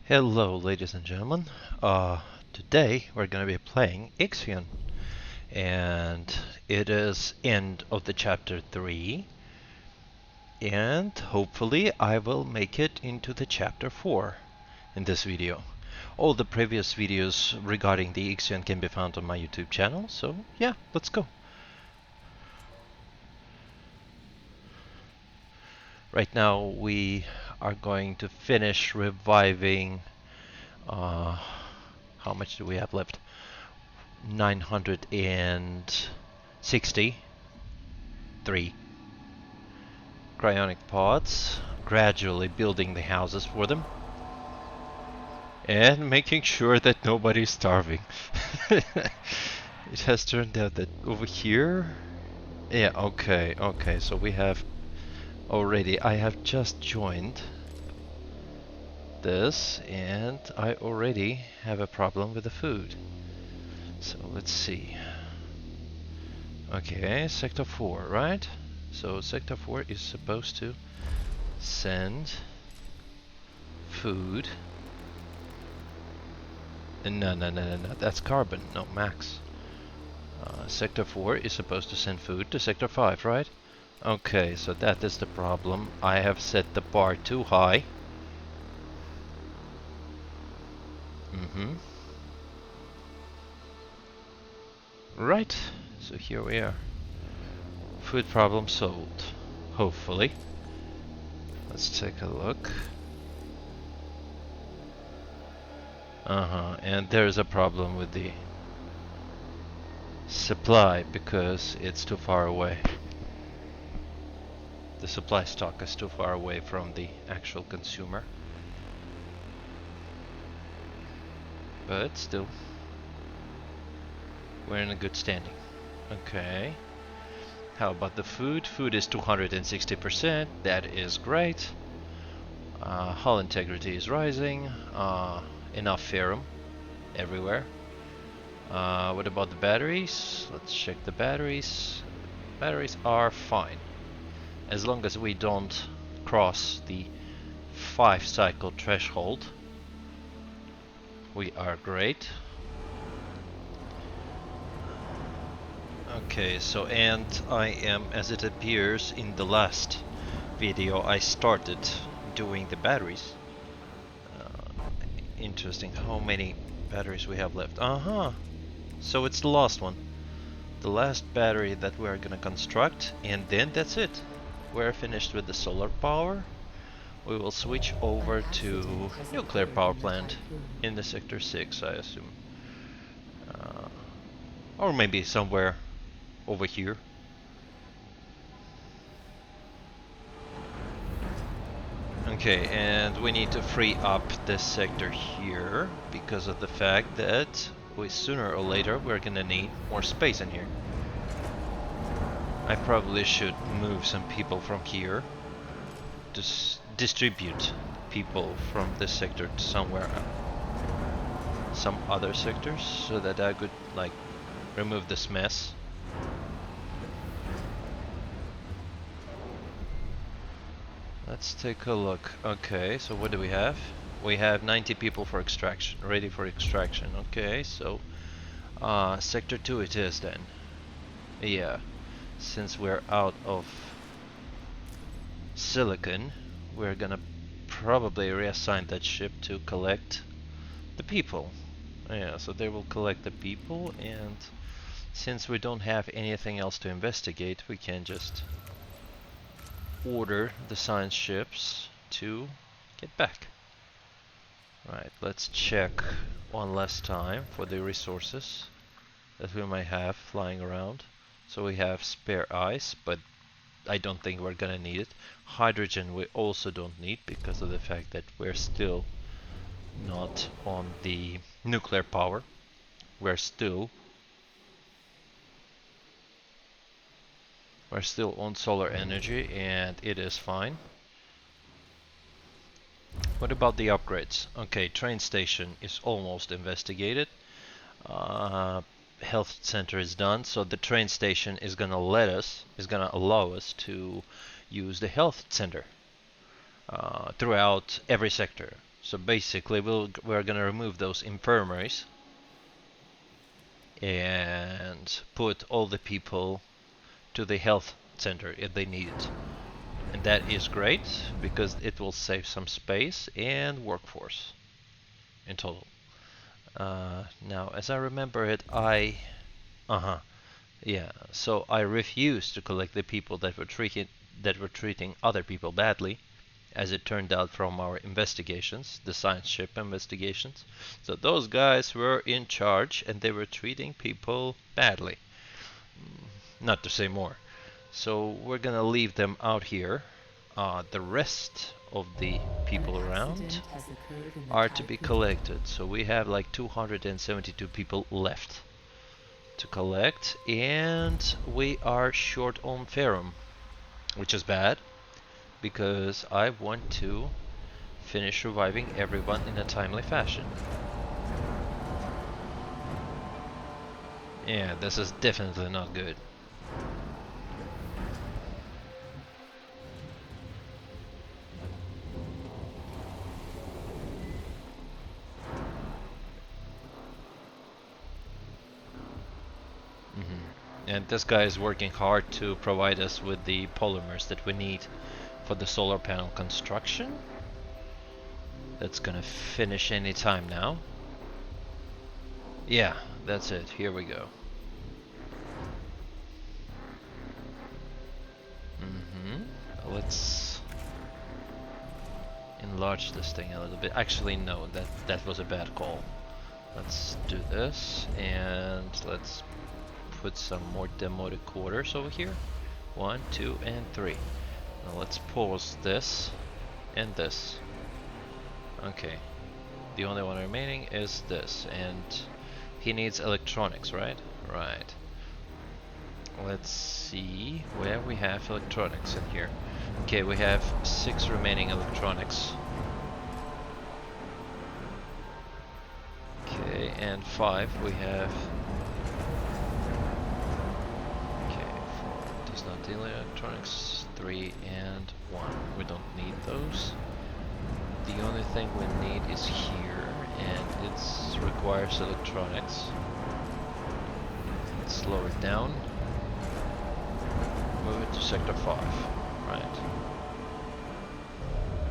Hello, ladies and gentlemen. Today we're going to be playing IXION, and it is end of the chapter 3, and hopefully I will make it into the chapter 4 in this video. All the previous videos regarding the IXION can be found on my YouTube channel, so yeah, let's go. Right now we are going to finish reviving how much do we have left? 963 cryonic pods, gradually building the houses for them and making sure that nobody's starving. It has turned out that over here, yeah, okay, so we have already, I have just joined this and I already have a problem with the food. So let's see. Okay, sector 4, right? So sector 4 is supposed to send food. No, that's carbon, no, max. Sector 4 is supposed to send food to sector 5, right? Okay, so that is the problem. I have set the bar too high. Right, so here we are. Food problem solved, hopefully. Let's take a look. And there's a problem with the supply because it's too far away. The supply stock is too far away from the actual consumer. But still, we're in a good standing. Okay. How about the food? Food is 260%. That is great. Hull integrity is rising. Enough ferrum everywhere. What about the batteries? Let's check the batteries. Batteries are fine. As long as we don't cross the 5-cycle threshold, we are great. Okay, so and I am, as it appears in the last video, I started doing the batteries. Interesting, how many batteries we have left? So it's the last one. The last battery that we are gonna construct, and then that's it. We're finished with the solar power. We will switch over to nuclear power plant in the sector 6, I assume. Or maybe somewhere over here. Okay, and we need to free up this sector here because of the fact that sooner or later we're gonna need more space in here. I probably should move some people from here to distribute people from this sector to somewhere, some other sectors, so that I could like remove this mess. Let's take a look. Okay, so what do we have? We have 90 people for extraction, ready for extraction. Okay, so sector 2 it is then. Yeah, since we're out of silicon, we're gonna probably reassign that ship to collect the people. Yeah, so they will collect the people, and since we don't have anything else to investigate, we can just order the science ships to get back. Right, let's check one last time for the resources that we might have flying around. So we have spare ice, but I don't think we're gonna need it. Hydrogen we also don't need because of the fact that we're still not on the nuclear power. We're still on solar energy, and it is fine. What about the upgrades? Okay, train station is almost investigated. Health center is done, so the train station is gonna allow us to use the health center throughout every sector. So basically we're gonna remove those infirmaries and put all the people to the health center if they need it. And that is great because it will save some space and workforce in total. Now, as I remember it, so I refused to collect the people that were treating other people badly, as it turned out from our investigations, the science ship investigations. So those guys were in charge and they were treating people badly. Not to say more. So we're gonna leave them out here. The rest of the people around are to be collected. So we have like 272 people left to collect, and we are short on ferrum, which is bad because I want to finish reviving everyone in a timely fashion. Yeah, this is definitely not good. And this guy is working hard to provide us with the polymers that we need for the solar panel construction. That's gonna finish any time now. Yeah, that's it. Here we go. Let's enlarge this thing a little bit. Actually, no, that was a bad call. Let's do this, and let's put some more demotic quarters over here. 1, 2, and 3. Now let's pause this and this. Okay. The only one remaining is this, and he needs electronics, right? Right. Let's see where we have electronics in here. Okay, we have 6 remaining electronics. Okay, and 5 we have. Okay, 4 does not deal electronics. 3 and 1. We don't need those. The only thing we need is here, and it requires electronics. Let's slow it down. Move it to sector 5. Right.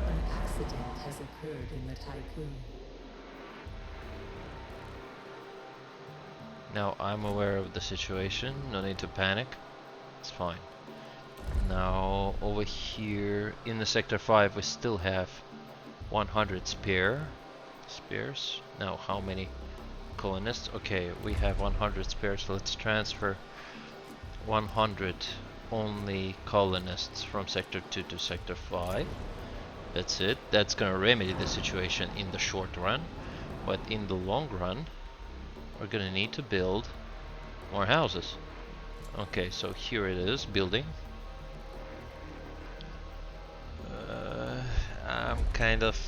An accident has occurred in the Tycoon. Now I'm aware of the situation, no need to panic. It's fine. Now over here in the sector 5 we still have 100 spares. Now how many colonists? Okay, we have 100 spares, so let's transfer 100 only colonists from sector 2 to sector 5. That's it. That's gonna remedy the situation in the short run, but in the long run we're gonna need to build more houses. Okay, so here it is, building. I'm kind of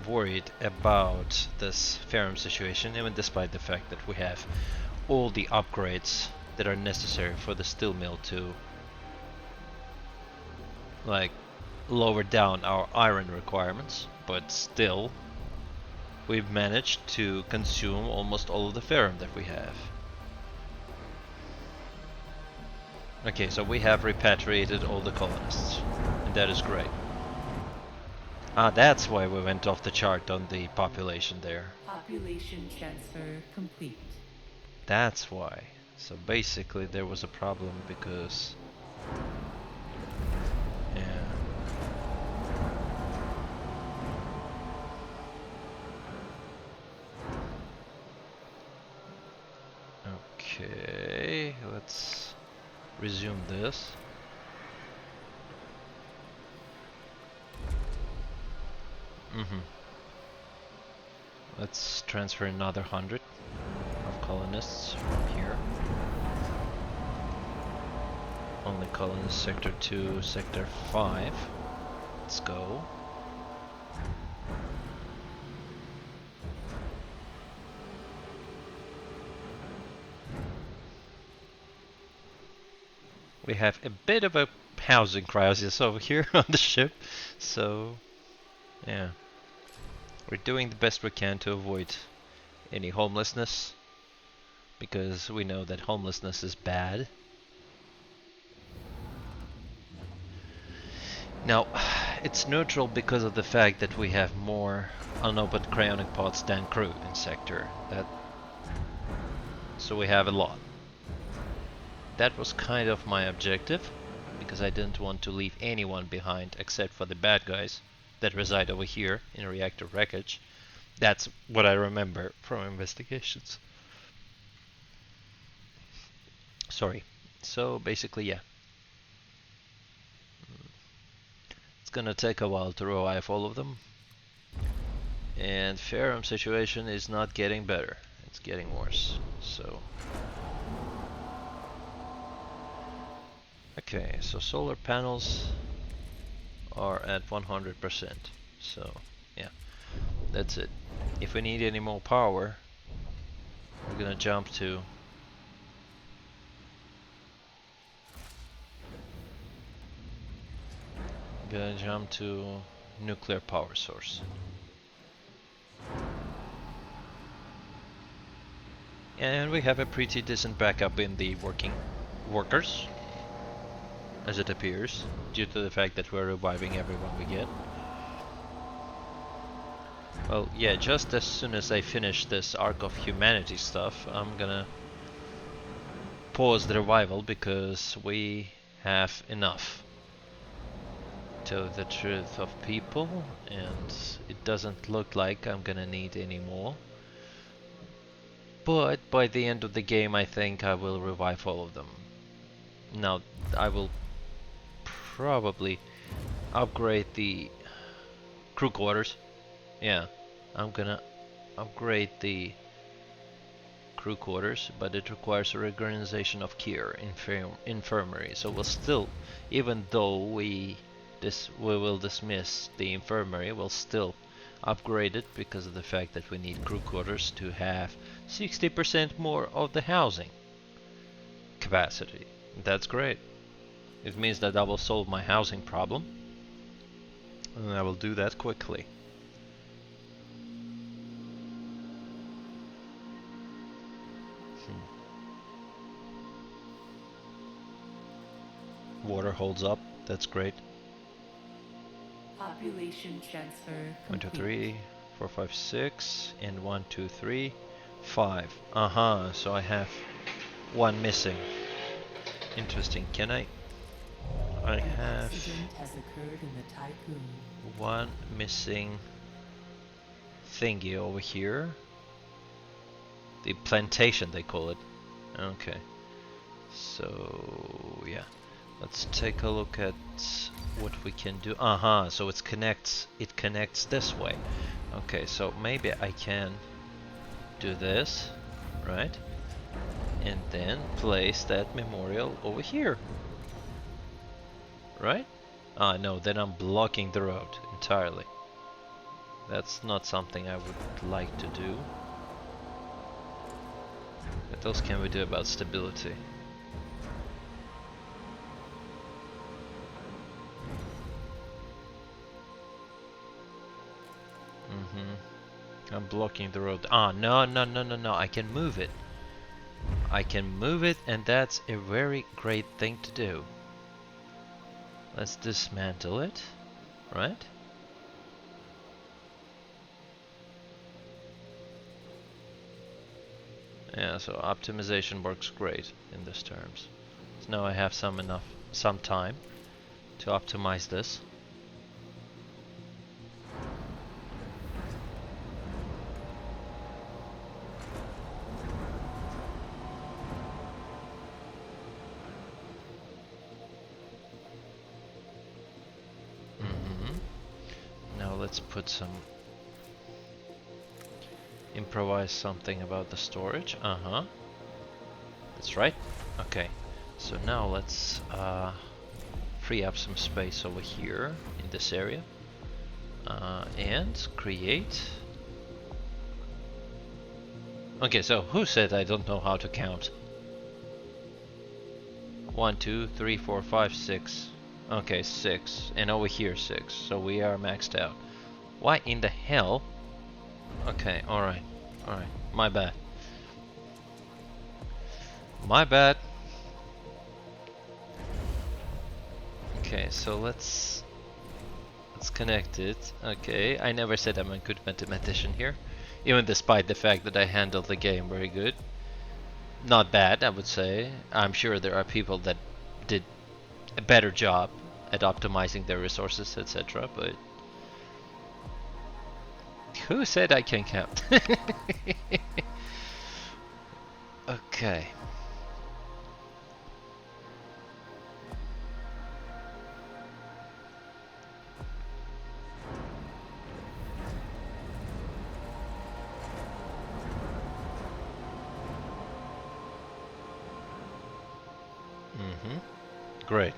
worried about this ferrum situation, even despite the fact that we have all the upgrades that are necessary for the steel mill to like lower down our iron requirements, but still we've managed to consume almost all of the ferrum that we have. Okay, so we have repatriated all the colonists, and that is great. Ah, that's why we went off the chart on the population there. Population transfer complete. That's why. So basically there was a problem because... yeah. Okay, let's resume this. Let's transfer another 100 of colonists from here. Only colonists sector 2, sector 5. Let's go. We have a bit of a housing crisis over here on the ship. So, yeah. We're doing the best we can to avoid any homelessness, because we know that homelessness is bad. Now, it's neutral because of the fact that we have more unopened cryonic pods than crew in sector. So we have a lot. That was kind of my objective, because I didn't want to leave anyone behind except for the bad guys that reside over here in reactor wreckage. That's what I remember from investigations. Sorry. So basically, yeah. It's gonna take a while to revive all of them. And Ferrum situation is not getting better. It's getting worse. So okay, so solar panels are at 100%. So yeah, that's it. If we need any more power, we're gonna jump to nuclear power source. And we have a pretty decent backup in the workers, as it appears, due to the fact that we're reviving everyone we get. Well, yeah, just as soon as I finish this Arc of Humanity stuff, I'm gonna pause the revival, because we have enough, to the truth, of people, and it doesn't look like I'm gonna need any more. But by the end of the game, I think I will revive all of them. Now, I will probably upgrade the crew quarters. Yeah, I'm gonna upgrade the crew quarters, but it requires a reorganization of care infirmary. So we'll still, even though we will dismiss the infirmary, we'll still upgrade it, because of the fact that we need crew quarters to have 60% more of the housing capacity. That's great. It means that I will solve my housing problem, and I will do that quickly. Water holds up, that's great. Population transfer complete. 1, 2, 3, 4, 5, 6, and 1, 2, 3, 5. Uh-huh, so I have one missing. Interesting. Can I have has occurred in the tycoon. one missing thingy over here. The plantation, they call it. Okay. So yeah, let's take a look at what we can do. So it connects this way. Okay, so maybe I can do this, right? And then place that memorial over here. Right? No, then I'm blocking the road entirely. That's not something I would like to do. What else can we do about stability? I'm blocking the road. No, I can move it. I can move it, and that's a very great thing to do. Let's dismantle it, right? Yeah, so optimization works great in these terms. So now I have some time to optimize this. Now let's put some improvise something about the storage. That's right. Okay, so now let's free up some space over here in this area and create. Okay, so who said I don't know how to count? 1, 2, 3, 4, 5, 6. Okay, 6. And over here 6. So we are maxed out. Why in the hell? Okay, alright. Alright. My bad. My bad. Okay, so let's connect it. Okay, I never said I'm a good mathematician here. Even despite the fact that I handled the game very good. Not bad, I would say. I'm sure there are people that did a better job at optimizing their resources, etc. But who said I can count? Okay. Great.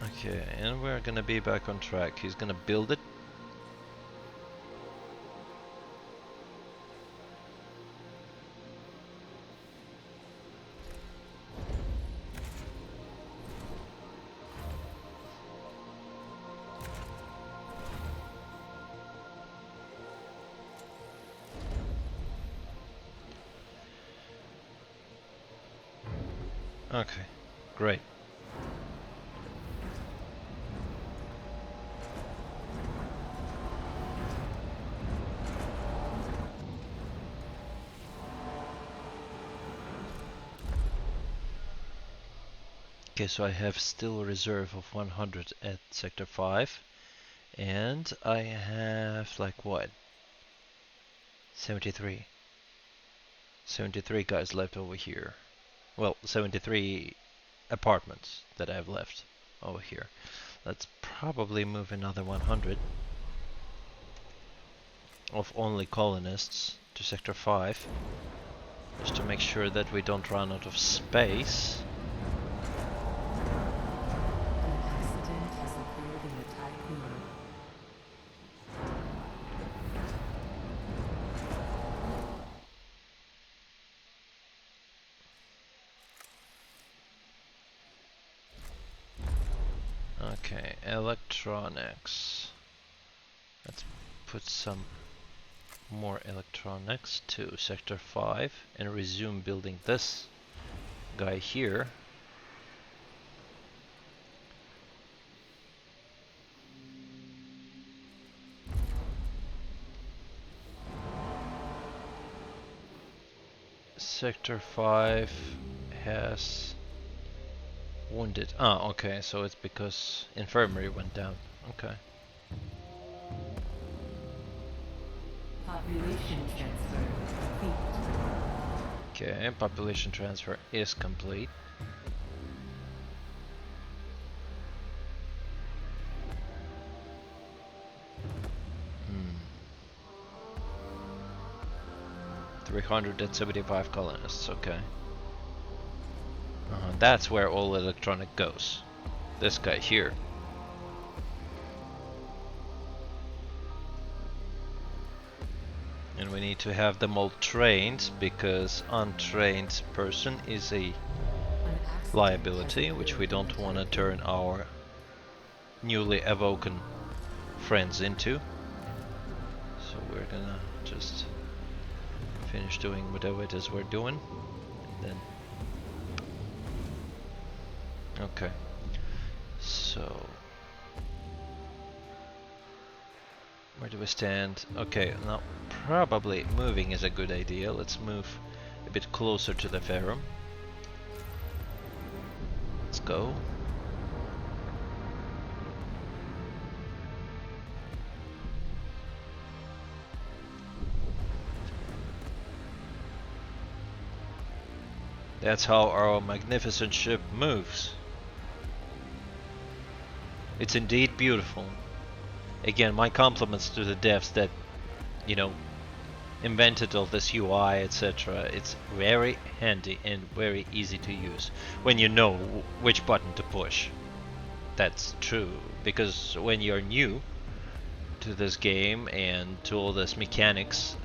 Okay, and we're gonna be back on track. He's gonna build it. Okay, great. Okay, so I have still a reserve of 100 at sector 5. And I have like what? 73. 73 guys left over here. Well, 73 apartments that I've left over here. Let's probably move another 100 of only colonists to sector 5, just to make sure that we don't run out of space. An accident has occurred in the tycoon. Okay, electronics. Let's put some more electronics to sector 5 and resume building this guy here. Sector 5 has wounded. Ah, okay, so it's because infirmary went down. Okay. Population transfer complete. Okay, population transfer is complete. Hmm. 375 colonists, okay. That's where all electronic goes. This guy here. And we need to have them all trained, because untrained person is a liability, which we don't want to turn our newly awoken friends into. So we're gonna just finish doing whatever it is we're doing, and then okay. So where do we stand? Okay, now probably moving is a good idea. Let's move a bit closer to the Ferrum. Let's go. That's how our magnificent ship moves. It's indeed beautiful. Again, my compliments to the devs that, you know, invented all this UI, etc. It's very handy and very easy to use when you know which button to push. That's true, because when you're new to this game and to all this mechanics,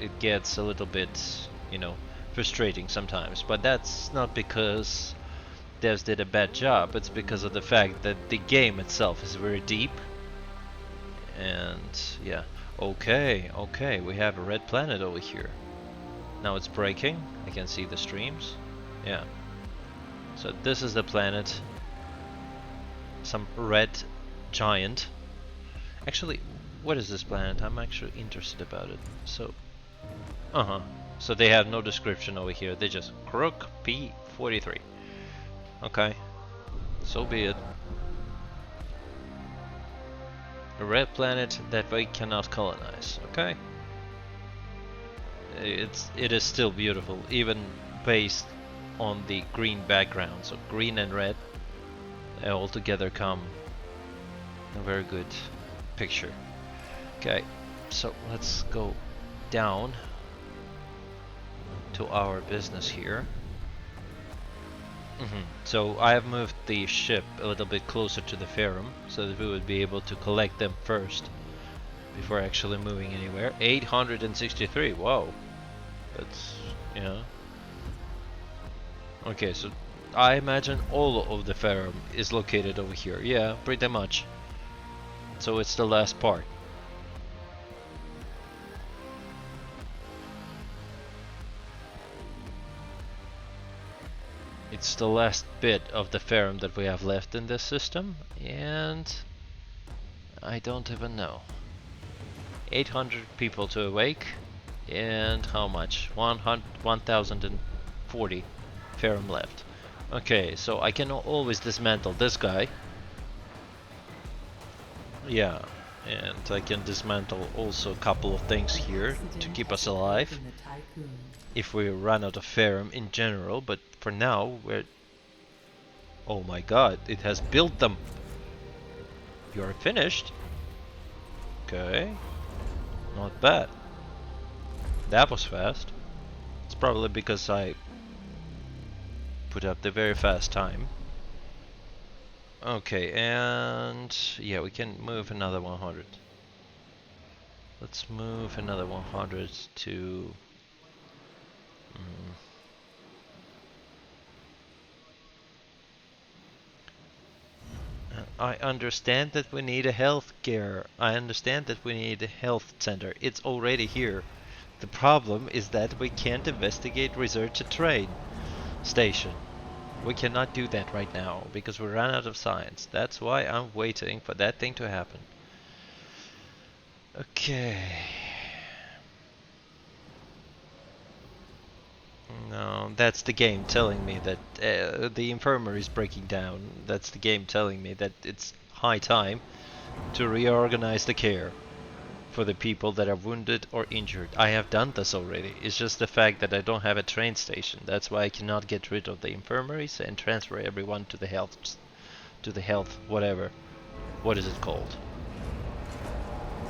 it gets a little bit, you know, frustrating sometimes, but that's not because devs did a bad job, it's because of the fact that the game itself is very deep. And yeah, okay, we have a red planet over here. Now it's breaking, I can see the streams. Yeah, so this is the planet, some red giant. Actually, what is this planet? I'm actually interested about it. So, so they have no description over here, they just Crook P43. Okay, so be it. A red planet that we cannot colonize, okay? It is still beautiful, even based on the green background. So green and red all together come a very good picture. Okay, so let's go down to our business here. So I have moved the ship a little bit closer to the Ferrum so that we would be able to collect them first before actually moving anywhere. 863, whoa. That's, you know. Okay, so I imagine all of the Ferrum is located over here. Yeah, pretty much. So it's the last part. It's the last bit of the Ferrum that we have left in this system, and I don't even know. 800 people to awake, and how much? 1040 Ferrum left. Okay, so I can always dismantle this guy. Yeah, and I can dismantle also a couple of things here to keep us alive if we run out of Ferrum in general, but for now we're... Oh my god, it has built them! You're finished? Okay, not bad. That was fast. It's probably because I put up the very fast time. Okay, and yeah, we can move another 100. Let's move another 100 to... I understand that we need a health care. I understand that we need a health center. It's already here. The problem is that we can't investigate research and train station. We cannot do that right now because we ran out of science. That's why I'm waiting for that thing to happen. Okay. No, that's the game telling me that the infirmary is breaking down. That's the game telling me that it's high time to reorganize the care for the people that are wounded or injured. I have done this already. It's just the fact that I don't have a train station. That's why I cannot get rid of the infirmaries and transfer everyone to the health whatever. What is it called?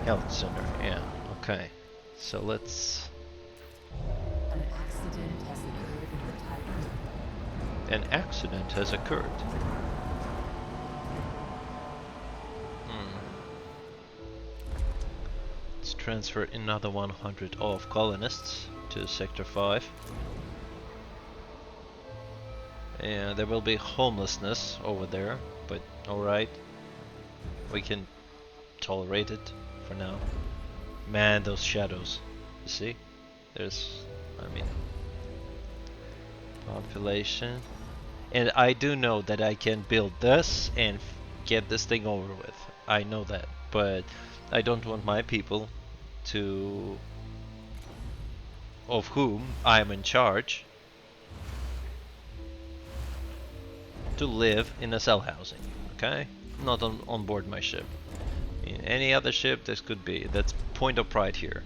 Health center. Yeah. Okay. So let's... An accident has occurred in the tycoon. An accident has occurred. Let's transfer another 100 of colonists to Sector 5. And there will be homelessness over there, but alright. We can tolerate it for now. Man, those shadows. You see? There's... I mean... population. And I do know that I can build this and get this thing over with. I know that. But I don't want my people to... of whom I'm in charge to live in a cell housing. Okay? Not on board my ship. In any other ship this could be. That's point of pride here.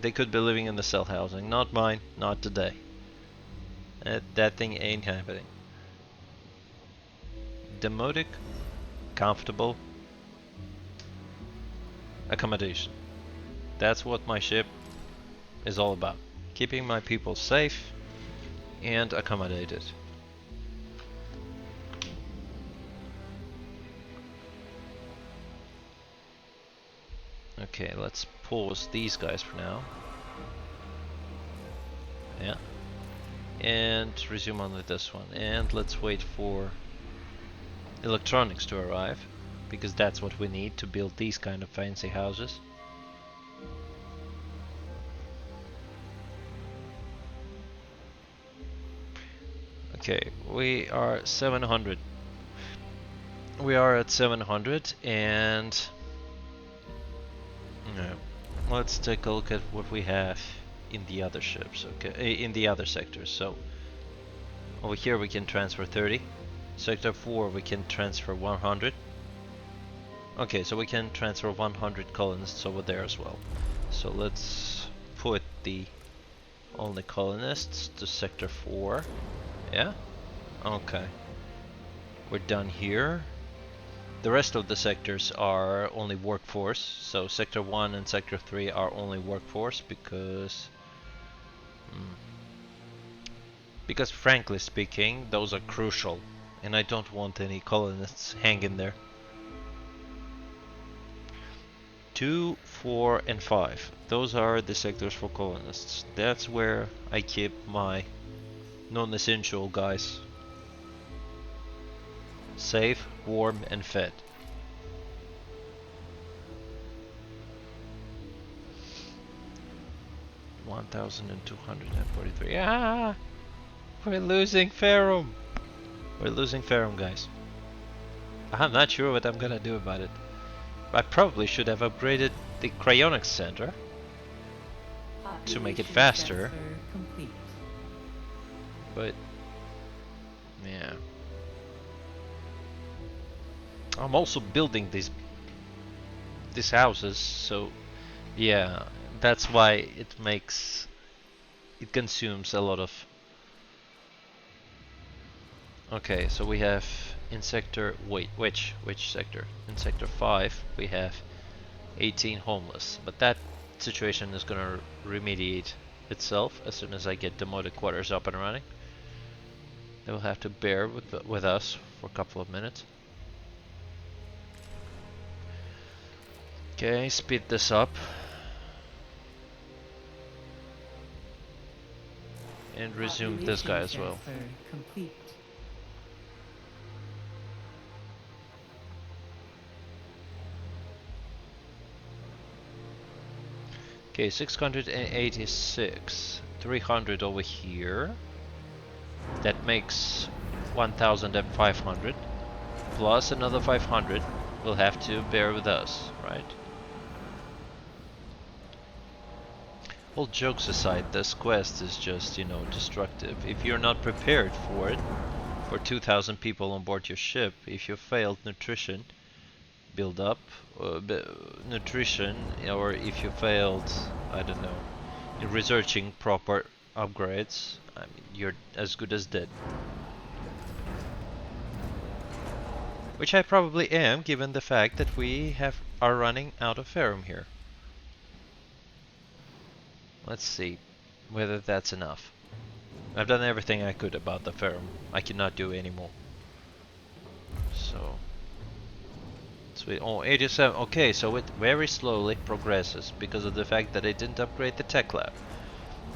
They could be living in the cell housing. Not mine. Not today. That thing ain't happening. Demotic. Comfortable. Accommodation. That's what my ship is all about. Keeping my people safe and accommodated. Okay, let's pause these guys for now. Yeah. And resume only this one. And let's wait for electronics to arrive, because that's what we need to build these kind of fancy houses. Okay, we are 700. We are at 700, and let's take a look at what we have in the other ships. Okay, in the other sectors. So over here we can transfer 30. Sector 4 we can transfer 100. Okay, so we can transfer 100 colonists over there as well. So let's put the only colonists to sector 4. Yeah? Okay. We're done here. The rest of the sectors are only workforce. So sector 1 and sector 3 are only workforce because because frankly speaking, those are crucial, and I don't want any colonists hanging there. 2, 4, and 5. Those are the sectors for colonists. That's where I keep my non-essential guys safe, warm, and fed. $1,243. Ah! We're losing Ferrum! We're losing Ferrum, guys. I'm not sure what I'm gonna do about it. I probably should have upgraded the cryonics center to make it faster. But yeah, I'm also building these houses, so yeah, that's why it consumes a lot of. Okay, so we have in sector, which sector? In sector 5 we have 18 homeless, but that situation is gonna remediate itself as soon as I get the modded quarters up and running. They will have to bear with us for a couple of minutes. Okay, speed this up. And resume this guy as well. Complete. Okay, 686. 300 over here. That makes 1,500. Plus another 500 will have to bear with us, right? All jokes aside, this quest is just, you know, destructive. If you're not prepared for it, for 2,000 people on board your ship, if you failed nutrition build up, nutrition, or if you failed, I don't know, in researching proper upgrades, I mean, you're as good as dead. Which I probably am, given the fact that we are running out of ferrum here. Let's see whether that's enough. I've done everything I could about the ferrum. I cannot do any more. So, sweet. Oh, 87. Okay, so it very slowly progresses because of the fact that I didn't upgrade the tech lab.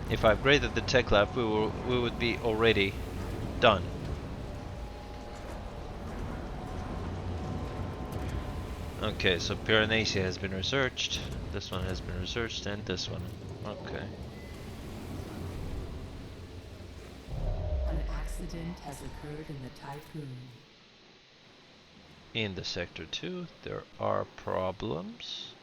If I upgraded the tech lab, we would be already done. Okay, so Piranesi has been researched. This one has been researched, and this one. Okay. An accident has occurred in the typhoon. In the sector 2, there are problems.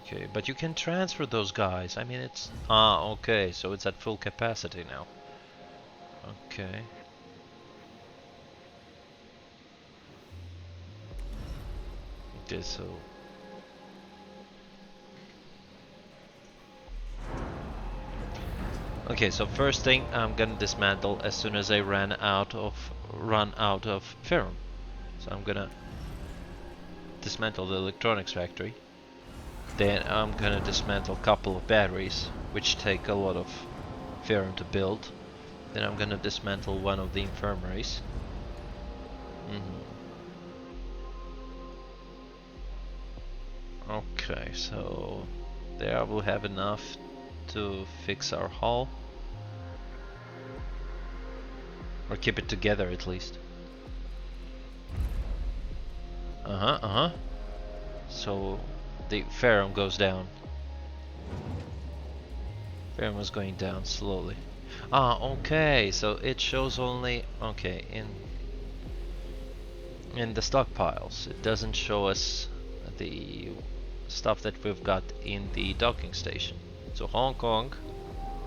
Okay, but you can transfer those guys. I mean, it's... Ah, okay, so it's at full capacity now. Okay. Okay, so... Okay, so first thing I'm gonna dismantle as soon as I run out of ferrum. So I'm gonna dismantle the electronics factory. Then I'm gonna dismantle a couple of batteries, which take a lot of ferrum to build. Then I'm gonna dismantle one of the infirmaries. Okay, so There we'll have enough to fix our hull. Or keep it together at least. So the ferrum goes down. Ferrum is going down slowly. Ah, okay, so it shows only, okay, in the stockpiles. It doesn't show us the stuff that we've got in the docking station. So Hong Kong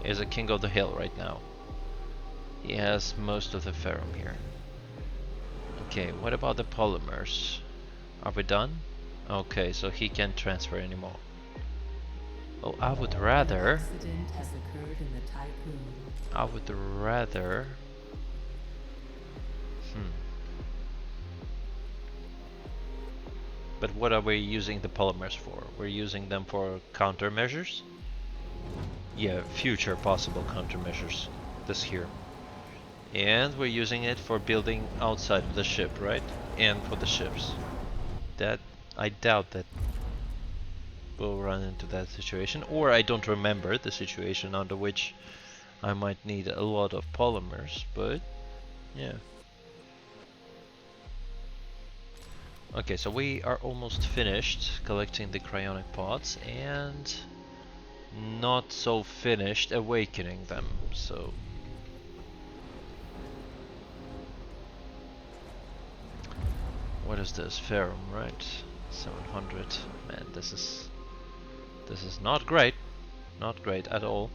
is a king of the hill right now. He has most of the ferrum here. Okay, what about the polymers? Are we done? Okay, so he can't transfer anymore. Oh, I would rather... An accident has occurred in the tycoon. I would rather... But what are we using the polymers for? We're using them for countermeasures? Yeah, future possible countermeasures. This here. And we're using it for building outside of the ship, right? And for the ships. That, I doubt that we'll run into that situation. Or I don't remember the situation under which I might need a lot of polymers, but yeah. Okay, so we are almost finished collecting the cryonic pods and not so finished awakening them, so what is this? Ferrum, right? 700. Man, this is not great. Not great at all.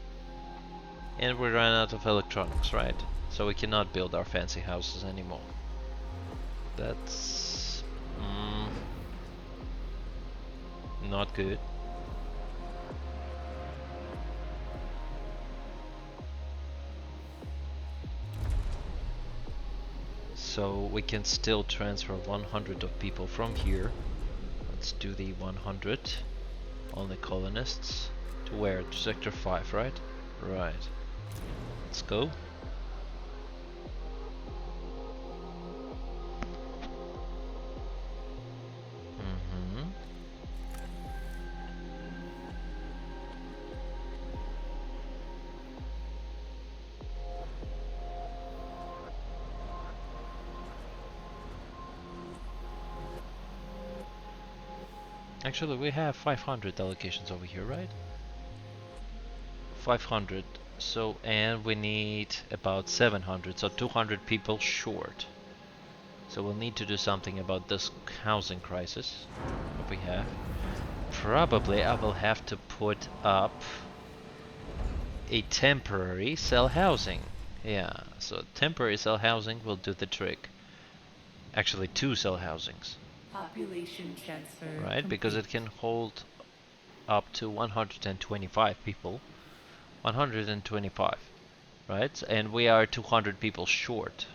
And we ran out of electronics, right? So we cannot build our fancy houses anymore. That's not good. So we can still transfer 100 of people from here. Let's do the 100. Only colonists. To where? To sector 5, right? Right. Let's go. Actually, we have 500 allocations over here, right? 500. So, and we need about 700, so 200 people short. So we'll need to do something about this housing crisis that we have. Probably I will have to put up a temporary cell housing. Yeah, so temporary cell housing will do the trick. Actually, 2 cell housings. Population transfer Right, complete. because it can hold up to 125 people. 125, right? And we are 200 people short.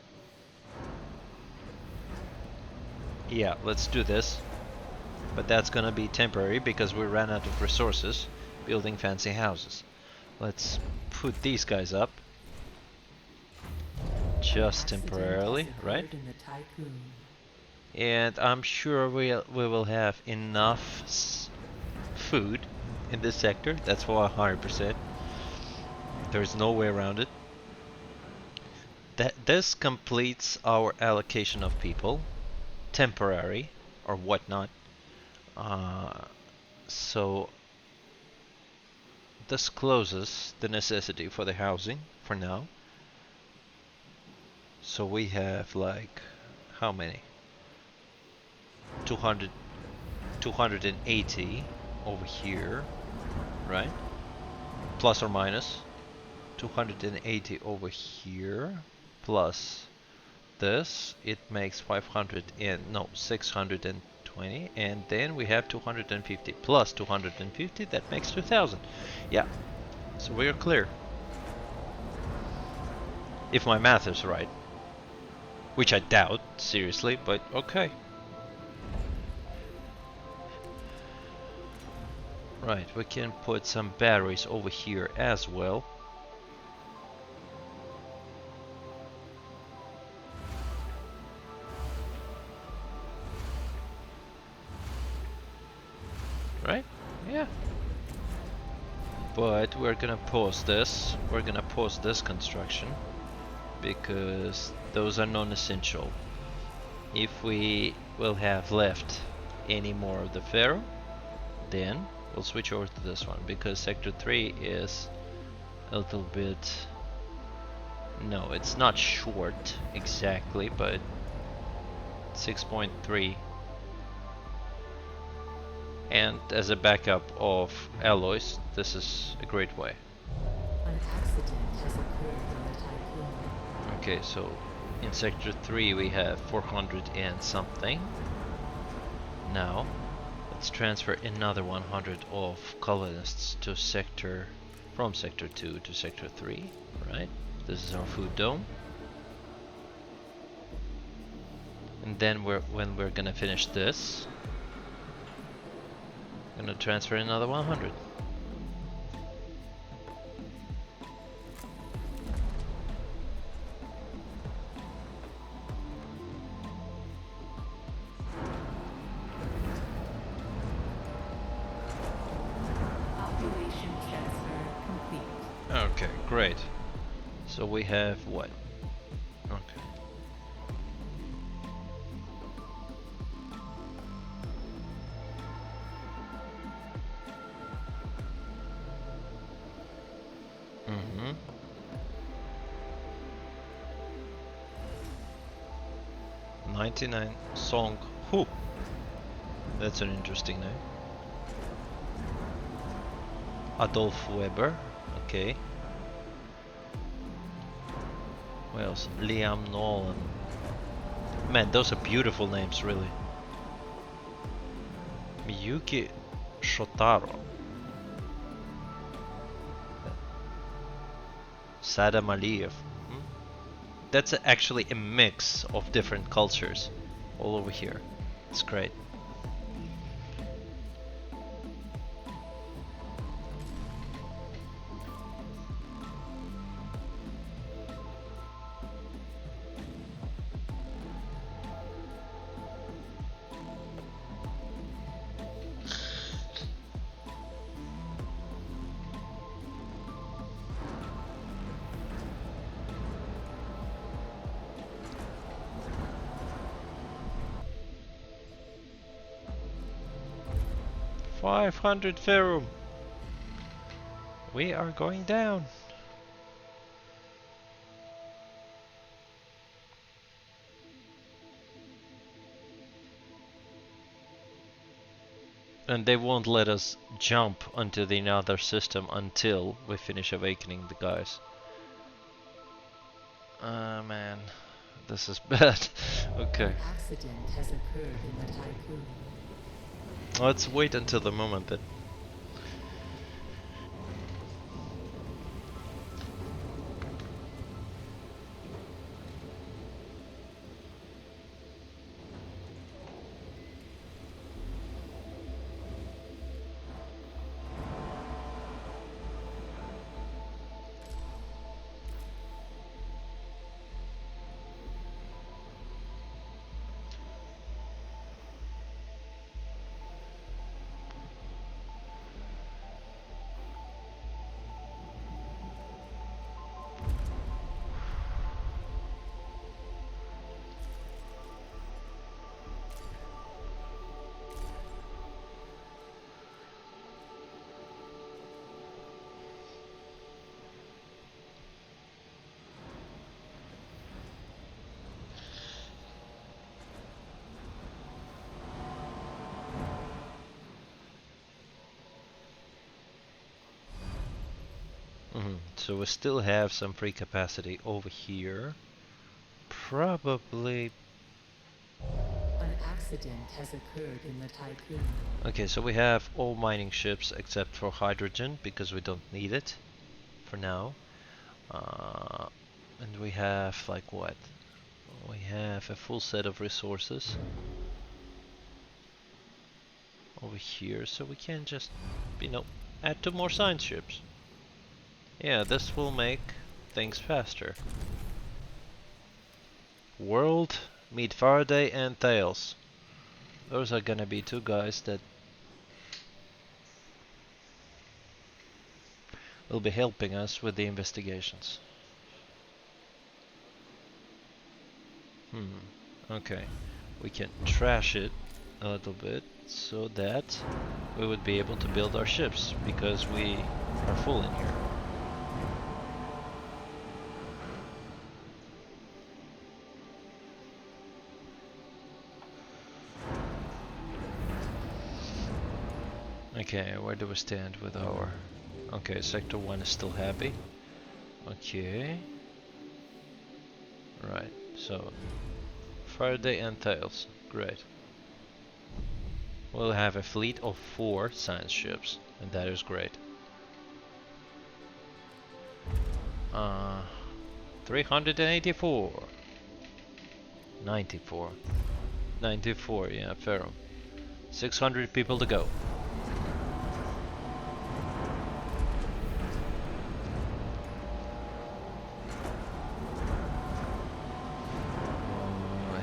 Yeah, let's do this. But that's gonna be temporary because we ran out of resources building fancy houses. Let's put these guys up. Just temporarily, right? In the tycoon. And I'm sure we will have enough food in this sector. That's for 100%. There's no way around it. This completes our allocation of people, temporary or whatnot. So this closes the necessity for the housing for now. So we have like how many? 280 over here, right? Plus or minus 280 over here plus this, it makes 500 and no 620, and then we have 250 plus 250, that makes 2000. Yeah, so we are clear, if my math is right, which I doubt seriously, but okay. Right, we can put some batteries over here as well. Right? Yeah. But we're gonna pause this. We're gonna pause this construction because those are non-essential. If we will have left any more of the Pharaoh, then we'll switch over to this one because sector 3 is a little bit, no, it's not short exactly, but 6.3, and as a backup of alloys, this is a great way. An accident has occurred in the tycoon. Okay, so in sector 3 we have 400 and something. Now let's transfer another 100 of colonists to sector, from sector 2 to sector 3. Right, this is our food dome. And then when we're gonna finish this, gonna transfer another 100. Population transfer complete. Okay, great. So we have what? Okay. Mm-hmm. '99 Song Who? That's an interesting name. Adolf Weber. Okay. What else? Liam Nolan. Man, those are beautiful names, really. Miyuki Shotaro. Sadam Aliyev. That's actually a mix of different cultures all over here. It's great. $500 ferrum. We are going down. And they won't let us jump onto the another system until we finish awakening the guys. Man, this is bad. Okay. An accident has occurred in the tycoon. Let's wait until the moment then. So we still have some free capacity over here. Probably. An accident has occurred in the tycoon. Okay, so we have all mining ships except for hydrogen because we don't need it for now. And we have like what? We have a full set of resources over here, so we can just, add 2 more science ships. Yeah, this will make things faster. World, meet Faraday and Thales. Those are gonna be 2 guys that will be helping us with the investigations. Okay. We can trash it a little bit so that we would be able to build our ships because we are full in here. Okay, where do we stand with our... Okay, Sector 1 is still happy. Okay. Right, so... Faraday and Thales, great. We'll have a fleet of 4 science ships, and that is great. 384. 94. 94, yeah, Pharaoh. 600 people to go.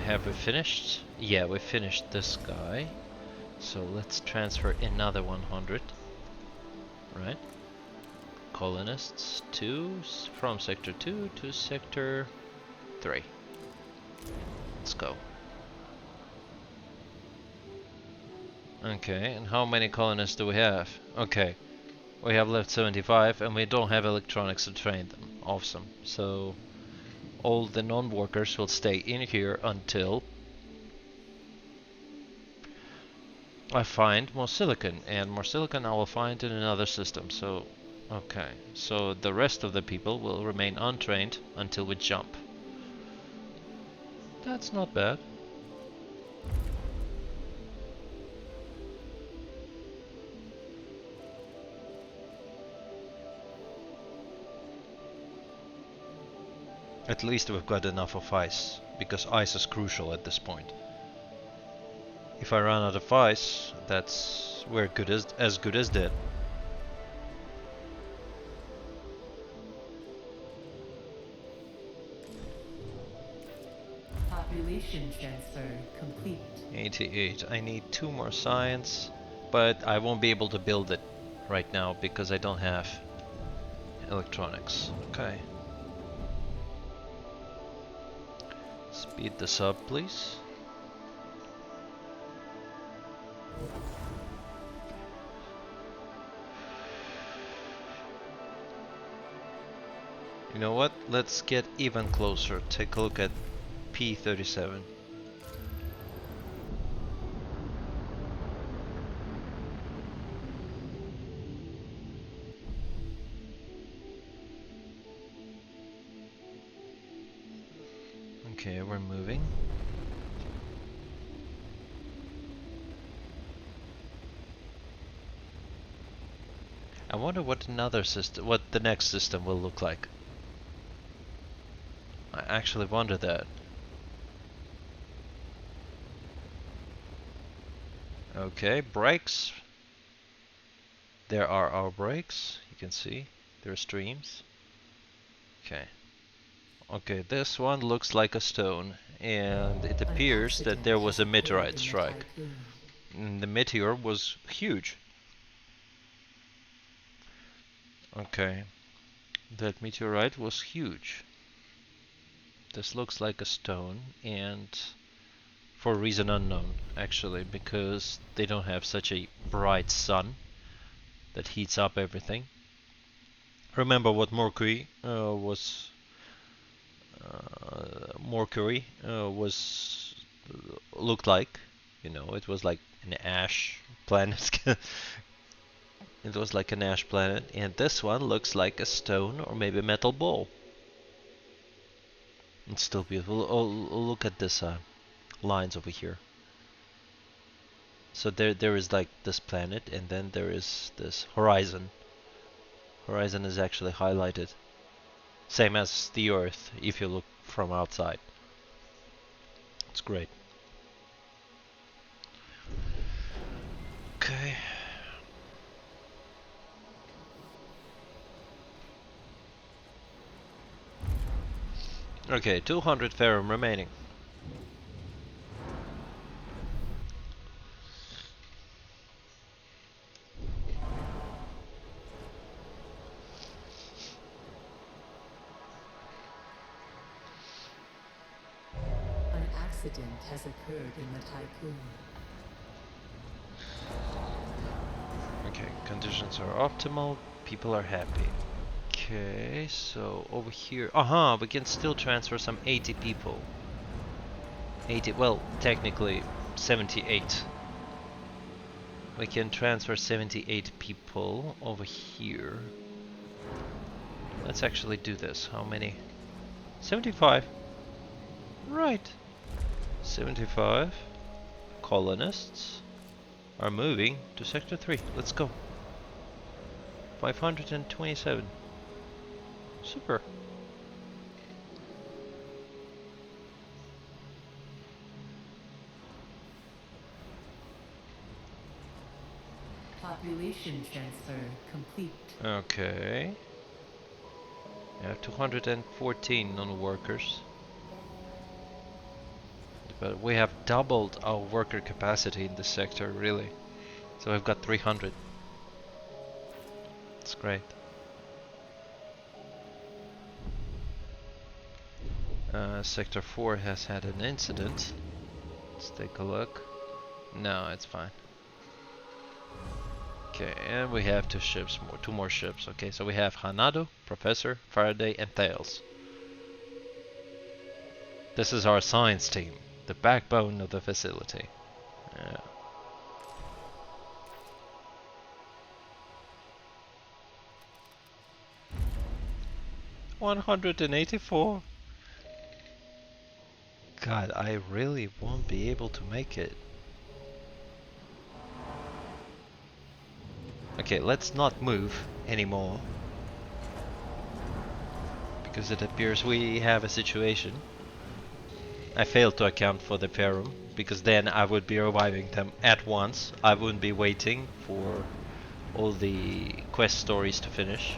Have we finished? Yeah, we finished this guy. So let's transfer another 100. Right? Colonists from Sector 2 to Sector 3. Let's go. Okay, and how many colonists do we have? Okay, we have left 75 and we don't have electronics to train them. Awesome. So all the non-workers will stay in here until I find more silicon, and more silicon I will find in another system. So, okay, so the rest of the people will remain untrained until we jump. That's not bad. At least we've got enough of ice, because ice is crucial at this point. If I run out of ice, we're as good as dead. Population transfer complete. 88. I need 2 more science, but I won't be able to build it right now because I don't have electronics. Okay. Speed this up, please. You know what? Let's get even closer. Take a look at P37. Okay, we're moving. I wonder what the next system will look like. I actually wonder that. Okay, brakes. There are our brakes. You can see there are streams. Okay. Okay, this one looks like a stone, and it appears that there was a meteorite strike. And the meteor was huge. Okay, that meteorite was huge. This looks like a stone, and for a reason unknown, actually, because they don't have such a bright sun that heats up everything. Remember what Mercury was looked like. You know, it was like an ash planet. It was like an ash planet, and this one looks like a stone or maybe a metal ball. It's still beautiful. Oh, look at this lines over here. So there is like this planet, and then there is this horizon. Horizon is actually highlighted, same as the Earth if you look from outside. It's great. Okay. Okay, 200 ferrum remaining. accident has occurred in the tycoon. Okay, conditions are optimal, people are happy. Okay, so over here, we can still transfer some 80 people. 80, well, technically 78. We can transfer 78 people over here. Let's actually do this. How many? 75. Right. 75 colonists are moving to Sector 3. Let's go. 527. Super. Population transfer complete. Okay. We have 214 non-workers. But we have doubled our worker capacity in this sector, really. So we've got 300. It's great. Sector 4 has had an incident. Let's take a look. No, it's fine. Okay, and we have two more ships. Okay, so we have Hanado, Professor, Faraday, and Thales. This is our science team, the backbone of the facility. Yeah. $184. God, I really won't be able to make it. Okay, let's not move anymore. Because it appears we have a situation. I failed to account for the Ferrum, because then I would be reviving them at once. I wouldn't be waiting for all the quest stories to finish.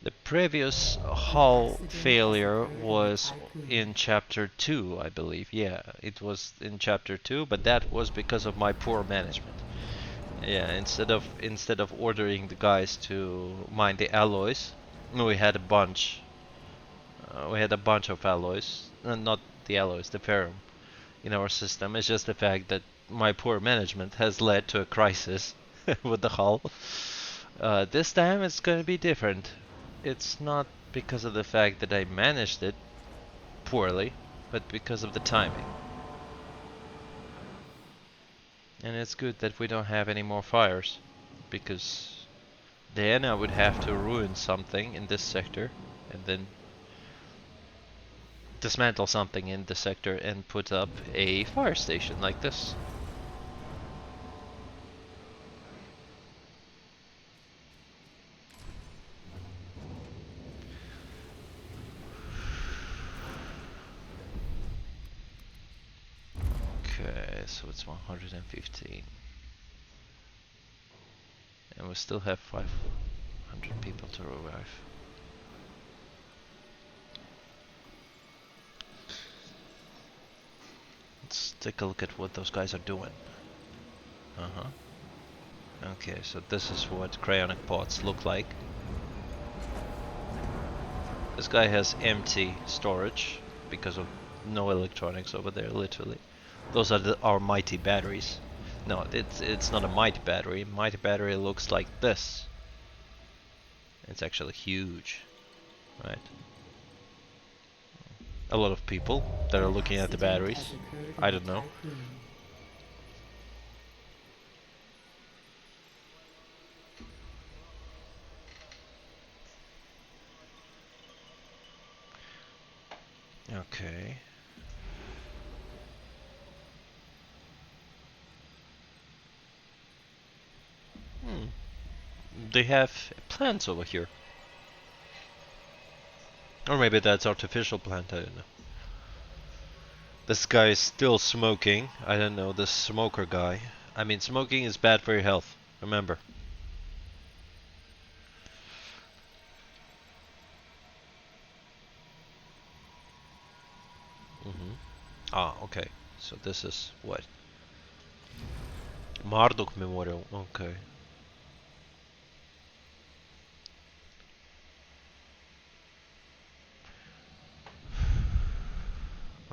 The previous hull failure was in chapter 2, I believe. Yeah, it was in chapter 2, but that was because of my poor management. Yeah, instead of ordering the guys to mine the alloys, we had a bunch. We had a bunch of alloys, not the alloys, the ferrum, in our system. It's just the fact that my poor management has led to a crisis with the hull. This time it's going to be different. It's not because of the fact that I managed it poorly, but because of the timing. And it's good that we don't have any more fires, because then I would have to ruin something in this sector, and then dismantle something in this sector and put up a fire station like this. Okay, so it's 115. And we still have 500 people to revive. Let's take a look at what those guys are doing. Okay, so this is what cryonic pods look like. This guy has empty storage because of no electronics over there, literally. Those are our mighty batteries. No, it's not a mighty battery. Mighty battery looks like this. It's actually huge, right? A lot of people that are looking at the batteries. I don't know. Okay. They have plants over here. Or maybe that's artificial plant, I don't know. This guy is still smoking. I don't know, this smoker guy. I mean, smoking is bad for your health. Remember. Ah, okay. So this is what? Marduk Memorial. Okay.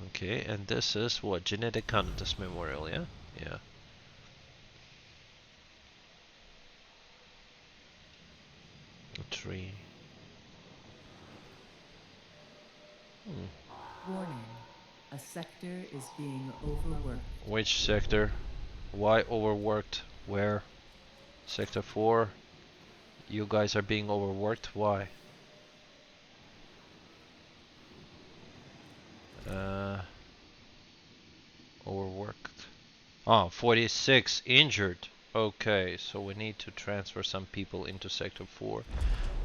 Okay, and this is what? Genetic Contest Memorial, yeah? Yeah. A tree. Warning. A sector is being overworked. Which sector? Why overworked? Where? Sector 4? You guys are being overworked? Why? Overworked. Ah, 46 injured. Okay, so we need to transfer some people into Sector 4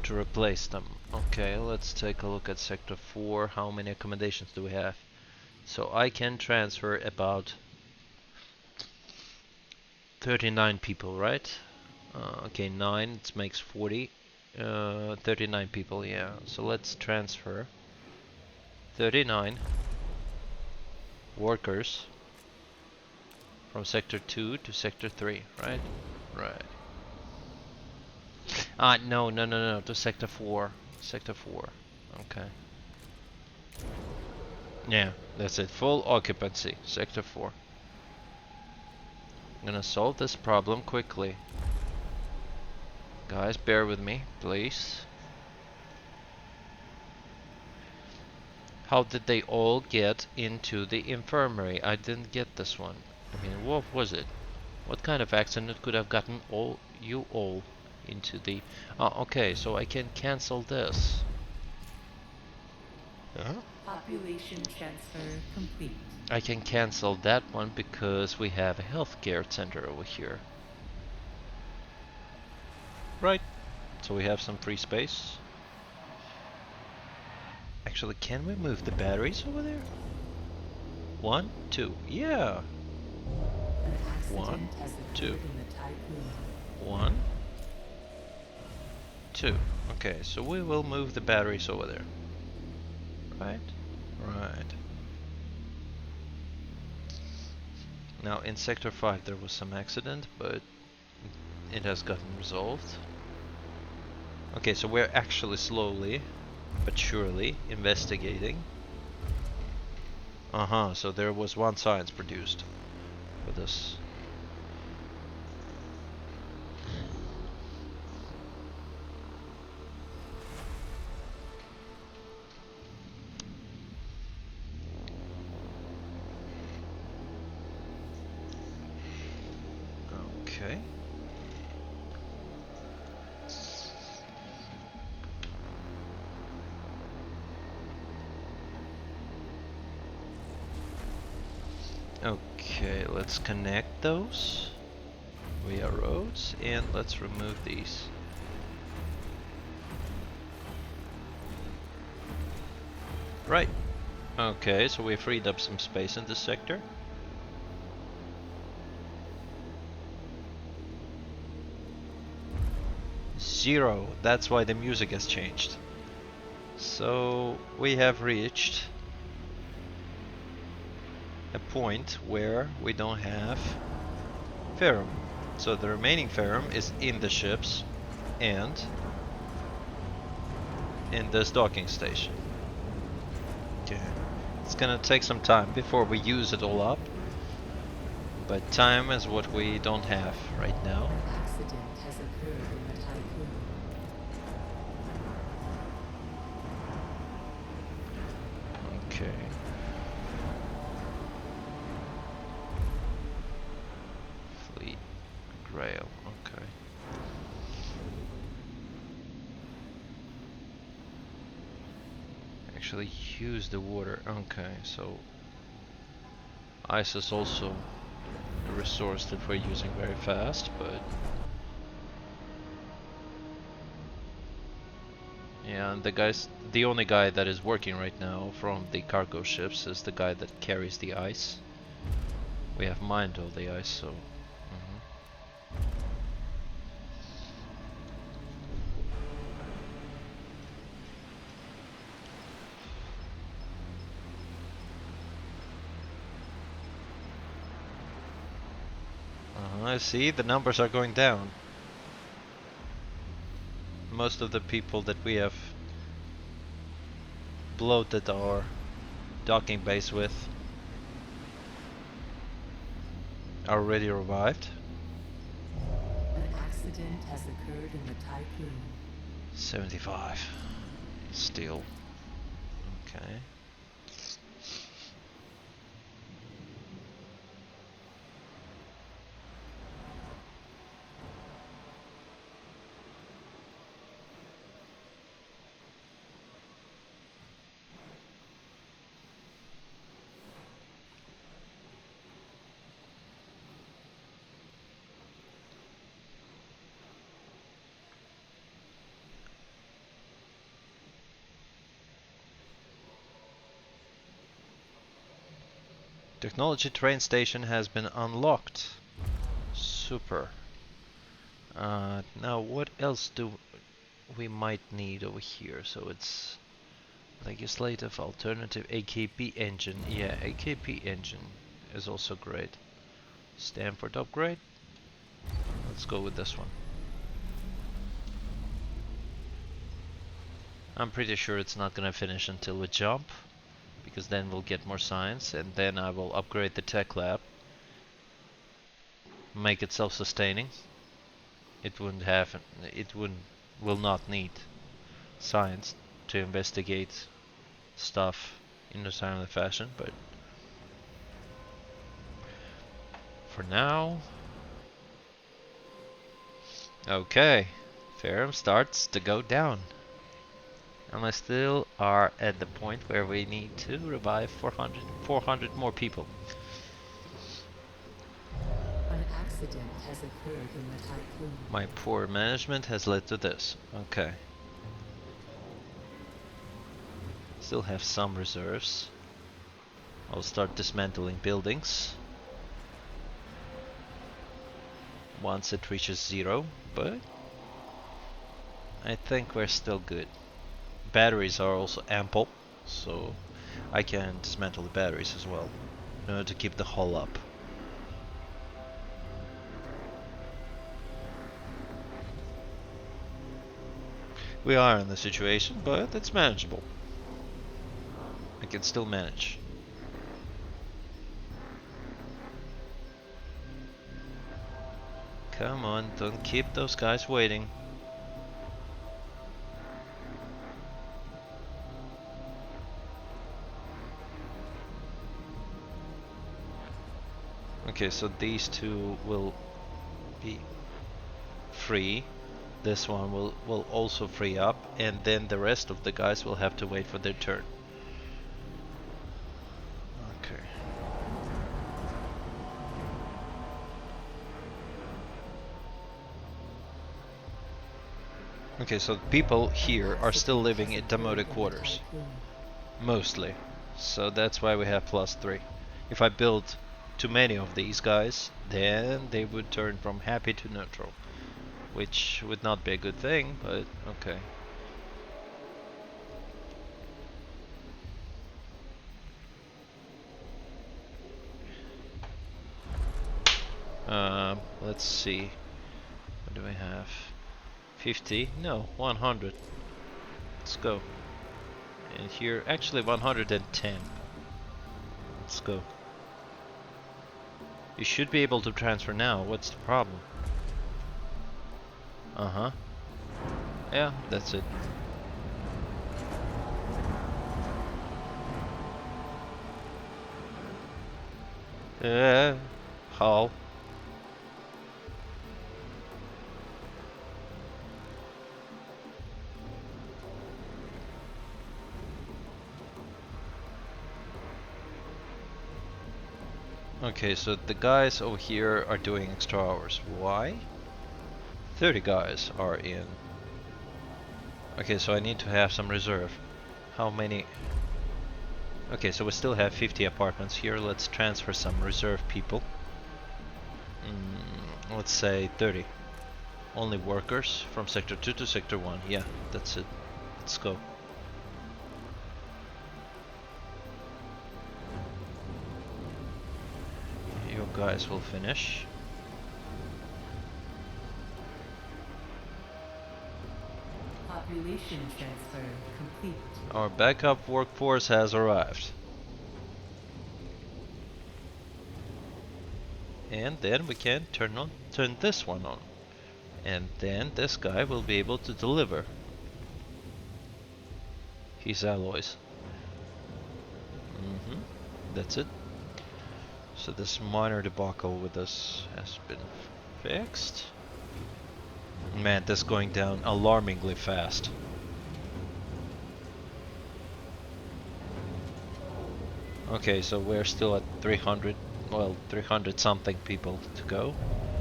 to replace them. Okay, let's take a look at Sector 4. How many accommodations do we have? So I can transfer about 39 people, right? Okay, 9, it makes 40. 39 people, yeah. So let's transfer 39 workers from Sector 2 to Sector 3, right? Right. No, to Sector 4. Sector 4. Okay. Yeah, that's it. Full occupancy. Sector 4. I'm gonna solve this problem quickly. Guys, bear with me, please. How did they all get into the infirmary? I didn't get this one. I mean, what was it? What kind of accident could have gotten you all into the... Oh, okay, so I can cancel this. Population transfer complete. I can cancel that one because we have a healthcare center over here. Right. So we have some free space. Actually, can we move the batteries over there? 1, 2. Yeah. An accident 1, has occurred 2. in the typhoon. 1, 2. Okay, so we will move the batteries over there. Right? Right. Now in Sector 5 there was some accident, but it has gotten resolved. Okay, so we're actually slowly but surely investigating. So there was one science produced for this. Okay. Okay, let's connect those via roads and let's remove these. Right. Okay, so we freed up some space in this sector. Zero. That's why the music has changed. So we have reached a point where we don't have ferrum. So the remaining ferrum is in the ships and in this docking station. Okay. It's gonna take some time before we use it all up. But time is what we don't have right now. An accident has occurred in the typhoon. Okay. Fleet Grail, okay. Actually use the water, okay, so ice is also a resource that we're using very fast, but Yeah, and the only guy that is working right now from the cargo ships is the guy that carries the ice. We have mined all the ice, so. I see the numbers are going down. Most of the people that we have bloated our docking base with are already revived. An accident has occurred in the typhoon. 75. Still. Okay. Technology train station has been unlocked. Super. Now what else do we might need over here? So it's legislative alternative AKP engine. Yeah, AKP engine is also great. Stanford upgrade. Let's go with this one. I'm pretty sure it's not gonna finish until we jump, because then we'll get more science, and then I will upgrade the tech lab, make it self-sustaining. It will not need science to investigate stuff in a timely fashion, but for now. Okay, Ferrum starts to go down. And we still are at the point where we need to revive 400 more people. An accident has occurred in the typhoon. My poor management has led to this. Okay. Still have some reserves. I'll start dismantling buildings once it reaches 0, but I think we're still good. Batteries are also ample, so I can dismantle the batteries as well in order to keep the hull up. We are in the situation, but it's manageable. I can still manage. Come on, don't keep those guys waiting. Okay, so these two will be free. This one will also free up, and then the rest of the guys will have to wait for their turn. Okay. Okay, so people here are still living in demoted quarters. Mostly. So that's why we have +3. If I build too many of these guys, then they would turn from happy to neutral, which would not be a good thing, but okay. Let's see. What do we have? 50? No, 100. Let's go. And here, actually 110. Let's go. You should be able to transfer now. What's the problem? Uh-huh. Yeah, that's it. Hull. Okay, so the guys over here are doing extra hours. Why? 30 guys are in. Okay, so I need to have some reserve. How many? Okay, so we still have 50 apartments here. Let's transfer some reserve people. Let's say 30. Only workers from sector 2 to sector 1. Yeah, that's it. Let's go. You guys will finish. Population transfer complete. Our backup workforce has arrived. And then we can turn this one on. And then this guy will be able to deliver his alloys. That's it. So this minor debacle with us has been fixed. Man, this is going down alarmingly fast. Okay, so we're still at 300, well, 300 something people to go.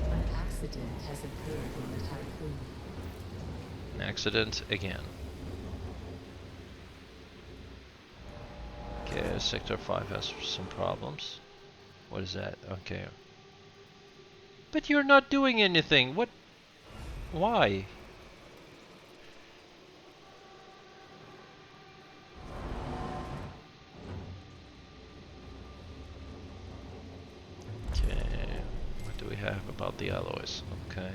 An accident has occurred in the typhoon. An accident again. Okay, sector 5 has some problems. What is that? Okay. But you're not doing anything. What? Why? Okay. What do we have about the alloys? Okay.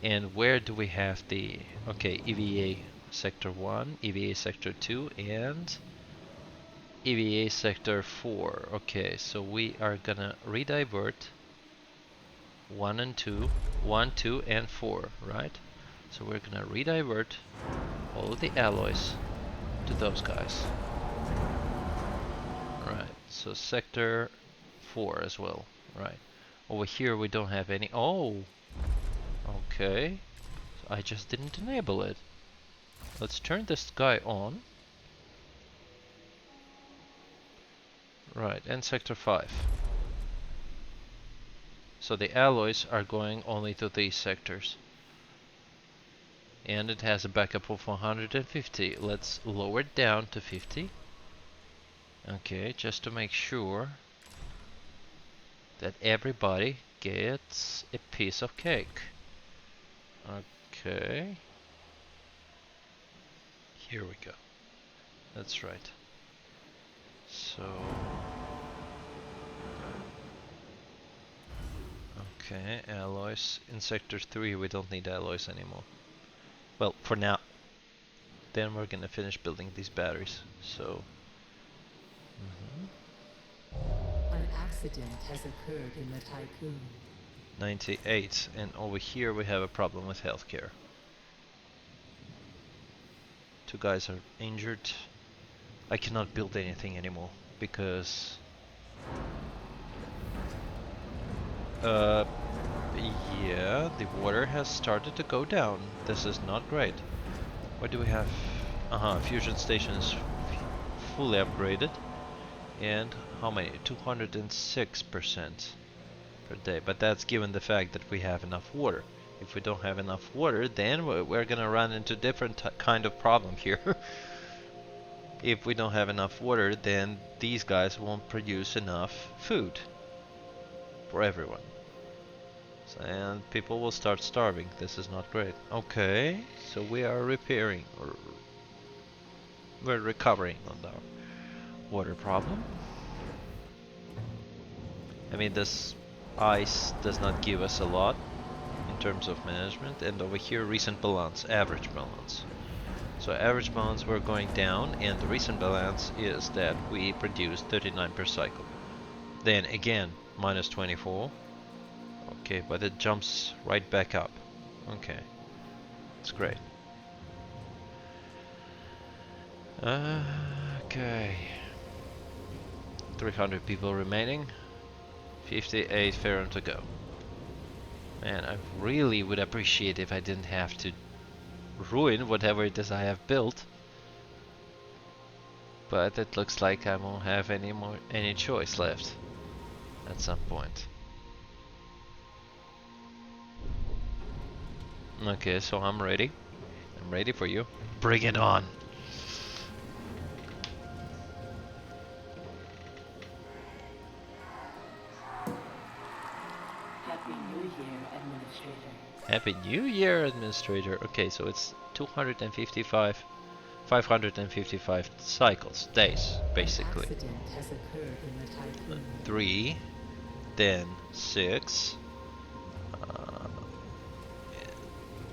And where do we have the... Okay, EVA sector 1, EVA sector 2, and EVA sector 4. Okay, so we are gonna redivert 1 and 2, 1, 2, and 4, right? So we're gonna redivert all of the alloys to those guys. Right, so sector 4 as well, right. Over here we don't have any... Oh! Okay. So I just didn't enable it. Let's turn this guy on. Right, and sector 5. So the alloys are going only to these sectors. And it has a backup of 150. Let's lower it down to 50. Okay, just to make sure that everybody gets a piece of cake. Okay. Here we go. That's right. So... Okay, alloys. In sector 3 we don't need alloys anymore. Well, for now. Then we're gonna finish building these batteries. So... An accident has occurred in the typhoon. 98, and over here we have a problem with healthcare. 2 guys are injured. I cannot build anything anymore because yeah, the water has started to go down. This is not great. What do we have? Fusion station is fully upgraded. And how many? 206% per day. But that's given the fact that we have enough water. If we don't have enough water, then we're gonna run into different kind of problem here. If we don't have enough water, then these guys won't produce enough food for everyone. And people will start starving. This is not great. Okay, so we are repairing, or we're recovering on our water problem. I mean, this ice does not give us a lot in terms of management. And over here, recent balance, average balance. So average balance, we're going down, and the recent balance is that we produce 39 per cycle. Then again, minus 24. Okay, but it jumps right back up. Okay, it's great. Okay, 300 people remaining. 58 Ferron to go. Man, I really would appreciate if I didn't have to ruin whatever it is I have built. But it looks like I won't have any choice left at some point. Okay, so I'm ready. I'm ready for you. Bring it on. Happy New Year, Administrator. Happy New Year, Administrator. Okay, so it's 255, 555 cycles, days, basically. An accident has occurred in the typhoon. 3, then 6,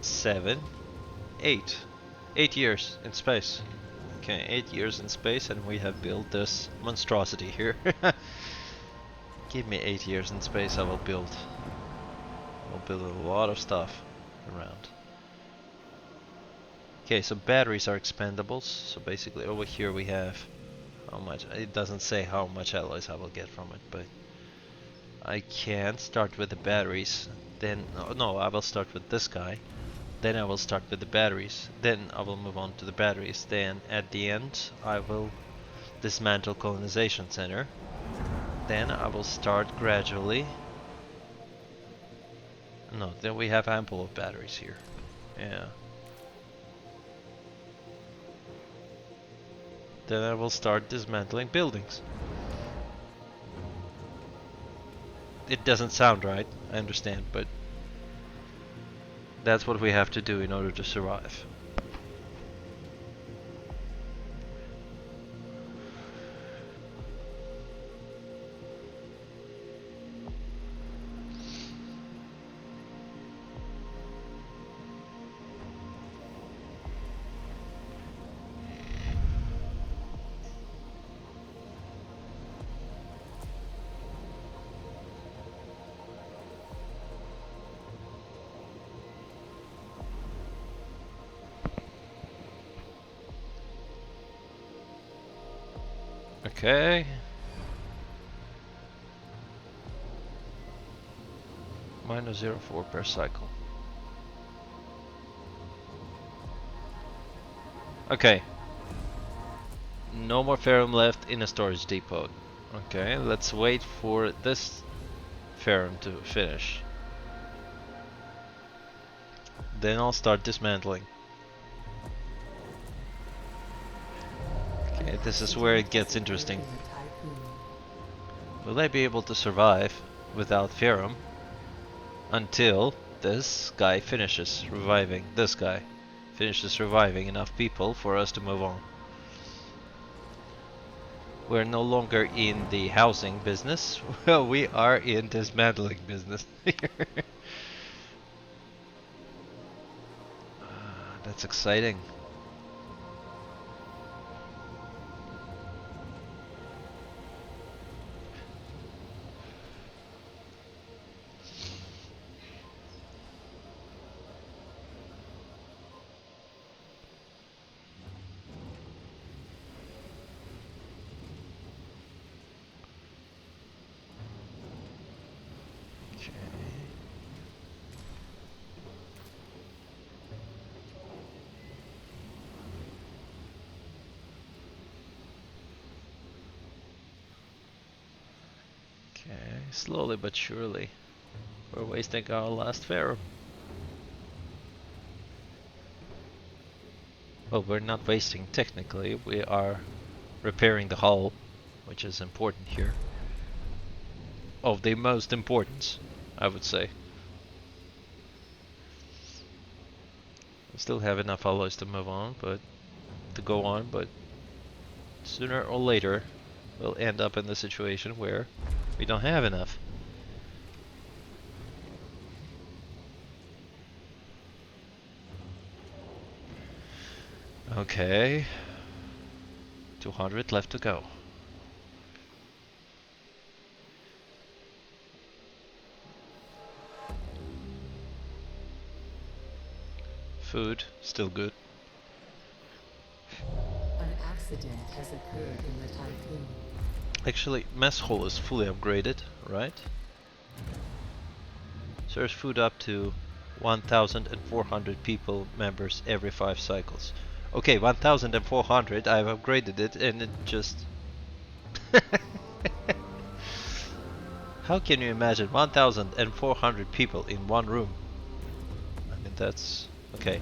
7, 8. 8 years in space. Okay, 8 years in space, and we have built this monstrosity here. Give me 8 years in space, I will build. I'll build a lot of stuff around. Okay, so batteries are expendables. So basically, over here we have how much. It doesn't say how much alloys I will get from it, but I can start with the batteries. Then no, I will start with this guy. Then I will start with the batteries. Then I will move on to the batteries. Then at the end, I will dismantle colonization center. Then I will start gradually. No, then we have ample of batteries here. Yeah. Then I will start dismantling buildings. It doesn't sound right, I understand, but that's what we have to do in order to survive. Okay. Minus 0.4 per cycle. Okay. No more ferrum left in a storage depot. Okay, let's wait for this ferrum to finish. Then I'll start dismantling. Okay, this is where it gets interesting. Will I be able to survive without ferrum until this guy finishes reviving? This guy finishes reviving enough people for us to move on. We're no longer in the housing business. Well, we are in dismantling business. That's exciting. Okay, slowly but surely, we're wasting our last ferrum. Well, we're not wasting technically, we are repairing the hull, which is important here. Of the most importance, I would say. We still have enough alloys to move on, but sooner or later we'll end up in the situation where we don't have enough. Okay. 200 left to go. Food, still good. An accident has occurred in the typhoon. Actually, mess hall is fully upgraded, right? Serves food up to 1,400 people members every 5 cycles. Okay, 1,400, I've upgraded it and it just... How can you imagine 1,400 people in one room? I mean, that's... Okay.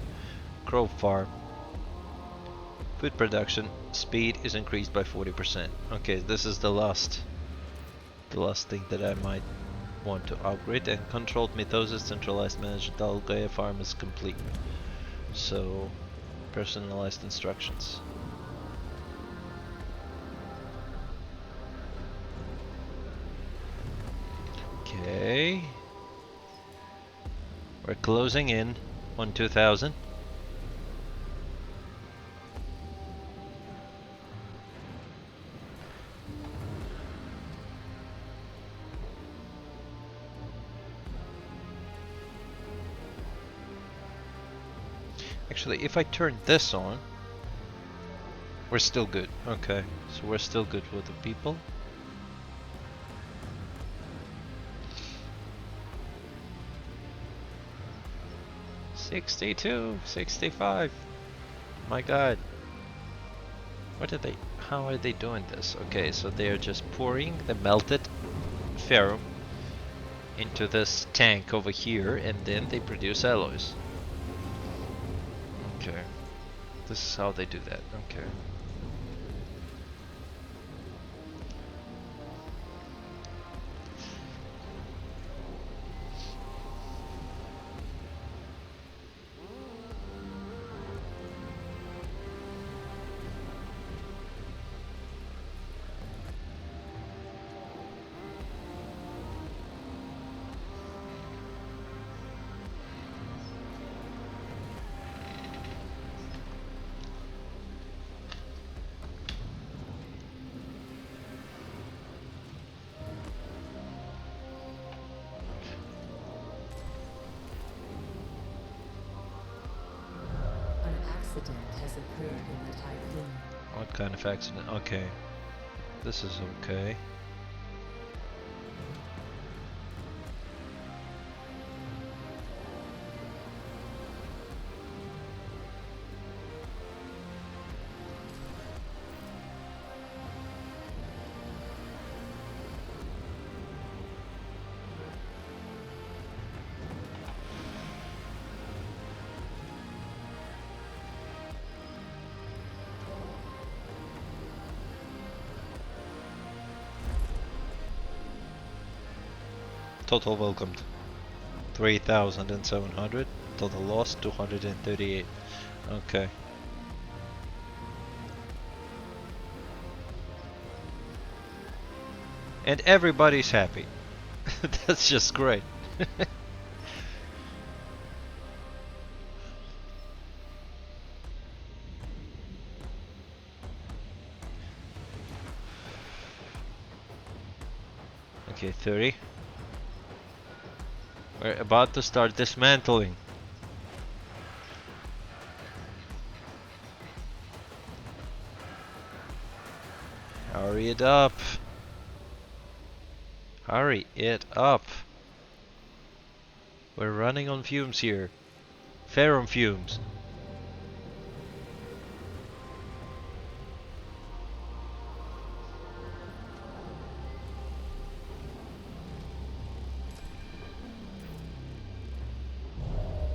Crow farm. Food production speed is increased by 40%. Okay, this is the last thing that I might want to upgrade. And controlled mitosis, centralized managed algae farm is complete. So, personalized instructions. Okay. We're closing in on 2000. Actually, if I turn this on, we're still good. Okay, so we're still good with the people. $62, $65. My God. How are they doing this? Okay, so they're just pouring the melted ferrum into this tank over here, and then they produce alloys. Okay. This is how they do that. Okay. An accident has occurred in the typhoon. What kind of accident? Okay. This is okay. Total welcomed 3,700. Total loss 238. Okay. And everybody's happy. That's just great. Okay, 30. We're about to start dismantling. Hurry it up. Hurry it up. We're running on fumes here. Ferrum fumes.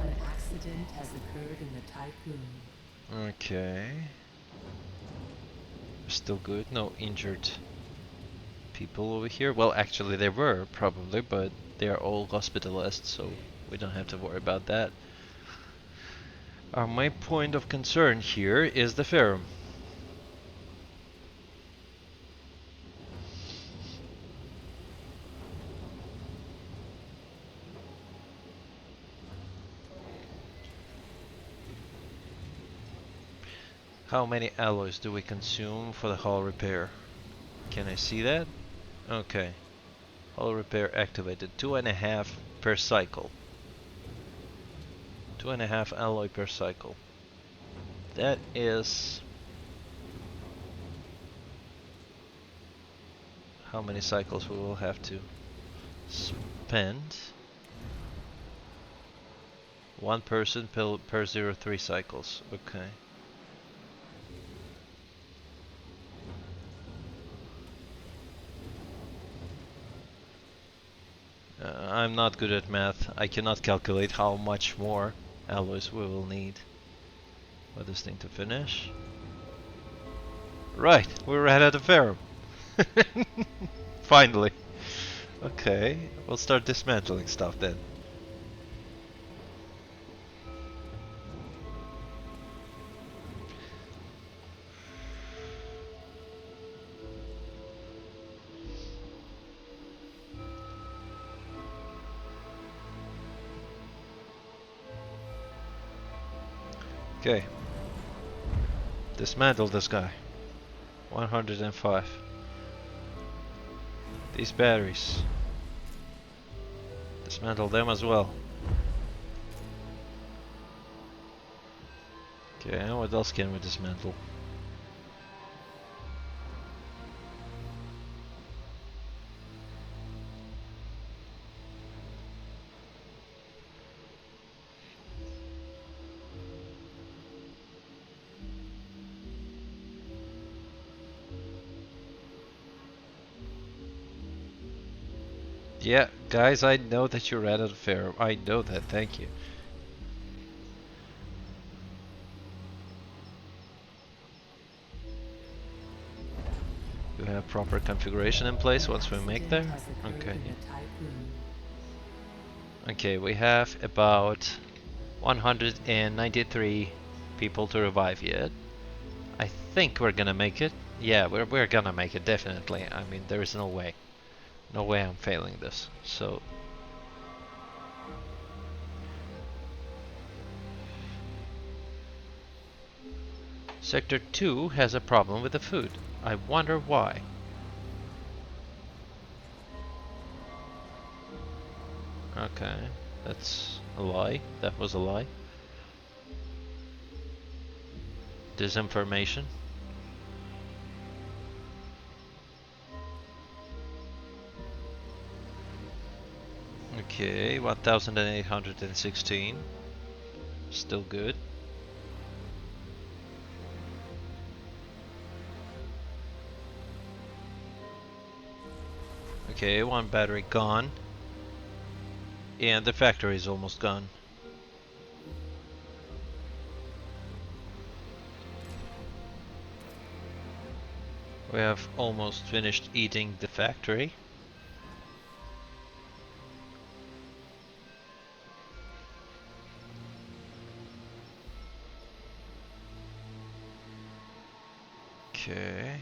An accident has occurred in the typhoon. Okay. Still good. No injured people over here. Well, actually there were probably, but they are all hospitalized, so we don't have to worry about that. Our main point of concern here is the ferrum. How many alloys do we consume for the hull repair? Can I see that? Okay. Hull repair activated. 2.5 per cycle. 2.5 alloy per cycle. That is... how many cycles we will have to spend? One person per 0.3 cycles. Okay. I'm not good at math. I cannot calculate how much more alloys we will need. for this thing to finish. Right, we ran out of ferrum. Finally. Okay, we'll start dismantling stuff then. Okay. Dismantle this guy. 105. These batteries. Dismantle them as well. Okay, what else can we dismantle? Yeah, guys, I know that you ran out of ferrum. I know that, thank you. You have proper configuration in place once we make there? Okay. Okay, we have about 193 people to revive yet. I think we're gonna make it. Yeah, we're gonna make it, definitely. I mean, there is no way. No way I'm failing this. So Sector 2 has a problem with the food. I wonder why. Okay, that's a lie. That was a lie. Disinformation. Okay, 1816. Still good. Okay, one battery gone. And the factory is almost gone. We have almost finished eating the factory. Okay.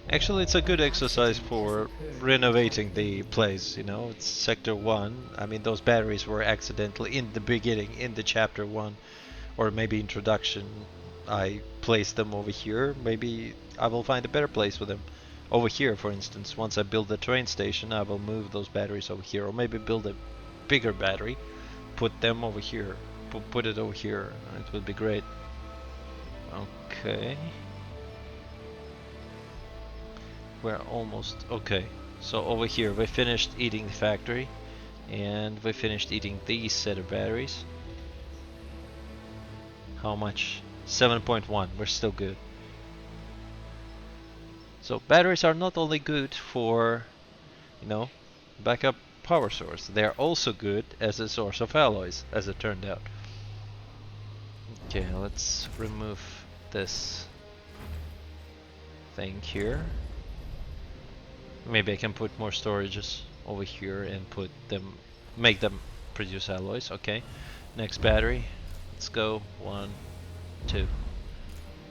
Actually, it's a good exercise for renovating the place, you know, it's Sector 1. I mean, those batteries were accidentally in the beginning, in the Chapter 1, or maybe introduction. I placed them over here. Maybe I will find a better place for them. Over here, for instance, once I build the train station, I will move those batteries over here, or maybe build a bigger battery, put them over here, put it over here. It would be great. Okay. We're almost okay. So over here we finished eating the factory, and we finished eating these set of batteries. How much? 7.1. We're still good. So batteries are not only good for, you know, backup power source, they are also good as a source of alloys, as it turned out. Okay, let's remove this thing here. Maybe I can put more storages over here and put them, make them produce alloys. Okay, next battery. Let's go. 1, 2.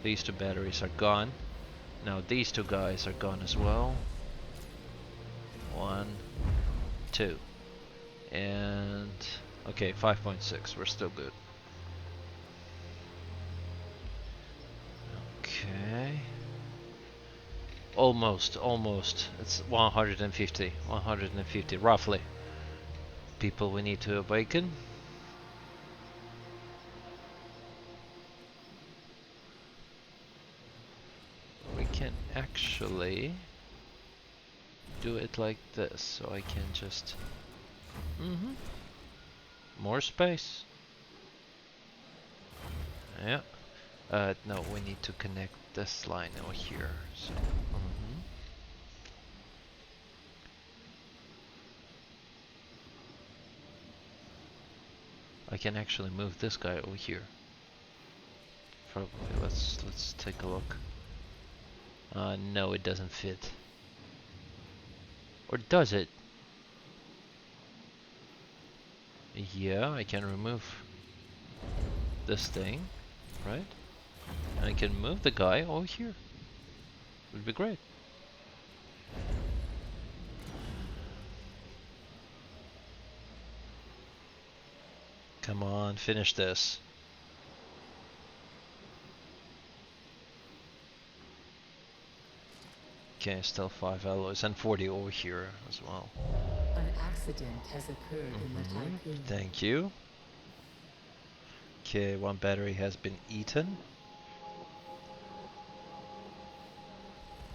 These two batteries are gone. Now these two guys are gone as well. 1, 2. And okay, 5.6. We're still good. Okay. Almost. It's 150 roughly people we need to awaken. We can actually do it like this, so I can just more space. Yeah. No, we need to connect this line over here. So, I can actually move this guy over here. Probably. Let's take a look. No, it doesn't fit. Or does it? Yeah, I can remove this thing, right? And I can move the guy over here. Would be great. Come on, finish this. Okay, still 5 alloys and 40 over here as well. An accident has occurred in the tycoon. Thank you. Okay, one battery has been eaten.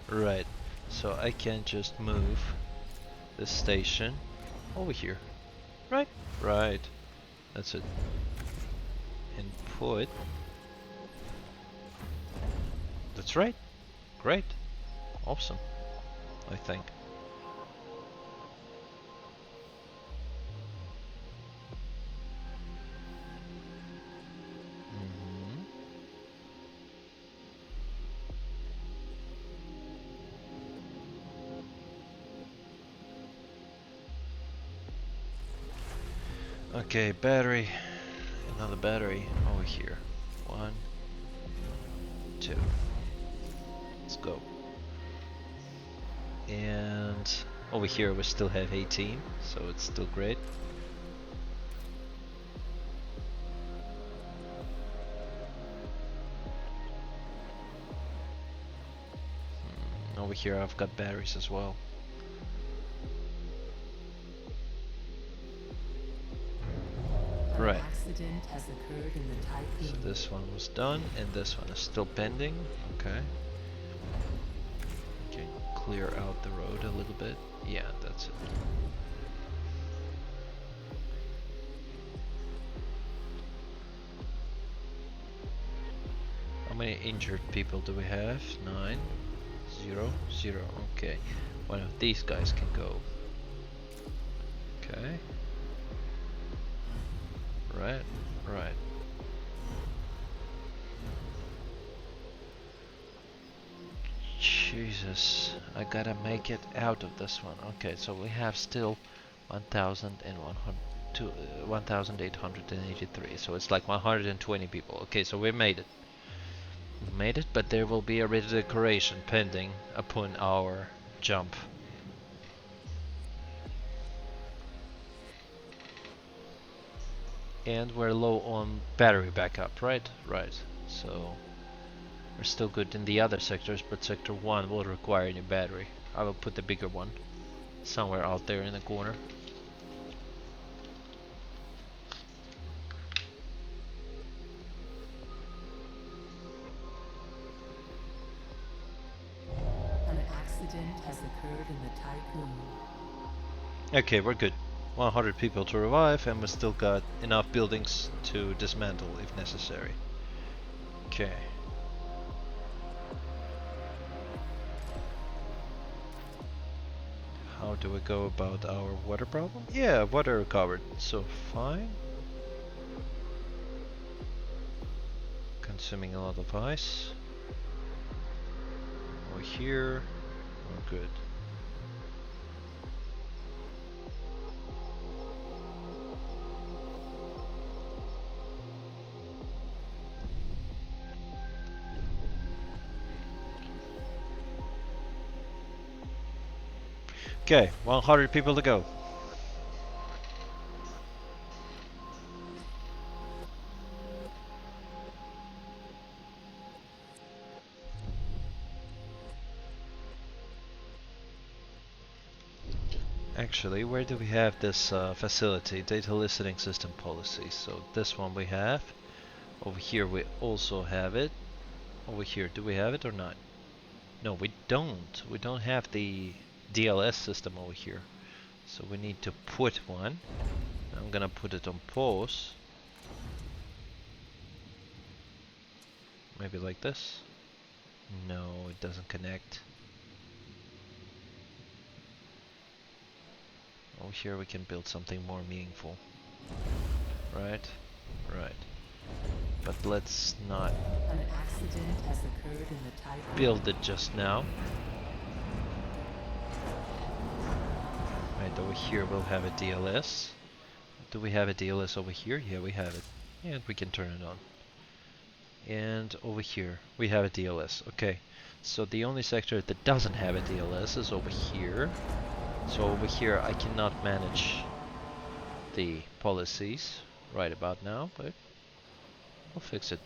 Right, so I can just move this station over here. Right? Right. That's it. Input. That's right. Great. Awesome, I think. Okay, battery. Another battery over here. 1, 2. Let's go. And over here we still have 18, so it's still great. Over here I've got batteries as well. Right. Accident has occurred in the tycoon. So this one was done, and this one is still pending. Okay. Okay, clear out the road a little bit. Yeah, that's it. How many injured people do we have? 9, 0, 0. Okay. One of these guys can go. Okay. Right, right. Jesus, I gotta make it out of this one. Okay, so we have still 1,883. So it's like 120 people. Okay, so we made it. We made it, but there will be a redecoration pending upon our jump. And we're low on battery backup, right? Right. So we're still good in the other sectors, but sector 1 will require a new battery. I will put the bigger one somewhere out there in the corner. An accident has occurred in the tycoon. Okay, we're good. 100 people to revive, and we still got enough buildings to dismantle if necessary. Okay. How do we go about our water problem? Yeah, water recovered, so fine. Consuming a lot of ice. Over here, we're good. Okay, 100 people to go. Actually, where do we have this facility? Data listening system policy. So this one we have. Over here we also have it. Over here, do we have it or not? No, we don't. We don't have the DLS system over here. So we need to put one. I'm gonna put it on pause. Maybe like this. No, it doesn't connect. Over here we can build something more meaningful. Right? Right. But let's not An accident has occurred in the type. build it just now. Right, over here we'll have a DLS. Do we have a DLS over here? Yeah, we have it. And we can turn it on. And over here we have a DLS. Okay, so the only sector that doesn't have a DLS is over here. So over here I cannot manage the policies right about now, but we'll fix it.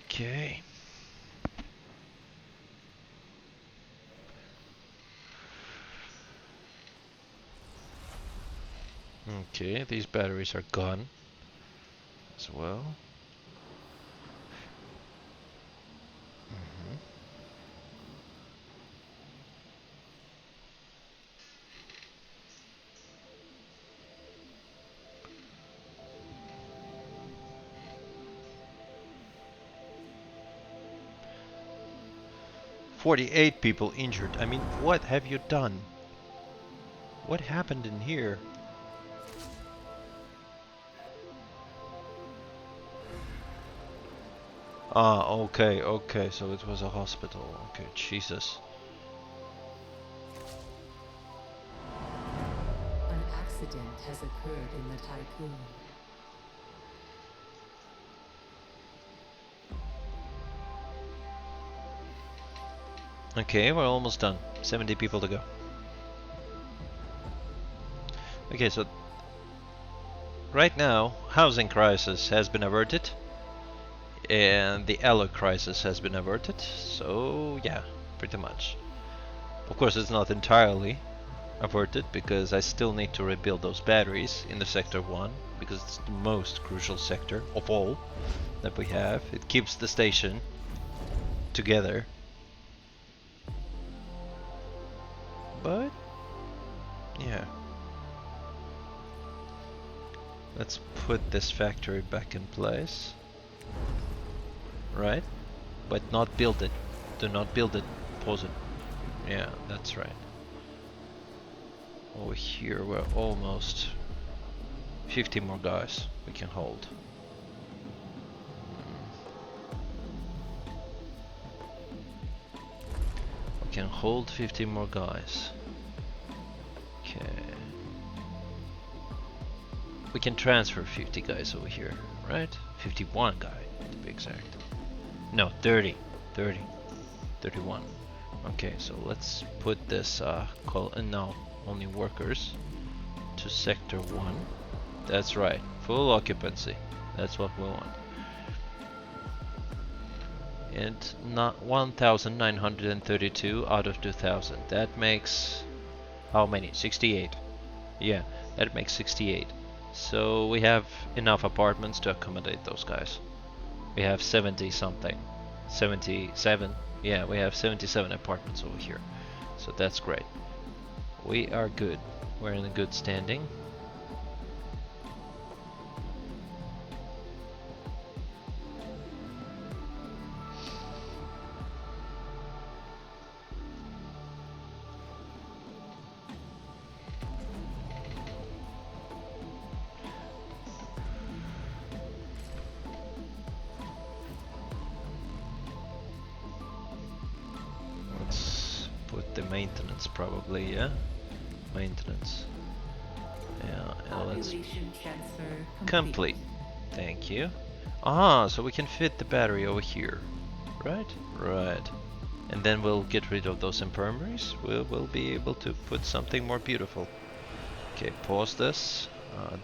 Okay. Okay, these batteries are gone as well. 48 people injured. I mean, what have you done? What happened in here? Ah, okay, okay, so it was a hospital. Okay, Jesus. An accident has occurred in the typhoon. Okay, we're almost done. 70 people to go. Okay, so right now, housing crisis has been averted. And the alloy crisis has been averted. So, yeah, pretty much. Of course, it's not entirely averted because I still need to rebuild those batteries in the sector 1 because it's the most crucial sector of all that we have. It keeps the station together. But yeah, let's put this factory back in place, right? But not build it. Do not build it. Pause it. Yeah, that's right. Over here we're almost 50 more guys we can hold. We can hold 50 more guys. Okay. We can transfer 50 guys over here, right? 51 guy to be exact. No, 30. 30. 31. Okay, so let's put this no, only workers to sector 1. That's right, full occupancy. That's what we want. And not 1932 out of 2000. That makes how many? 68. Yeah, that makes 68. So we have enough apartments to accommodate those guys. We have 70 something. 77. Yeah, we have 77 apartments over here. So that's great. We are good. We're in a good standing. The maintenance probably, yeah? Maintenance. Yeah, and let's transfer complete. Thank you. Ah, so we can fit the battery over here. Right? Right. And then we'll get rid of those infirmaries. We'll be able to put something more beautiful. Okay, pause this.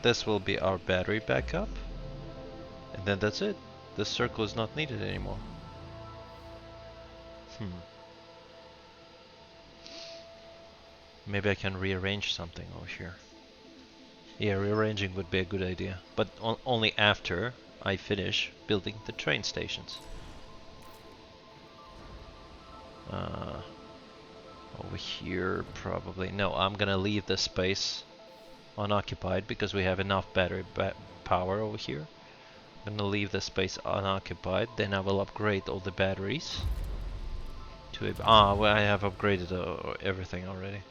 This will be our battery backup. And then that's it. This circle is not needed anymore. Maybe I can rearrange something over here. Yeah, rearranging would be a good idea. But only after I finish building the train stations. Over here, probably. No, I'm gonna leave this space unoccupied because we have enough battery power over here. I'm gonna leave this space unoccupied. Then I will upgrade all the batteries. Well, I have upgraded everything already.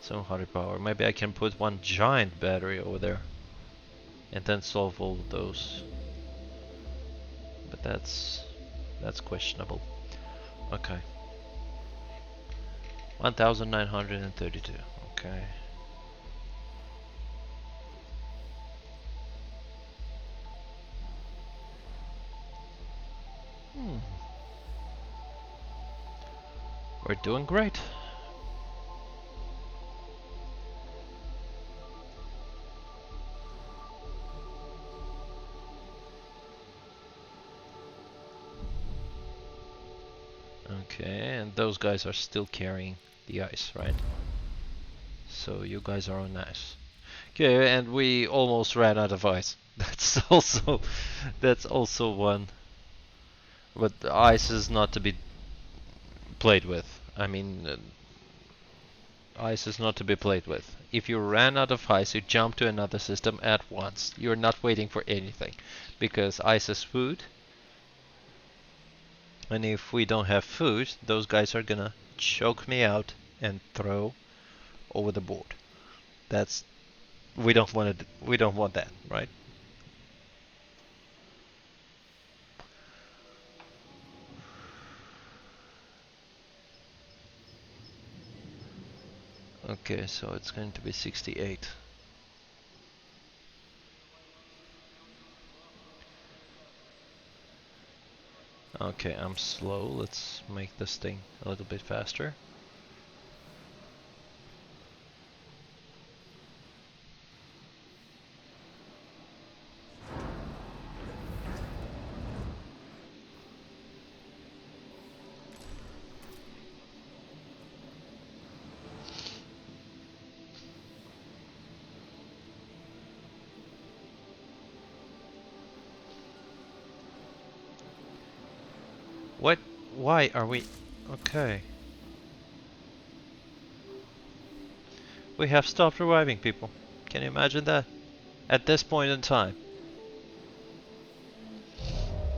700 power. Maybe I can put one giant battery over there. and then solve all of those. But that's questionable. Okay. 1932. Okay. Hmm. We're doing great. Okay, and those guys are still carrying the ice, right? So you guys are on ice. Okay, and we almost ran out of ice. That's also one. But ice is not to be played with. I mean, ice is not to be played with. If you ran out of ice, you jump to another system at once. You're not waiting for anything, because ice is food. And if we don't have food, those guys are gonna choke me out and throw over the board. That's we don't want it. We don't want that, right? Okay, so it's going to be 68. Okay, I'm slow. Let's make this thing a little bit faster. What? Why are we... Okay. We have stopped reviving people. Can you imagine that? At this point in time.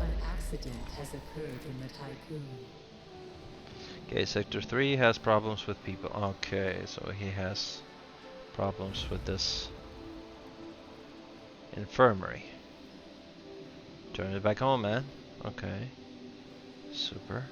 An accident has occurred in the tycoon. Okay, Sector 3 has problems with people. Okay, so he has problems with this infirmary. Turn it back on, man. Okay. Super.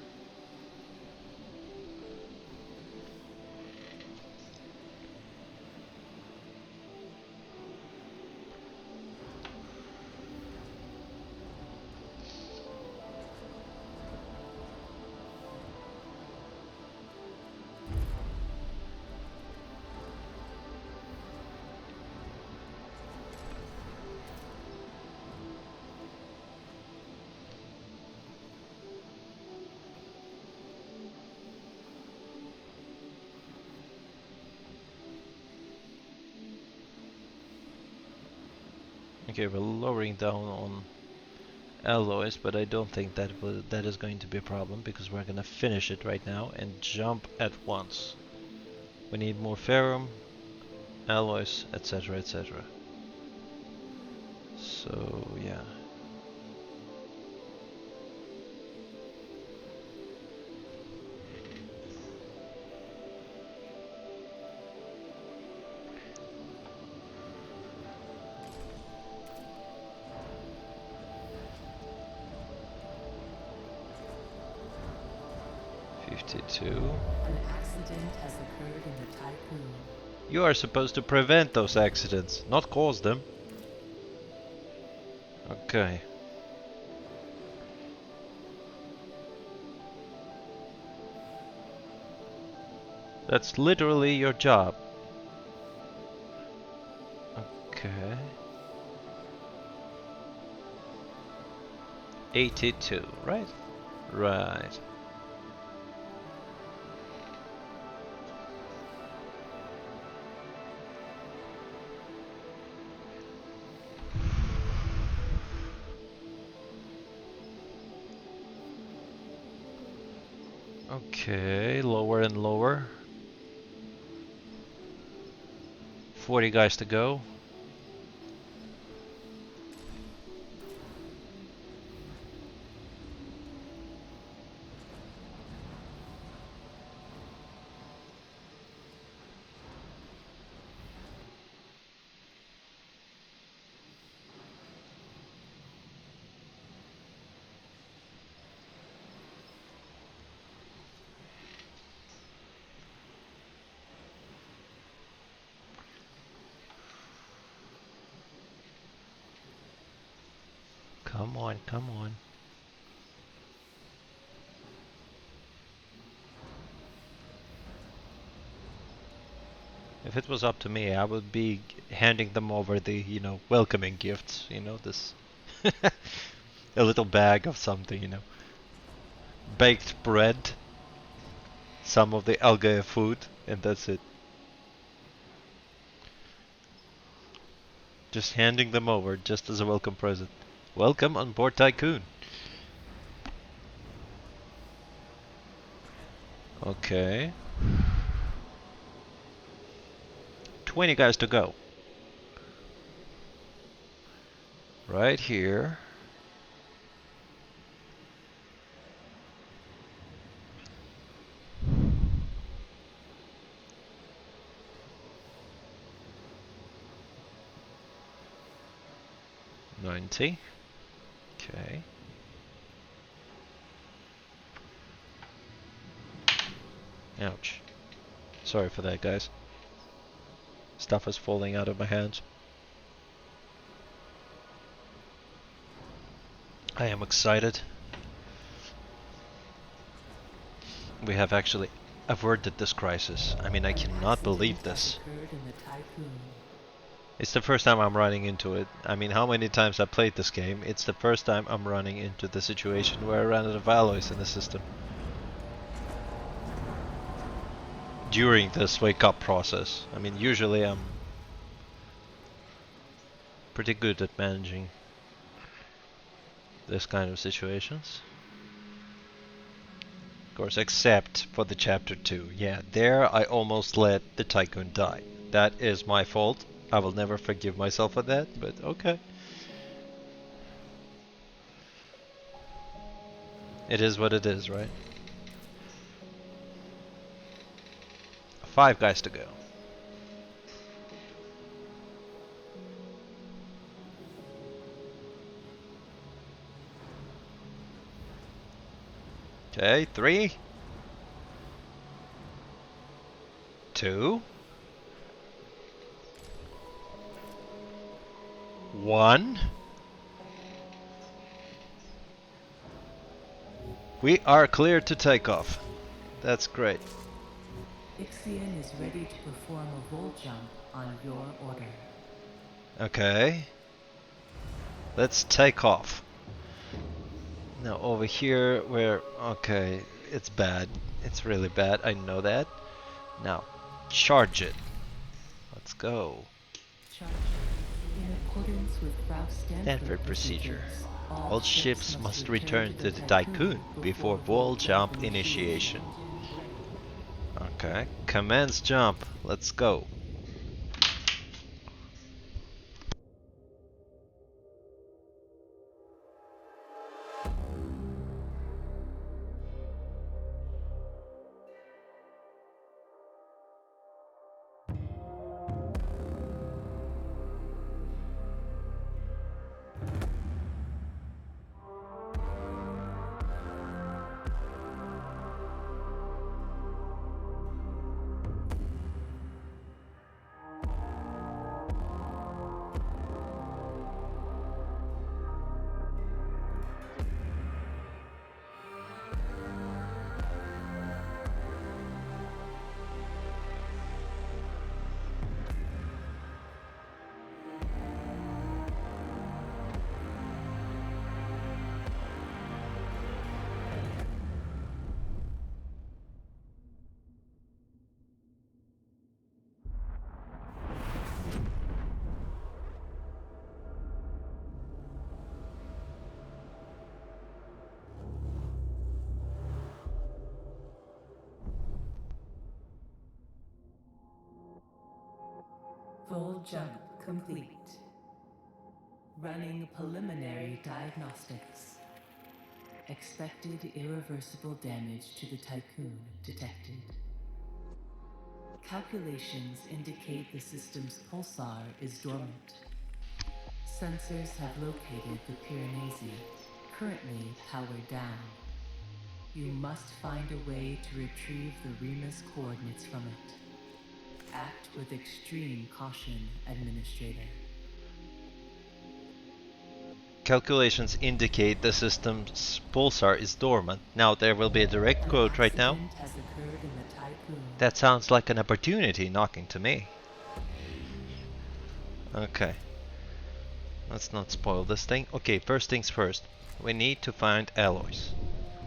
Okay, we're lowering down on alloys, but I don't think that is going to be a problem because we're gonna finish it right now and jump at once. We need more ferrum, alloys, etc., etc. So yeah. $52. An accident has occurred in the tycoon. You are supposed to prevent those accidents, not cause them. Okay. That's literally your job. Okay. 82, right? Right. Okay, lower and lower. 40 guys to go. Come on, come on. If it was up to me, I would be handing them over the, welcoming gifts, this a little bag of something, baked bread, some of the algae food, and that's it. Just handing them over just as a welcome present. Welcome on board Tycoon. Okay. 20 guys to go. Right here. $90. Okay. Ouch. Sorry for that, guys. Stuff is falling out of my hands. I am excited. We have actually averted this crisis. I mean, I cannot believe this. It's the first time I'm running into it. I mean, how many times I played this game, it's the first time I'm running into the situation where I ran out of alloys in the system. During this wake-up process. I mean, usually I'm pretty good at managing this kind of situations. Of course, except for the chapter 2. Yeah, there I almost let the Tycoon die. That is my fault. I will never forgive myself for that, but okay. It is what it is, right? 5 guys to go. Okay, 3, 2, 1. We are clear to take off. That's great. IXION is ready to perform a vol jump on your order. Okay. Let's take off. Now over here where... Okay, it's bad. It's really bad, I know that. Now, charge it. Let's go. Charge. In accordance with Stanford procedure. All ships must return to the Tycoon before wall jump initiation. Okay, commence jump. Let's go. Full jump complete. Running preliminary diagnostics. Expected irreversible damage to the Tycoon detected. Calculations indicate the system's pulsar is dormant. Sensors have located the Piranesi, currently powered down. You must find a way to retrieve the Remus coordinates from it. Act with extreme caution, Administrator. calculations indicate the system's pulsar is dormant. Now there will be a direct quote right now. Accident has occurred in the tycoon. That sounds like an opportunity knocking to me. Okay. Let's not spoil this thing. Okay, first things first. We need to find alloys.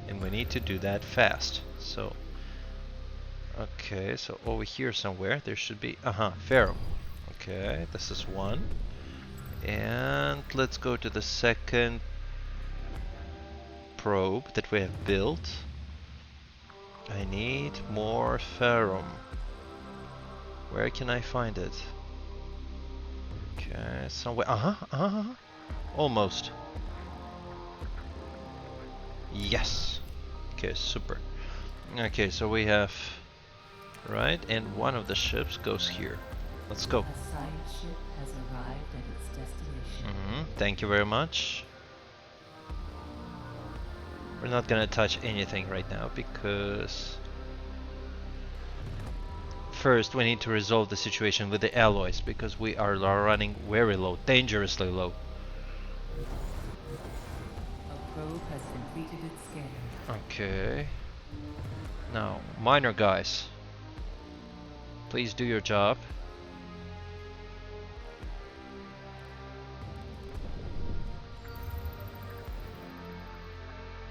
And we need to do that fast. So, okay, so over here somewhere there should be, ferrum. Okay, this is one. And let's go to the second probe that we have built. I need more ferrum. Where can I find it? Okay, somewhere. Almost. Yes. Okay, super. Okay, so we have. Right, and one of the ships goes here. Let's go. A science ship has arrived at its destination. Thank you very much. We're not gonna touch anything right now because first we need to resolve the situation with the alloys because we are running very low, dangerously low. A probe has completed its scan. Okay. Now, miner guys, please do your job.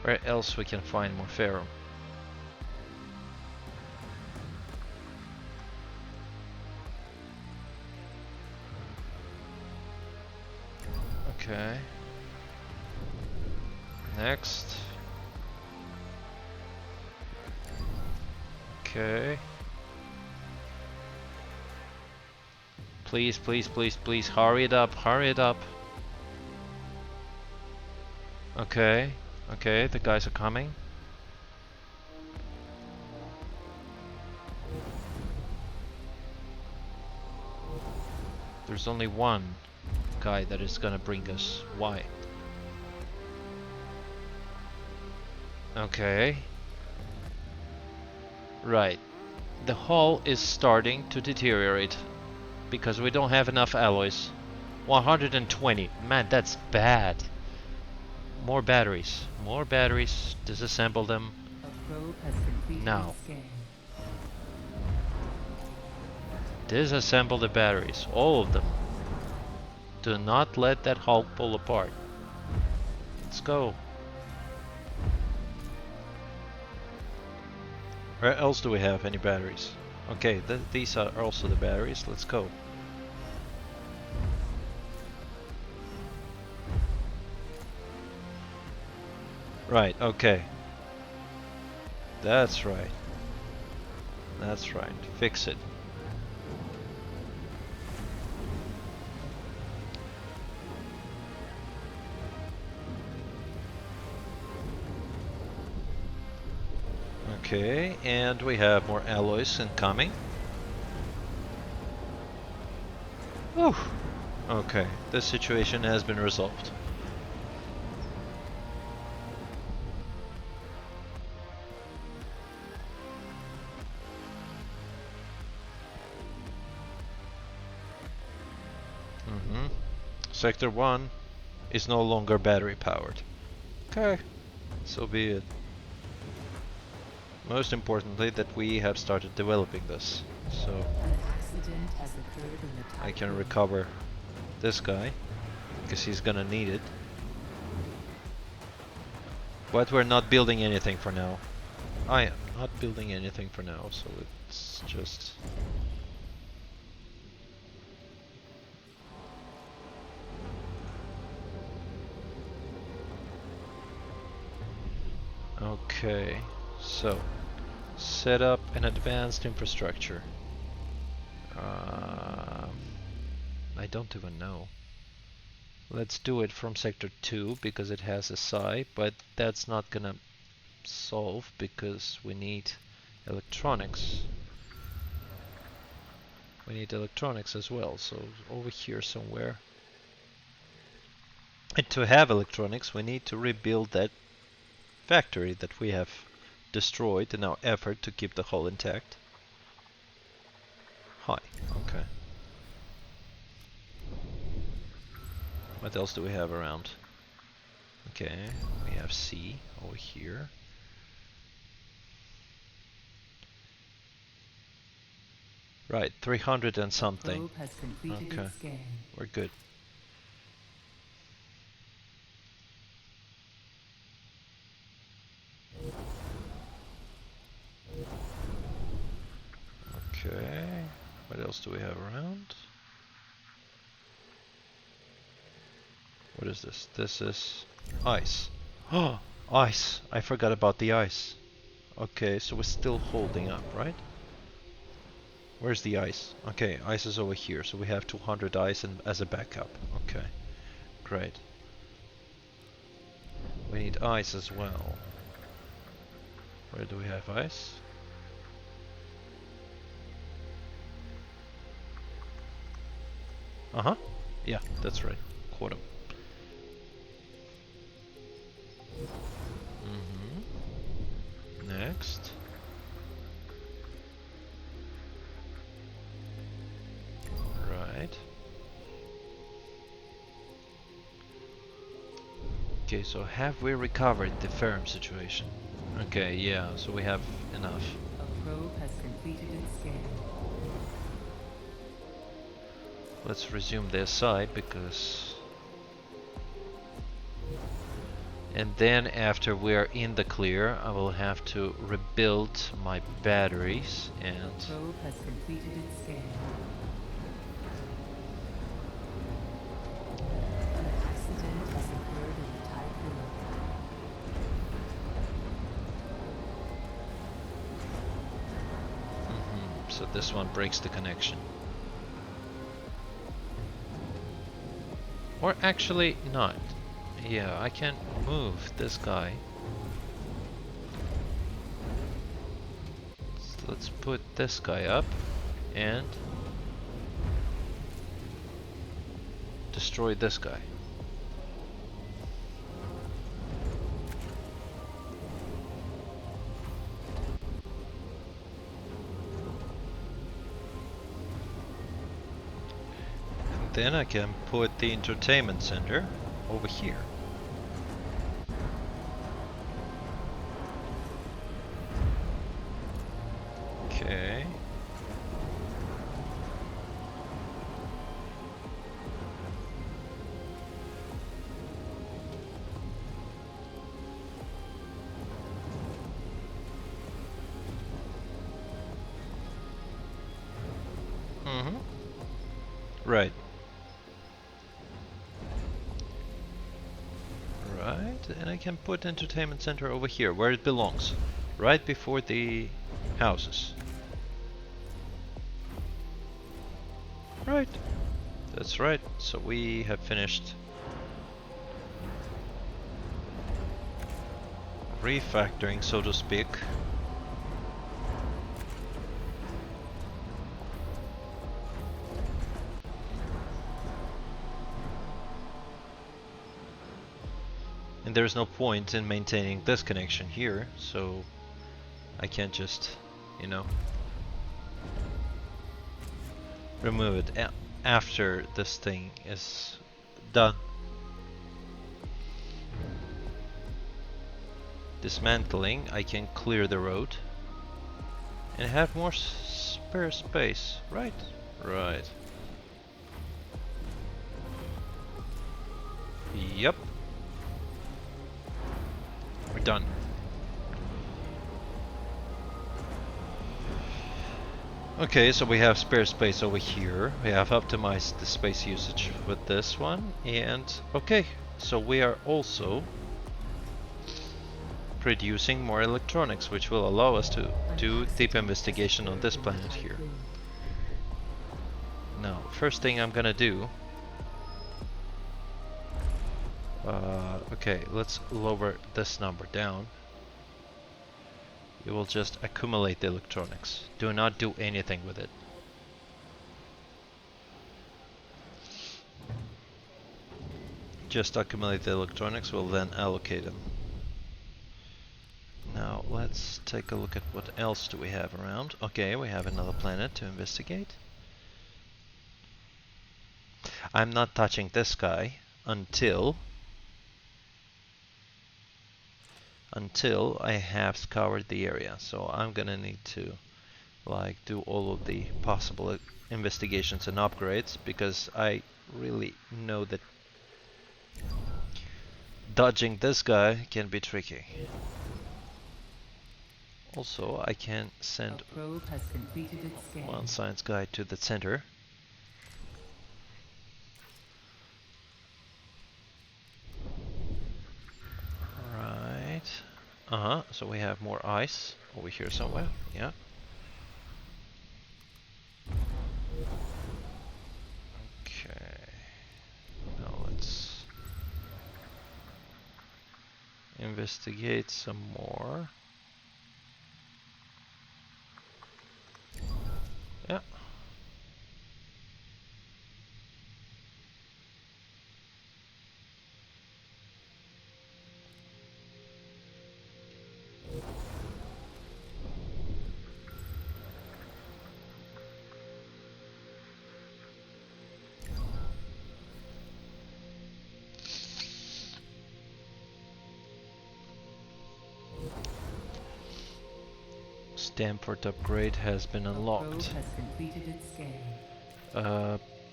Where else we can find more ferrum? Okay. Next. Okay. Please, please, please, please, hurry it up, hurry it up. Okay. Okay, the guys are coming. There's only one guy that is gonna bring us. Why? Okay. Right. The hull is starting to deteriorate because we don't have enough alloys. 120. Man, that's bad. More batteries. More batteries. Disassemble them. A probe has completed Now. its scan. Disassemble the batteries. All of them. Do not let that hull pull apart. Let's go. Where else do we have any batteries? Okay, these are also the batteries. Let's go. Right, okay. That's right. That's right. Fix it. Okay, and we have more alloys incoming. Whew. Okay, this situation has been resolved. Sector 1 is no longer battery powered. Okay, so be it. Most importantly that we have started developing this, so An accident has occurred in the I can tycoon. recover this guy because he's gonna need it. But we're not building anything for now. I am not building anything for now, so it's just okay. So set up an advanced infrastructure. I don't even know. Let's do it from sector 2 because it has a psi, but that's not gonna solve because we need electronics. We need electronics as well, so over here somewhere. And to have electronics, we need to rebuild that factory that we have destroyed in our effort to keep the hull intact. Hi, okay. What else do we have around? Okay, we have C over here. Right, 300 and something. Probe has completed Okay, its scan. we're good. Okay, what else do we have around? What is this? This is ice. Oh, ice! I forgot about the ice. Okay, so we're still holding up, right? Where's the ice? Okay, ice is over here, so we have 200 ice and as a backup. Okay, great. We need ice as well. Where do we have ice? Uh-huh. Yeah, that's right. Quantum. Next. Right. Okay, so have we recovered the ferrum situation? Okay, yeah, so we have enough. A probe has completed its scan. Let's resume the aside because... And then after we're in the clear, I will have to rebuild my batteries and... A probe has completed its scan. An accident has occurred in the tide below. So this one breaks the connection. Or actually not. Yeah, I can move this guy. So let's put this guy up and destroy this guy. And then I can put the entertainment center over here. Okay. Right. Right, and I can put entertainment center over here, where it belongs. Right before the houses. Right. That's right. So we have finished refactoring, so to speak. And there's no point in maintaining this connection here, so I can't just, you know, remove it after this thing is done. Dismantling, I can clear the road and have more spare space, right? Right. Yep. We're done. Okay, so we have spare space over here. We have optimized the space usage with this one, and okay, so we are also producing more electronics, which will allow us to do deep investigation on this planet here. Now, first thing I'm gonna do... okay, let's lower this number down. You will just accumulate the electronics. Do not do anything with it. Just accumulate the electronics, we'll then allocate them. Now let's take a look at what else do we have around. Okay, we have another planet to investigate. I'm not touching this guy until until I have scoured the area. So I'm gonna need to like do all of the possible investigations and upgrades, because I really know that dodging this guy can be tricky. Also, I can send one science guy to the center. Right. So we have more ice over here somewhere. Yeah. Okay. Now let's investigate some more. Yeah. Stanford upgrade has been unlocked.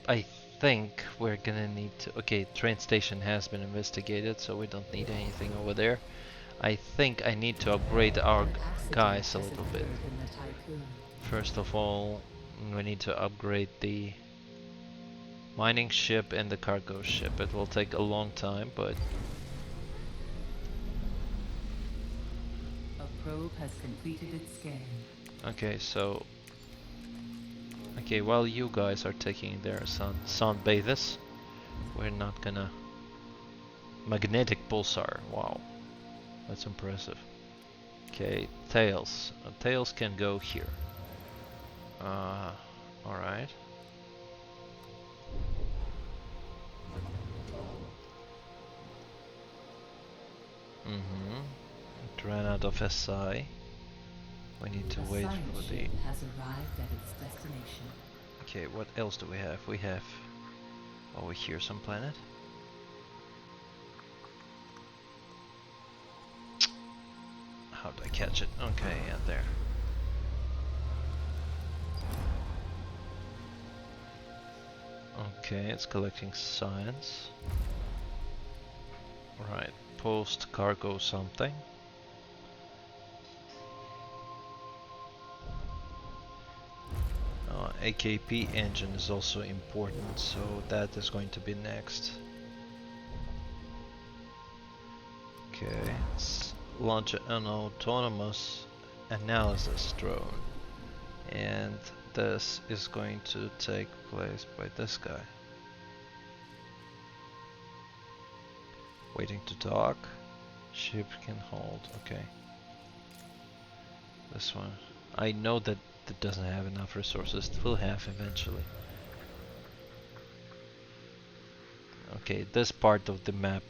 I think we're gonna need to... Okay, train station has been investigated, so we don't need anything over there. I think I need to upgrade our guys a little bit. First of all, we need to upgrade the mining ship and the cargo ship. It will take a long time, but... A probe has completed its scan. Okay, so... Okay, while you guys are taking their sound baths, we're not gonna... Magnetic pulsar, wow. That's impressive. Okay, tails. Tails can go here. Alright. It ran out of SI. We need to wait for the... has arrived at its destination. Okay, what else do we have? We have over here some planet. How do I catch it? Okay, yeah, there. Okay, it's collecting science. Right, post cargo something. AKP engine is also important, so that is going to be next. Okay, let's launch an autonomous analysis drone, and this is going to take place by this guy. Waiting to dock. Ship can hold. Okay. This one. I know that it doesn't have enough resources. It will have eventually. Okay, this part of the map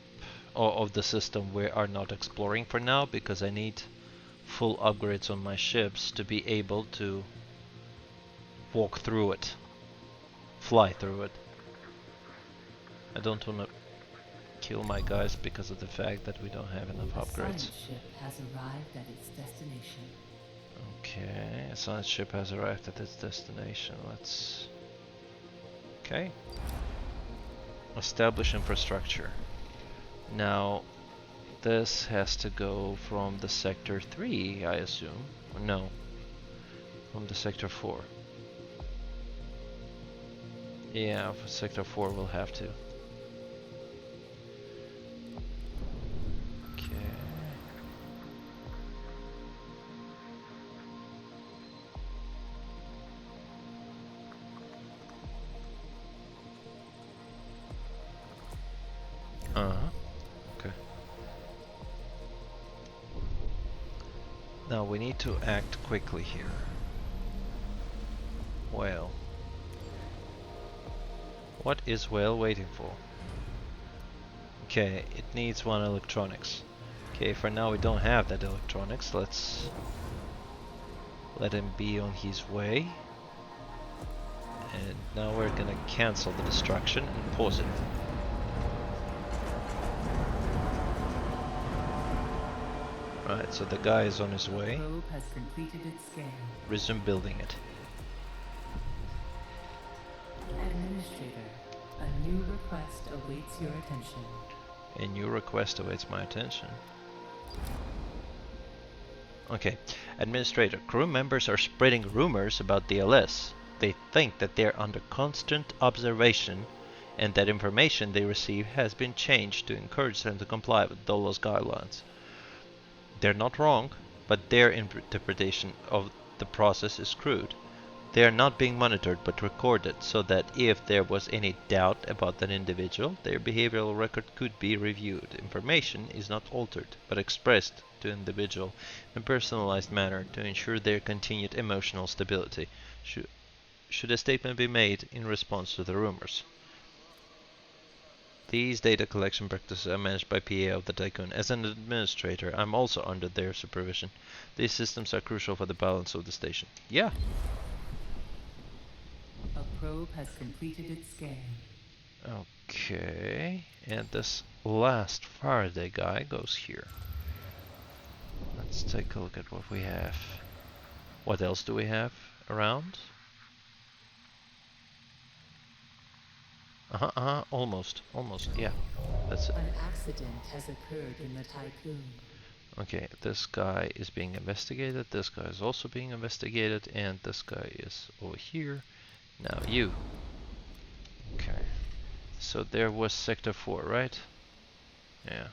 or of the system we are not exploring for now, because I need full upgrades on my ships to be able to walk through it, fly through it. I don't want to kill my guys because of the fact that we don't have enough upgrades. The science ship has arrived at its destination. Okay, a science ship has arrived at its destination. Let's... Okay. Establish infrastructure. Now, this has to go from the sector 3, I assume. No, from the sector 4. Yeah, for sector 4 we'll have to. Okay. Now we need to act quickly here. Whale. What is Whale waiting for? Okay, it needs one electronics. Okay, for now we don't have that electronics. Let's let him be on his way. And now we're gonna cancel the destruction and pause it. Right, so the guy is on his The way. probe has completed its scan. Resume building it. Administrator, a new request awaits your attention. A new request awaits my attention. Okay. Administrator, crew members are spreading rumors about DLS. They think that they're under constant observation and that information they receive has been changed to encourage them to comply with Dolo's guidelines. They're not wrong, but their interpretation of the process is crude. They are not being monitored but recorded so that if there was any doubt about an individual, their behavioral record could be reviewed. Information is not altered but expressed to an individual in a personalized manner to ensure their continued emotional stability. Should a statement be made in response to the rumors? These data collection practices are managed by PA of the Tycoon. As an administrator, I'm also under their supervision. These systems are crucial for the balance of the station. Yeah. A probe has completed its scan. Okay, and this last Faraday guy goes here. Let's take a look at what we have. What else do we have around? Almost, yeah, that's it. An accident has occurred in the Tycoon. Okay, this guy is being investigated, this guy is also being investigated, and this guy is over here. Now you. Okay. So there was Sector 4, right? Yeah.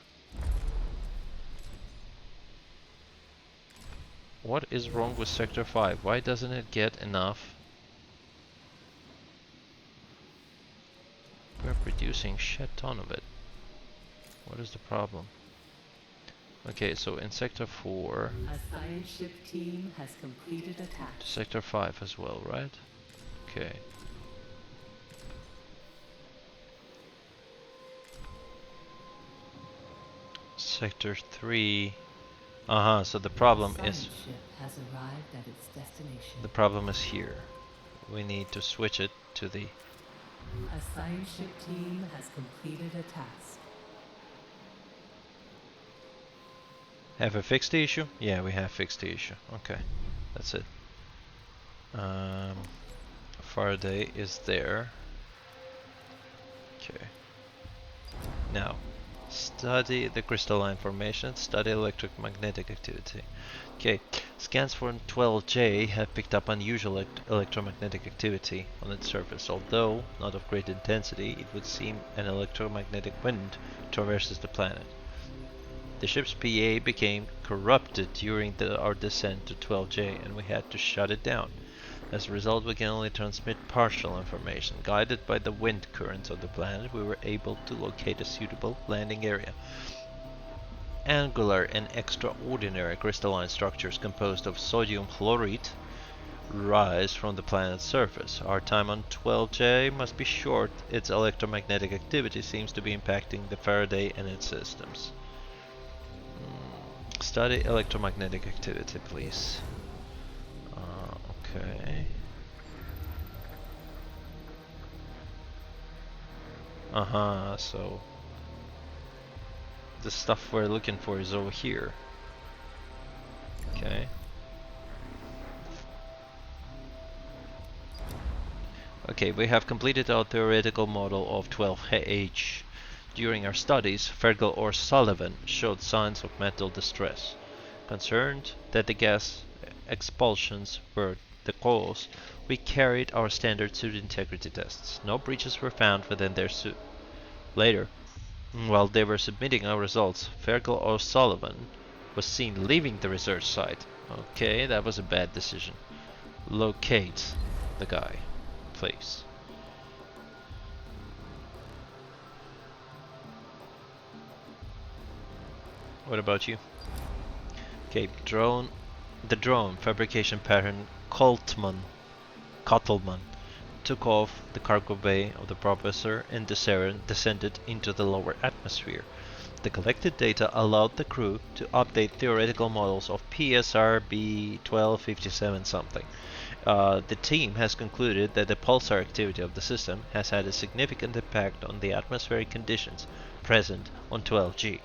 What is wrong with Sector 5? Why doesn't it get enough? We're producing shit ton of it. What is the problem? Okay, so in Sector 4... A science ship team has completed a task. Sector 5 as well, right? Okay. Sector 3... so the problem is... ship has arrived at its destination. The problem is here. We need to switch it to the... A science ship team has completed a task. Have we fixed the issue? Yeah, we have fixed the issue. Okay, that's it. Faraday is there. Okay. Now, study the crystalline formation, study electromagnetic activity. Okay, scans for 12J have picked up unusual electromagnetic activity on its surface. Although not of great intensity, it would seem an electromagnetic wind traverses the planet. The ship's PA became corrupted during our descent to 12J and we had to shut it down. As a result, we can only transmit partial information. Guided by the wind currents of the planet, we were able to locate a suitable landing area. Angular and extraordinary crystalline structures composed of sodium chloride rise from the planet's surface. Our time on 12J must be short. Its electromagnetic activity seems to be impacting the Faraday and its systems. Study electromagnetic activity, please. Okay. So the stuff we're looking for is over here. Okay. Okay, we have completed our theoretical model of 12H. During our studies, Fergal or Sullivan showed signs of mental distress. Concerned that the gas expulsions were the cause, we carried our standard suit integrity tests. No breaches were found within their suit. Later, while they were submitting our results, Fergal or Sullivan was seen leaving the research site. Okay, that was a bad decision. Locate the guy, please. What about you? Okay, the drone fabrication pattern Kottleman took off the cargo bay of the propulsor and descended into the lower atmosphere. The collected data allowed the crew to update theoretical models of PSRB 1257 something. The team has concluded that the pulsar activity of the system has had a significant impact on the atmospheric conditions present on 12G.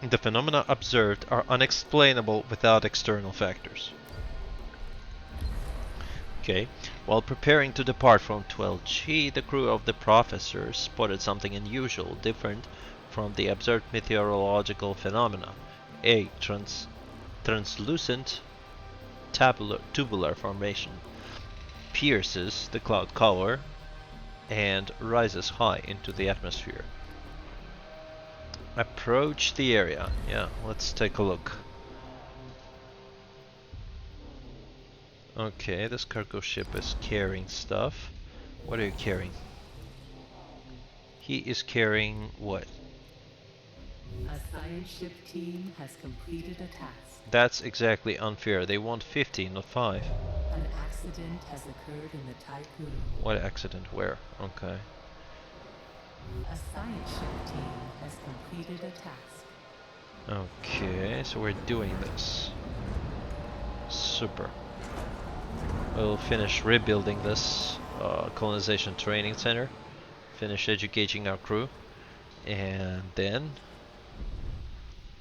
The phenomena observed are unexplainable without external factors. Okay. While preparing to depart from 12G, the crew of the Professor spotted something unusual, different from the observed meteorological phenomena. A translucent tubular formation pierces the cloud cover and rises high into the atmosphere. Approach the area. Yeah, let's take a look. Okay, this cargo ship is carrying stuff. What are you carrying? He is carrying what? A science ship team has completed a task. That's exactly unfair. They want 50, not 5. An accident has occurred in the Typhoon. What accident? Where? Okay. A science ship team has completed a task. Okay, so we're doing this. Super. We'll finish rebuilding this colonization training center. Finish educating our crew. And then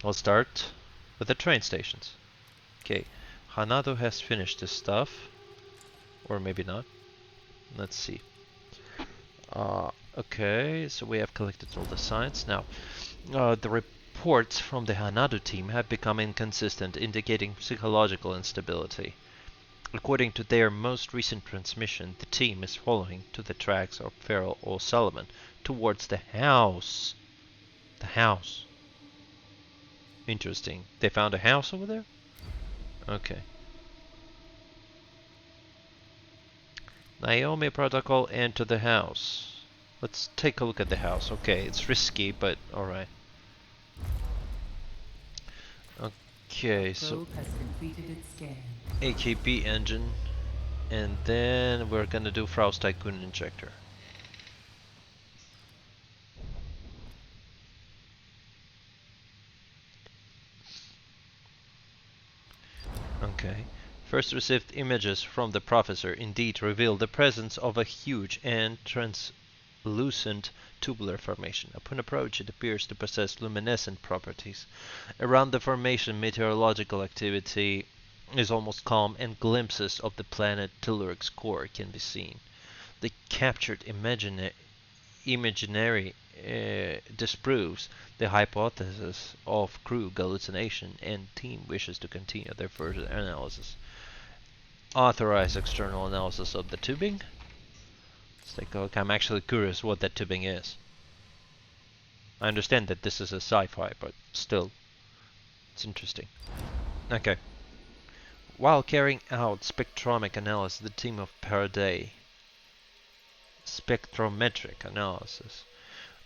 we'll start with the train stations. Okay, Hanado has finished this stuff. Or maybe not. Let's see. Okay, so we have collected all the signs. Now, the reports from the Hanado team have become inconsistent, indicating psychological instability. According to their most recent transmission, the team is following to the tracks of Feral O'Sullivan towards the house. The house. Interesting. They found a house over there? Okay. Naomi Protocol, enter the house. Let's take a look at the house. Okay, it's risky, but alright. Okay, so Probe has completed its scan. AKP engine, and then we're gonna do Faust Tycoon injector. Okay. First received images from the Professor indeed reveal the presence of a huge and translucent tubular formation. Upon approach, it appears to possess luminescent properties. Around the formation, meteorological activity is almost calm, and glimpses of the planet Telluric's core can be seen. The captured imaginary disproves the hypothesis of crew hallucination, and team wishes to continue their further analysis. Authorize external analysis of the tubing. Let's take a look. I'm actually curious what that tubing is. I understand that this is a sci-fi, but still, it's interesting. Okay. While carrying out spectrometric analysis, the team of Faraday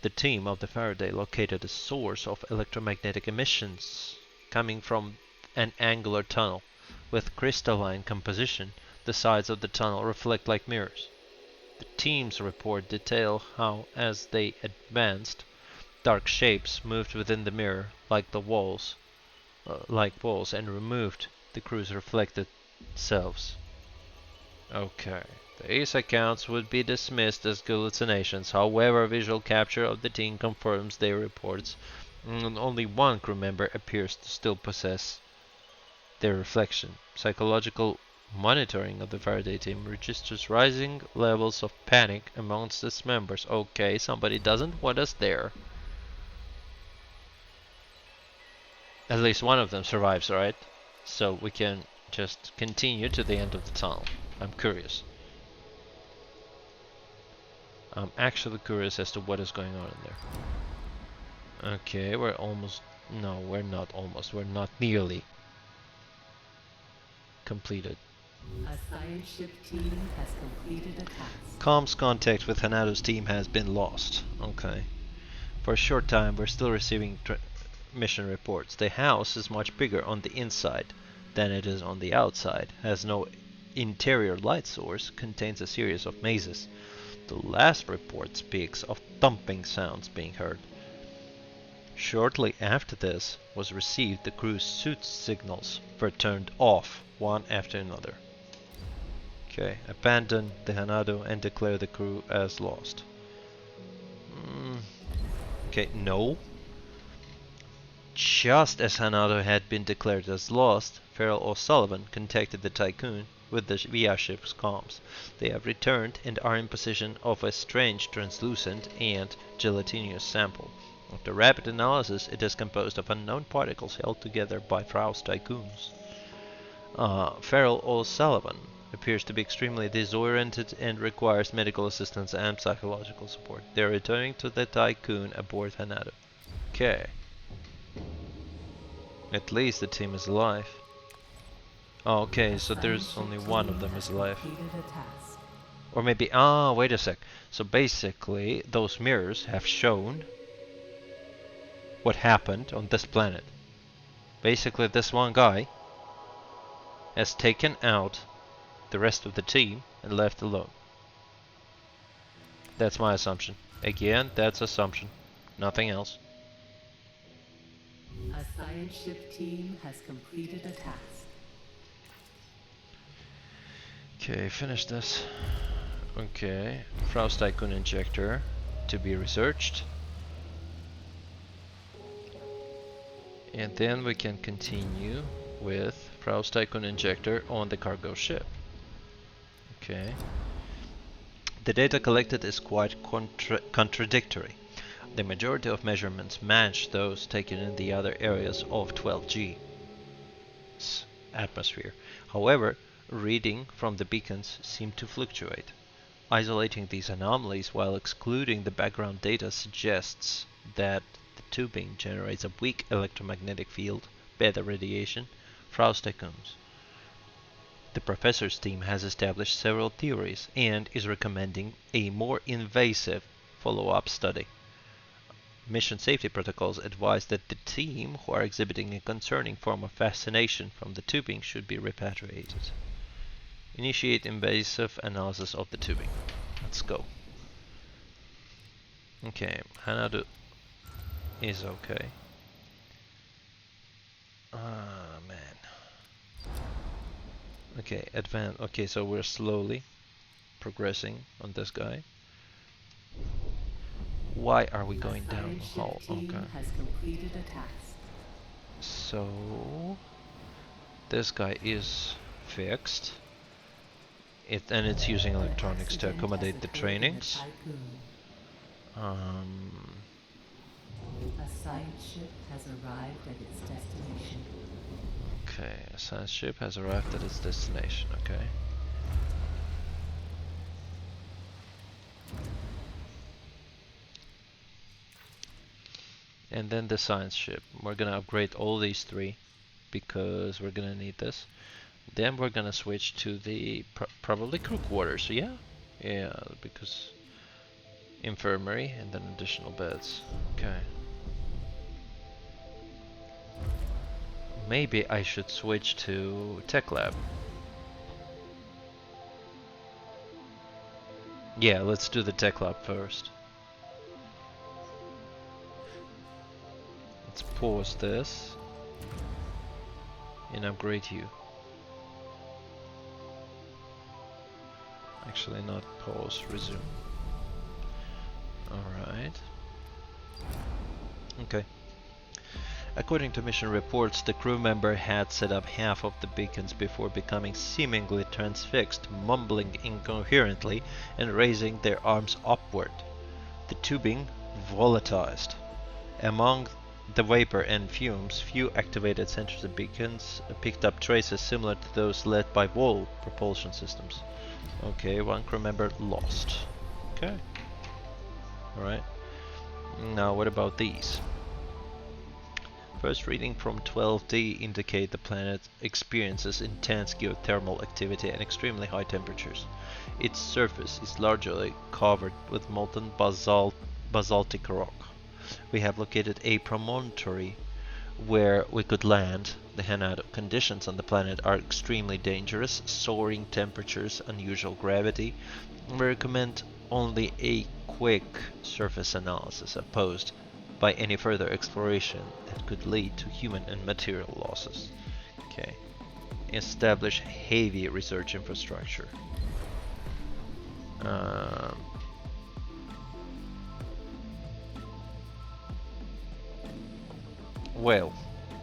the team of the Faraday located a source of electromagnetic emissions coming from an angular tunnel with crystalline composition. The sides of the tunnel reflect like mirrors. The team's report detail how, as they advanced, dark shapes moved within the mirror like walls, and removed the crew's reflected selves. Okay. These accounts would be dismissed as hallucinations. However, visual capture of the team confirms their reports, and only one crew member appears to still possess their reflection. Psychological monitoring of the Faraday team registers rising levels of panic amongst its members. Okay, somebody doesn't want us there. At least one of them survives, right? So we can just continue to the end of the tunnel. I'm curious. I'm actually curious as to what is going on in there. Okay, we're almost... No, we're not almost. We're not nearly completed. A science ship team has completed a task. Comms contact with Hanado's team has been lost. Okay. For a short time, we're still receiving mission reports. The house is much bigger on the inside than it is on the outside. Has no interior light source. Contains a series of mazes. The last report speaks of thumping sounds being heard. Shortly after this was received, the crew's suit signals were turned off one after another. Okay, abandon the Hanado and declare the crew as lost. Okay, no. Just as Hanado had been declared as lost, Farrell O'Sullivan contacted the Tycoon with the via ship's comms. They have returned and are in possession of a strange translucent and gelatinous sample. After rapid analysis, it is composed of unknown particles held together by Frau's Tycoons. Farrell O'Sullivan appears to be extremely disoriented and requires medical assistance and psychological support. They are returning to the Tycoon aboard Hanado. Okay. At least the team is alive. Okay, so there's only one of them is alive. Or maybe, wait a sec. So basically, those mirrors have shown what happened on this planet. Basically, this one guy has taken out the rest of the team and left alone. That's my assumption. Again, that's assumption. Nothing else. A science ship team has completed a task. Okay, finish this. Okay, Frau's Tycoon injector to be researched. And then we can continue with Frau's Tycoon injector on the cargo ship. Okay. The data collected is quite contradictory. The majority of measurements match those taken in the other areas of 12G's atmosphere. However, reading from the beacons seem to fluctuate. Isolating these anomalies while excluding the background data suggests that the tubing generates a weak electromagnetic field, beta radiation, Frau's Tycoons. The professor's team has established several theories and is recommending a more invasive follow-up study. Mission safety protocols advise that the team who are exhibiting a concerning form of fascination from the tubing should be repatriated. Initiate invasive analysis of the tubing. Let's go. Okay, Hanado is okay. Ah, man. Okay, advance. Okay, so we're slowly progressing on this guy. Why are we going down the hall? Okay. So this guy is fixed. And it's using electronics to accommodate the trainings. A science ship has arrived at its destination. Okay, a science ship has arrived at its destination. Okay. And then the science ship. We're gonna upgrade all these three because we're gonna need this. Then we're gonna switch to the probably crew quarters. Yeah, because infirmary and then additional beds. Okay. Maybe I should switch to tech lab. Yeah, let's do the tech lab first. Let's pause this and upgrade you. Actually, not pause, resume. Alright. Okay. According to mission reports, the crew member had set up half of the beacons before becoming seemingly transfixed, mumbling incoherently and raising their arms upward. The tubing volatilized. Among the vapor and fumes, few activated sensors and beacons picked up traces similar to those led by wall propulsion systems. Okay, one crew member lost. Okay. Alright. Now what about these? First reading from 12D indicate the planet experiences intense geothermal activity and extremely high temperatures. Its surface is largely covered with molten basaltic rock. We have located a promontory where we could land. The Hanado conditions on the planet are extremely dangerous, soaring temperatures, unusual gravity. We recommend only a quick surface analysis opposed by any further exploration that could lead to human and material losses. Okay. Establish heavy research infrastructure. Well,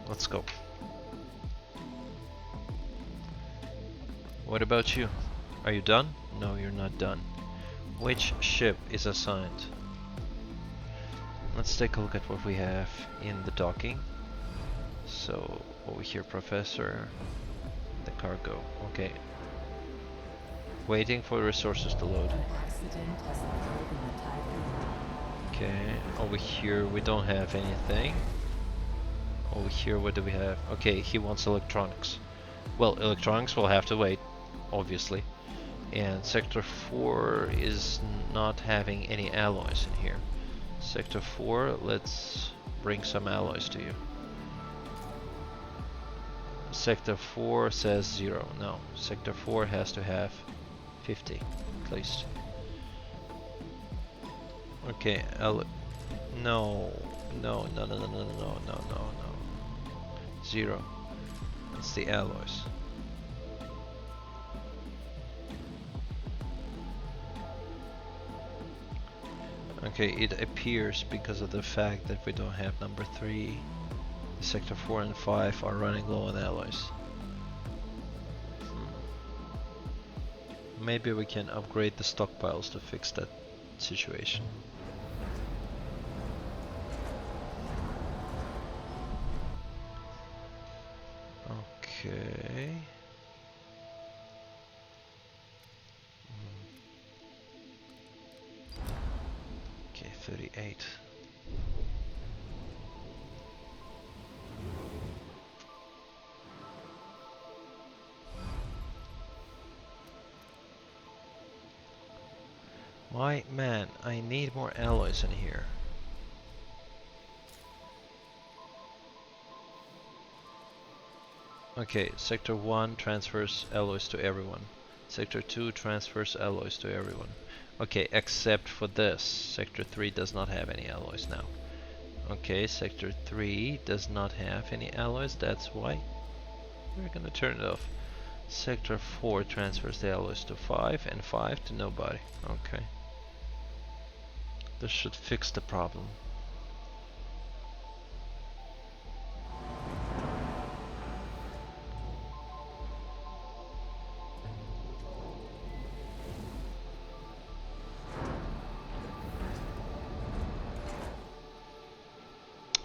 let's go. What about you? Are you done? No, you're not done. Which ship is assigned? Let's take a look at what we have in the docking. So, over here, Professor, the cargo. Okay. Waiting for resources to load. Okay, over here we don't have anything. Over here, what do we have? Okay, he wants electronics. Well, electronics will have to wait, obviously. And Sector 4 is not having any alloys in here. Sector 4, let's bring some alloys to you. Sector 4 says 0. No, Sector 4 has to have 50, at least. Okay, no, no, no, no, no, no, no, no, no, no. 0. It's the alloys. Okay, it appears because of the fact that we don't have number 3, Sector 4 and 5 are running low on alloys. Maybe we can upgrade the stockpiles to fix that situation. Okay. Okay, 38. Why, man, I need more alloys in here. Okay, Sector 1 transfers alloys to everyone. Sector 2 transfers alloys to everyone. Okay, except for this. Sector 3 does not have any alloys now. Okay, Sector 3 does not have any alloys, that's why we're gonna turn it off. Sector 4 transfers the alloys to 5 and 5 to nobody. Okay. This should fix the problem.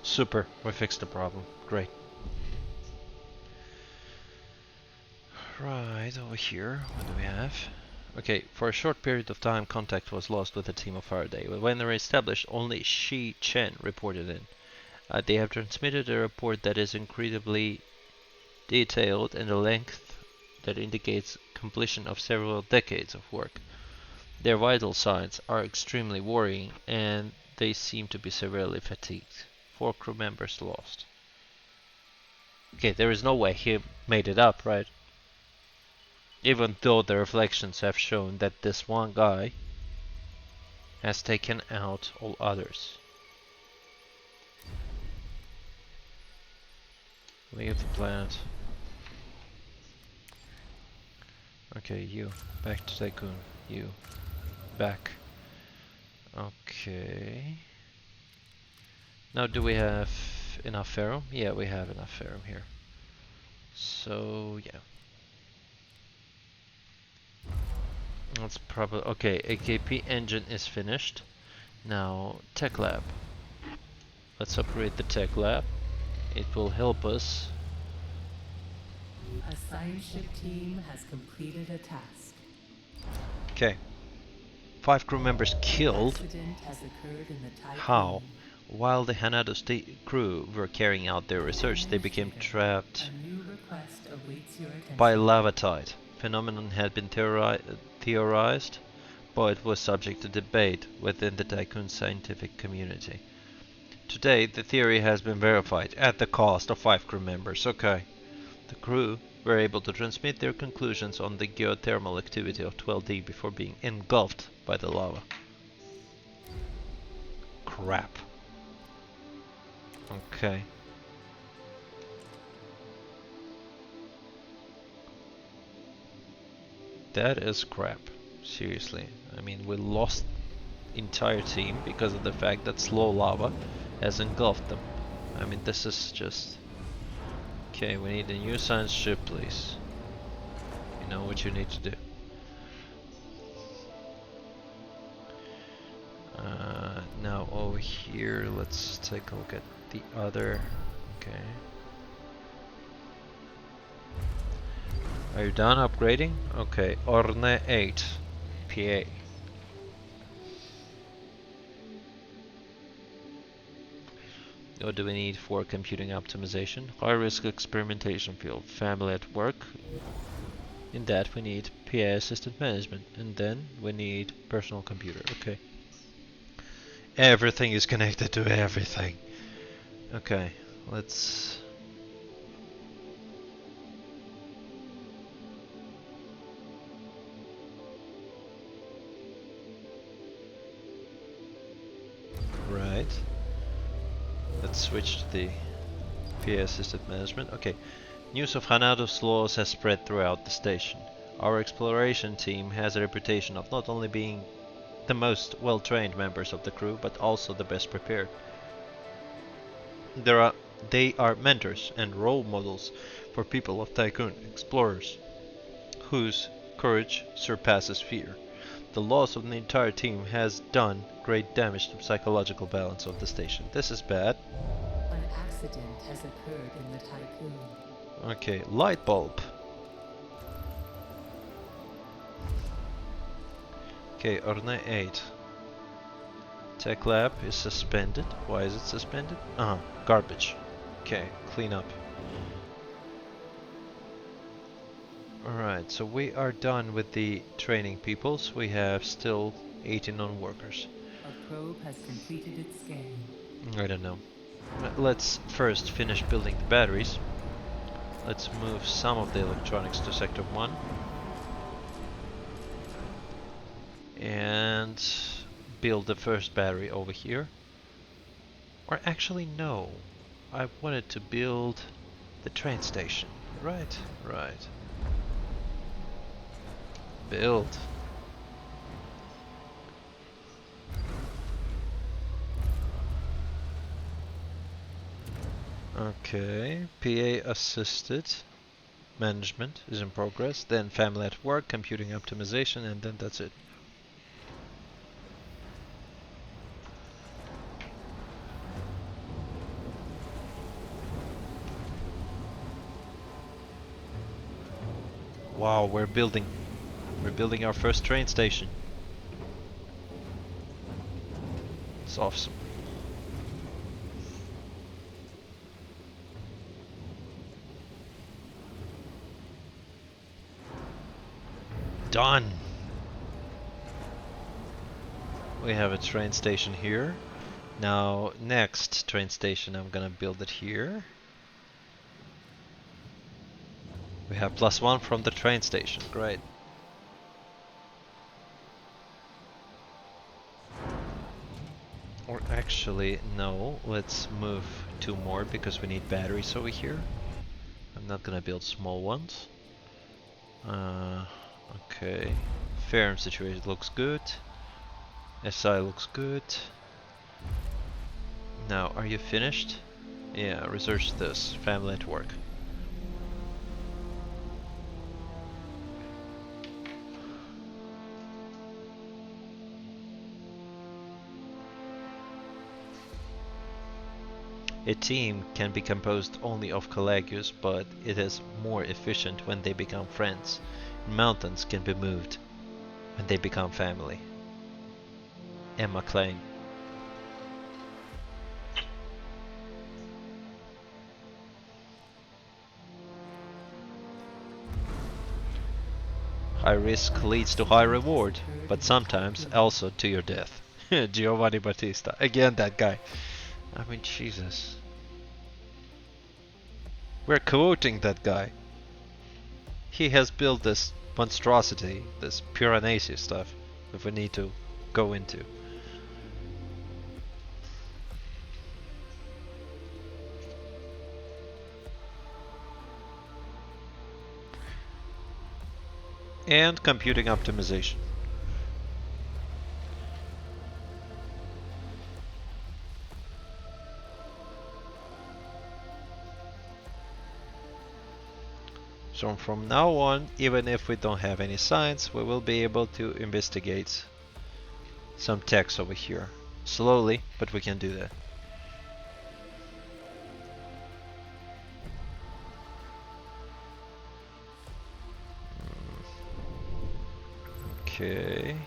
Super, we fixed the problem. Great. Right, over here, what do we have? Okay, for a short period of time contact was lost with the team of Faraday. When they were established, only Shi Chen reported in. They have transmitted a report that is incredibly detailed and a length that indicates completion of several decades of work. Their vital signs are extremely worrying and they seem to be severely fatigued. 4 crew members lost. Okay, there is no way he made it up, right? Even though the reflections have shown that this one guy has taken out all others. Leave the planet. Okay, you. Back to Tycoon. You. Back. Okay. Now do we have enough ferrum? Yeah, we have enough ferrum here. So, yeah. That's probably... Okay, AKP engine is finished. Now, tech lab. Let's upgrade the tech lab. It will help us. A science ship team has completed a task. Okay. 5 crew members killed. Accident has occurred in the Tycoon. How? While the Hanado state crew were carrying out their research, they became trapped A new request awaits your attention. by lava tide. Phenomenon had been theorized, but it was subject to debate within the Tycoon scientific community. Today, the theory has been verified at the cost of 5 crew members. Okay. The crew were able to transmit their conclusions on the geothermal activity of 12D before being engulfed by the lava. Crap. Okay. That is crap. Seriously. I mean, we lost entire team because of the fact that slow lava has engulfed them. I mean, this is just... Okay, we need a new science ship, please. You know what you need to do. Now over here, let's take a look at the other. Okay. Are you done upgrading? Okay, Orne 8, PA. What do we need for computing optimization? High risk experimentation field, family at work. In that we need PA assistant management, and then we need personal computer. Okay. Everything is connected to everything. Okay, let's... Right. Let's switch to the PA assisted management. Okay. News of Hanado's laws has spread throughout the station. Our exploration team has a reputation of not only being the most well-trained members of the crew, but also the best prepared. They are mentors and role models for people of Tycoon, explorers, whose courage surpasses fear. The loss of the entire team has done great damage to the psychological balance of the station. This is bad. An accident has occurred in the Tycoon. Okay, light bulb. Okay, Orne 8. Tech lab is suspended. Why is it suspended? Garbage. Okay, clean up. Alright, so we are done with the training peoples. We have still 18 non-workers. A probe has completed its scan. I don't know. Let's first finish building the batteries. Let's move some of the electronics to Sector 1. And build the first battery over here. Or actually no. I wanted to build the train station. Right, right. Build. Okay, PA assisted management is in progress, then family at work, computing optimization, and then that's it. Wow, we're building our first train station. It's awesome. Done. We have a train station here. Now, next train station, I'm gonna build it here. We have +1 from the train station. Great. Or actually, no. Let's move 2 more because we need batteries over here. I'm not gonna build small ones. Okay. Farm situation looks good. SI looks good. Now, are you finished? Yeah, research this. Family at work. A team can be composed only of colleagues, but it is more efficient when they become friends. Mountains can be moved when they become family. Emma Klein. High risk leads to high reward, but sometimes also to your death. Giovanni Battista. Again, that guy. I mean, Jesus. We're quoting that guy. He has built this monstrosity, this Piranesi stuff, that we need to go into. And computing optimization. So from now on, even if we don't have any signs, we will be able to investigate some text over here. Slowly, but we can do that. Okay.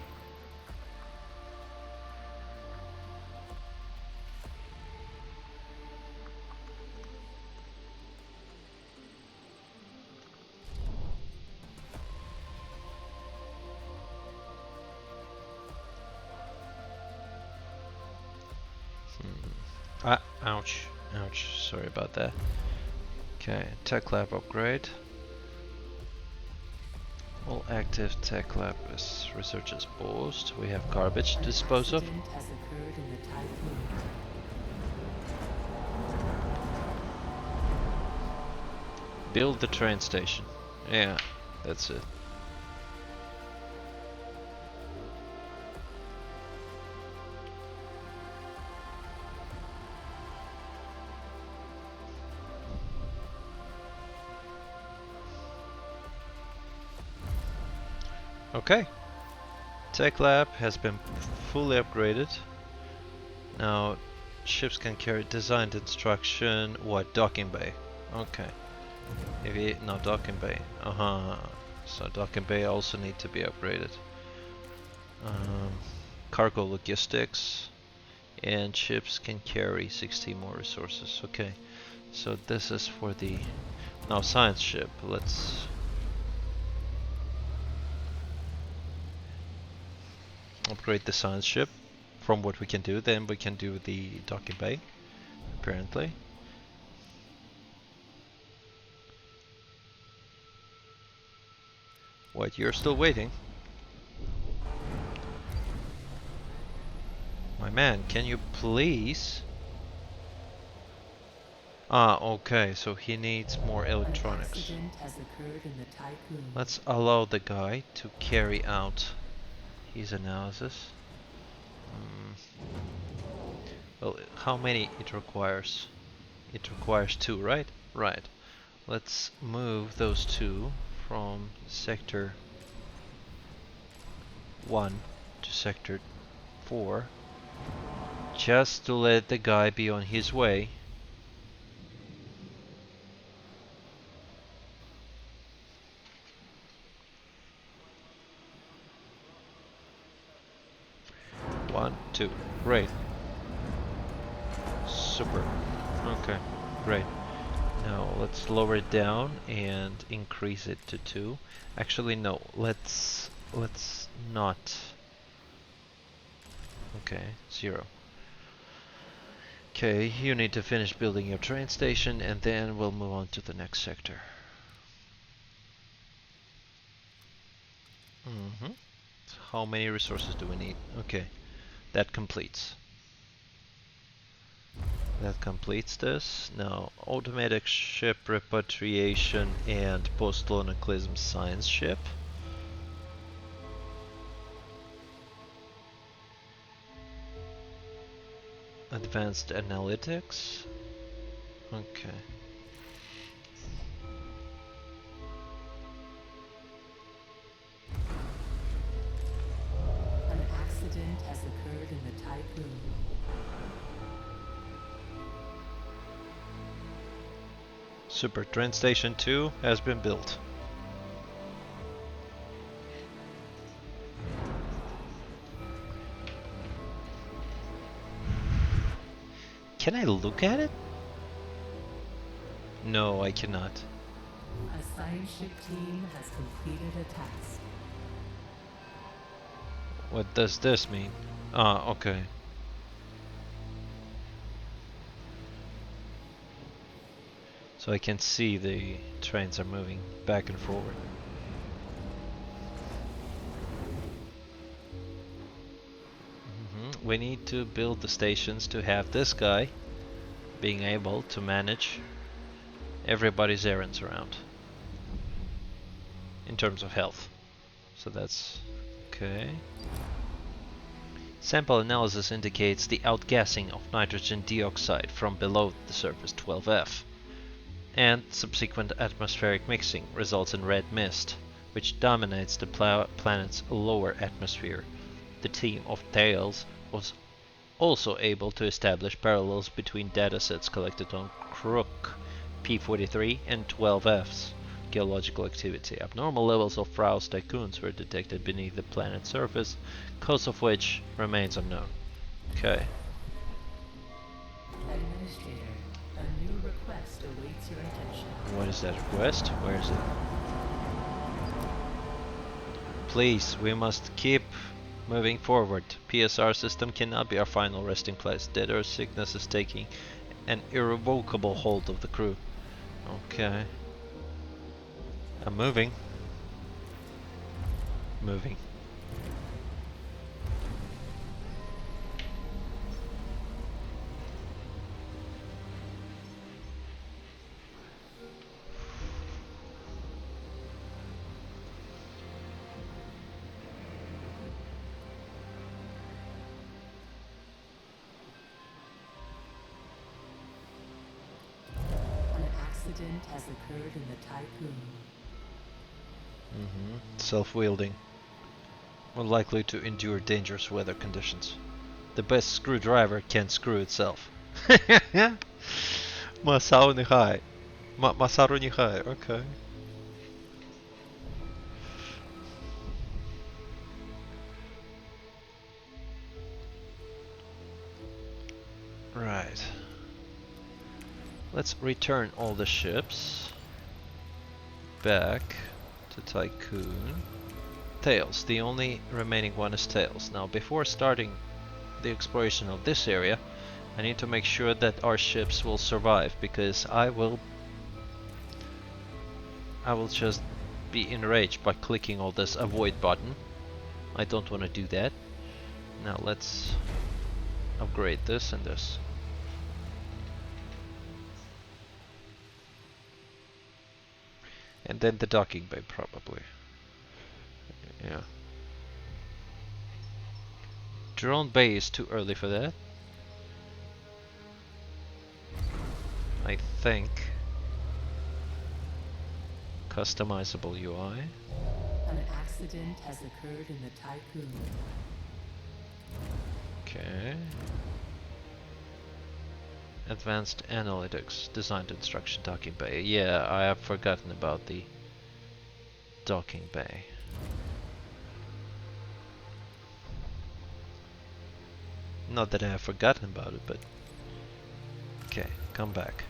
Ah, ouch. Ouch. Sorry about that. Okay, tech lab upgrade. All active tech lab research is paused. We have garbage to dispose of. Has occurred in the typhoon. Build the train station. Yeah, that's it. Okay. Tech lab has been fully upgraded. Now ships can carry designed instruction. What? Docking bay. Okay. Maybe not docking bay. So docking bay also need to be upgraded. Cargo logistics. And ships can carry 60 more resources. Okay. So this is for the now science ship. Let's upgrade the science ship. From what we can do, then we can do the docking bay, apparently. What, you're still waiting? My man, can you please? Ah, okay, so he needs more electronics. An accident has occurred in the typhoon. Let's allow the guy to carry out his analysis. Well, how many it requires? It requires 2, right? Right. Let's move those 2 from sector 1 to sector 4, just to let the guy be on his way. One, two, great. Super. Okay, great. Now let's lower it down and increase it to 2. Actually, no. Let's not. Okay, 0. Okay, you need to finish building your train station, and then we'll move on to the next sector. How many resources do we need? Okay, that completes. That completes this. Now, automatic ship repatriation and post-colonialism science ship. Advanced analytics. Okay. An accident has occurred in the typhoon. Super train station 2 has been built. Can I look at it? No, I cannot. A science ship team has completed a task. What does this mean? Ah, okay. So I can see the trains are moving back and forward. We need to build the stations to have this guy being able to manage everybody's errands around in terms of health. So that's okay. Sample analysis indicates the outgassing of nitrogen dioxide from below the surface 12F. and subsequent atmospheric mixing results in red mist, which dominates the planet's lower atmosphere. The team of Thales was also able to establish parallels between datasets collected on Crook P43 and 12F's geological activity. Abnormal levels of Frost tycoons were detected beneath the planet's surface, cause of which remains unknown. Okay. Administrator, a new request awaits your attention. What is that request? Where is it? Please, we must keep moving forward. PSR system cannot be our final resting place. Dead Earth sickness is taking an irrevocable hold of the crew. Okay. I'm moving. Moving. An accident has occurred in the tycoon. Self-wielding. More likely to endure dangerous weather conditions. The best screwdriver can screw itself. Masaru Nihai. Masaru Nihai, okay. Right. Let's return all the ships back to Tycoon. Tails. The only remaining one is Tails. Now, before starting the exploration of this area, I need to make sure that our ships will survive, because I will just be enraged by clicking all this avoid button. I don't want to do that. Now let's upgrade this and this. And then the docking bay, probably. Yeah. Drone bay is too early for that, I think. Customizable UI. An accident has occurred in the tycoon. Okay. Advanced analytics, designed instruction docking bay. Yeah, I have forgotten about the docking bay. Not that I have forgotten about it, but okay, come back.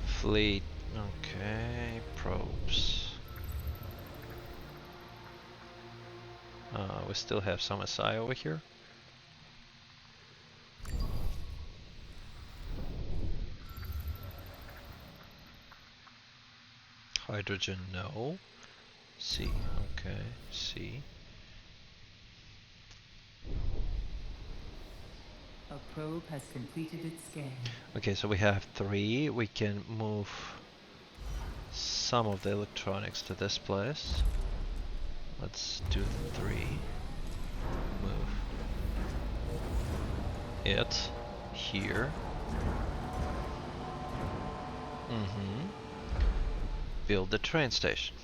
Fleet, okay, probes. We still have some SI over here. Hydrogen, no. C, okay, C. A probe has completed its scan. Okay, so we have 3. We can move some of the electronics to this place. Let's do 3. Move it here. Build the train station.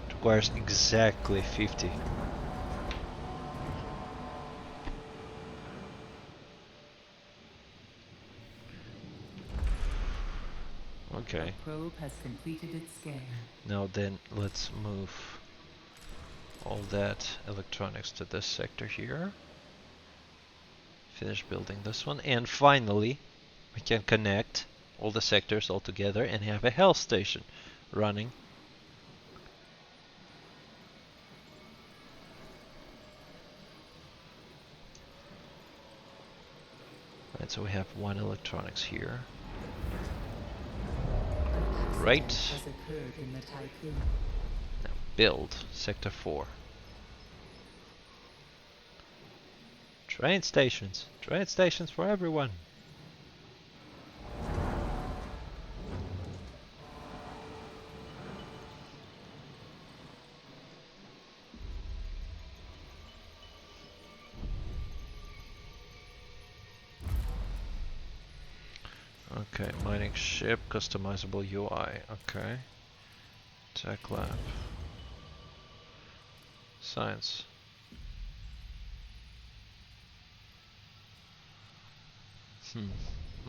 It requires exactly 50. Okay. A probe has completed its scan. Now then, let's move all that electronics to this sector here. Finish building this one, and finally we can connect all the sectors all together and have a health station running. Right, so we have 1 electronics here. Right. Has occurred in the tycoon. Now build sector 4. Train stations for everyone. Okay, mining ship, customizable UI. Okay. Tech lab. Science.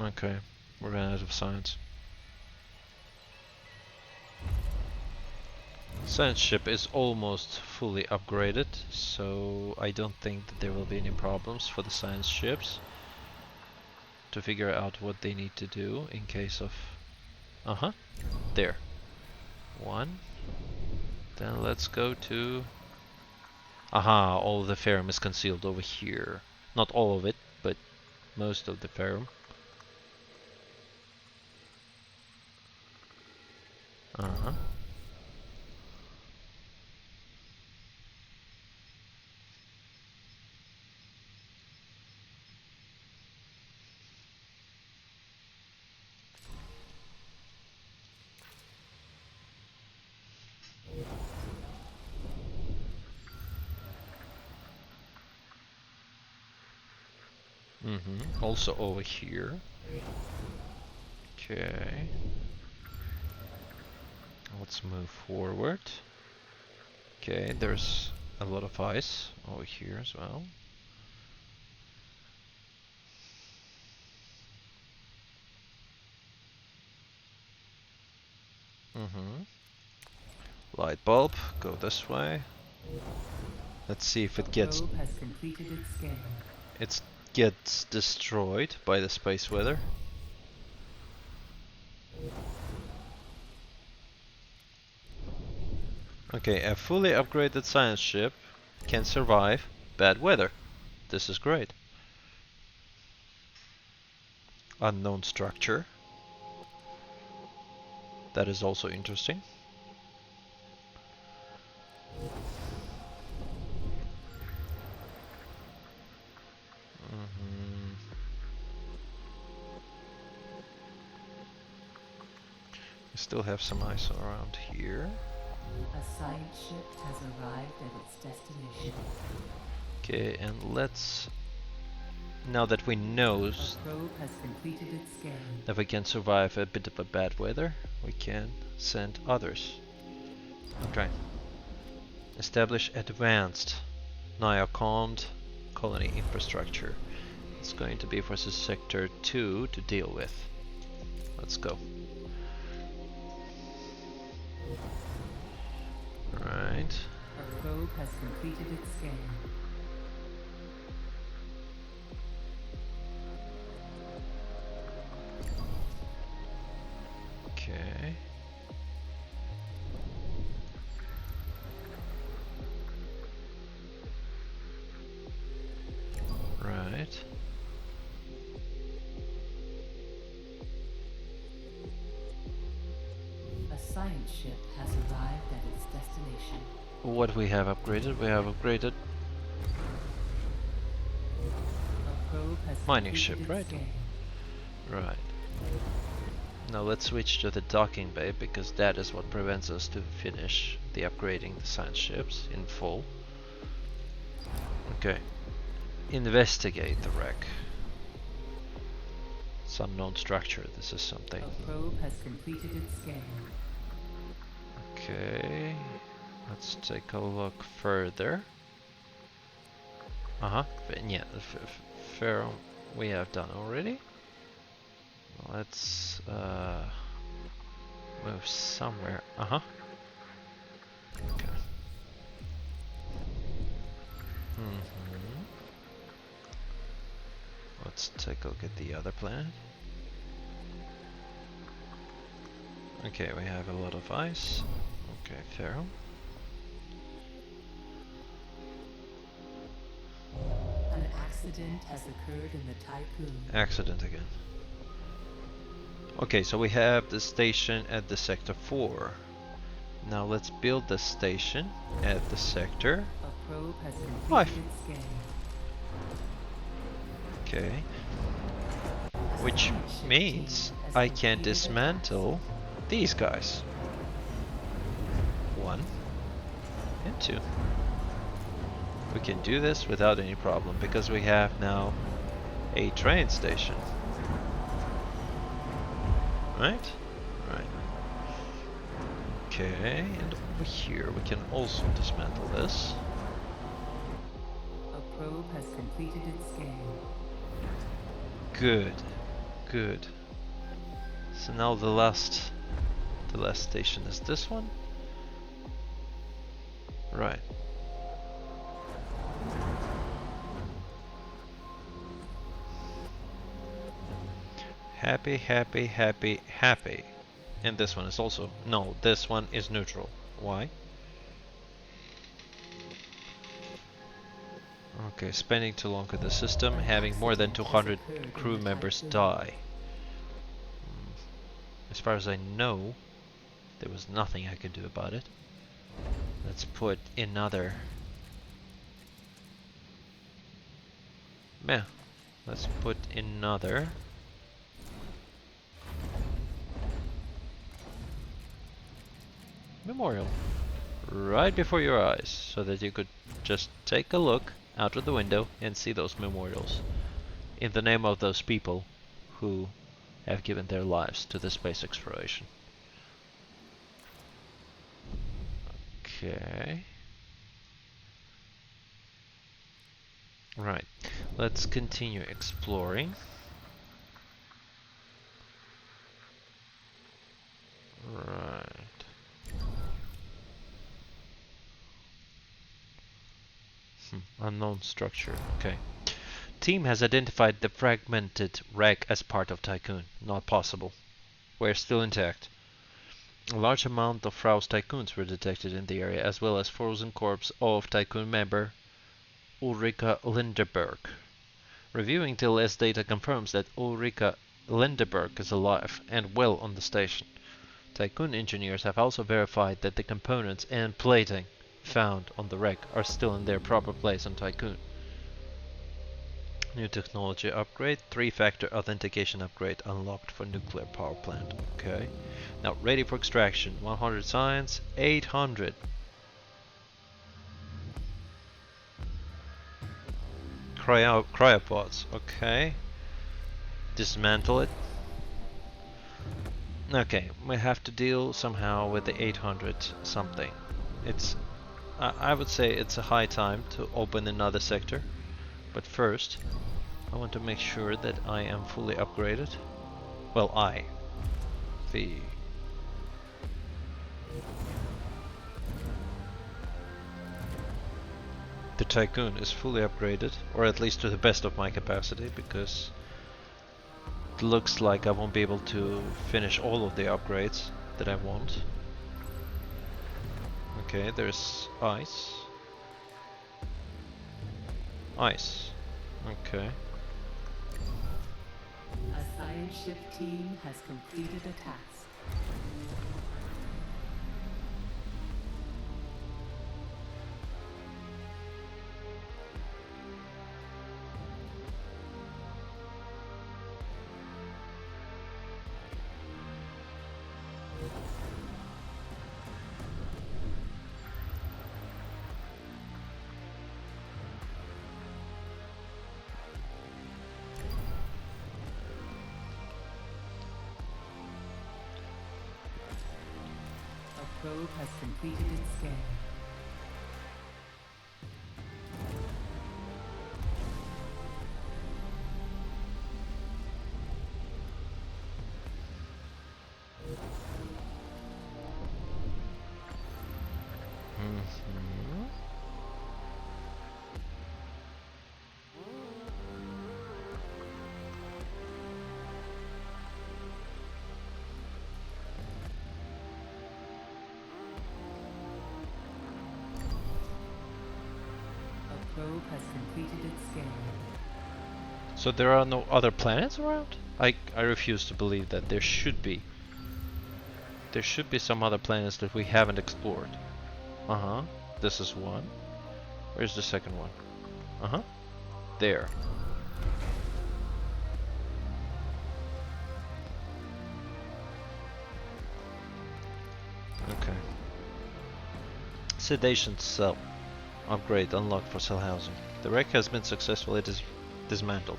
Okay, we're running out of science. Science ship is almost fully upgraded, so I don't think that there will be any problems for the science ships to figure out what they need to do in case of... there. One. Then let's go to... all of the ferrum is concealed over here. Not all of it, but most of the ferrum. Also over here. Okay. Let's move forward. Okay, there's a lot of ice over here as well. Light bulb, go this way. Let's see if it gets... It gets destroyed by the space weather. Okay, a fully upgraded science ship can survive bad weather. This is great. Unknown structure. That is also interesting. We still have some ice around here. A science ship has arrived at its destination. Okay, and let's... Now that we know that we can survive a bit of a bad weather, we can send others. Okay. Establish advanced Nioconed colony infrastructure. It's going to be for sector 2 to deal with. Let's go. Right. A probe has completed its scan. Okay. Right. A science ship has arrived at its destination. What we have upgraded? We have upgraded A probe has mining ship, right? scan. Right. Now let's switch to the docking bay, because that is what prevents us to finish the upgrading the science ships in full. Okay. Investigate the wreck. It's unknown structure. This is something. A probe has completed its scan. Okay. Let's take a look further. Yeah, ferrum we have done already. Let's move somewhere. Okay. Let's take a look at the other planet. Okay, we have a lot of ice. Okay, ferrum. An accident has occurred in the Typhoon. Accident again. Okay, so we have the station at the sector 4. Now let's build the station at the sector A probe has completed 5. its scan. Okay. Which means I can dismantle these guys. 1 and 2. We can do this without any problem because we have now a train station. right? Right. Okay, and over here we can also dismantle this. A probe has completed its scan. Good, good. So now the last station is this one. Right. Happy, happy, happy, happy. And this one is also... No, this one is neutral. Why? Okay, spending too long in the system, having more than 200 crew members die. As far as I know, there was nothing I could do about it. Let's put another... Meh. Let's put another... memorial right before your eyes, so that you could just take a look out of the window and see those memorials in the name of those people who have given their lives to the space exploration. Okay. Right. Let's continue exploring. Right. Unknown structure. Okay. Team has identified the fragmented wreck as part of Tycoon. Not possible. We're still intact. A large amount of Frau's Tycoons were detected in the area, as well as frozen corpse of Tycoon member Ulrika Lindeberg. Reviewing TLS data confirms that Ulrika Lindeberg is alive and well on the station. Tycoon engineers have also verified that the components and plating found on the wreck are still in their proper place on Tycoon. New technology upgrade, 3-factor authentication upgrade unlocked for nuclear power plant. Okay. Now ready for extraction. 100 science, 800. Cryopods. Okay. Dismantle it. Okay, we have to deal somehow with the 800 something. It's, I would say it's a high time to open another sector, but first I want to make sure that I am fully upgraded. Well, the Tycoon is fully upgraded, or at least to the best of my capacity, because it looks like I won't be able to finish all of the upgrades that I want. Okay, there's ice. Ice. Okay. A science ship team has completed a task. A probe has completed its scan. Probe has completed its scan. So there are no other planets around? I refuse to believe that there should be. There should be some other planets that we haven't explored. Uh-huh. This is one. Where's the second one? Uh-huh. There. Okay. Sedation cell. Upgrade unlocked for cell housing. The wreck has been successfully dismantled.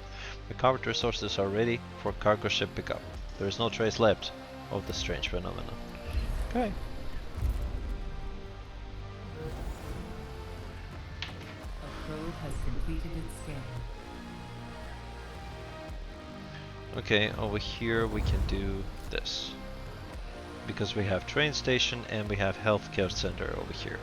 Recovered resources are ready for cargo ship pickup. There is no trace left. of the strange phenomenon. Okay. A probe has completed its scan. Okay, over here we can do this. Because we have train station and we have healthcare center over here.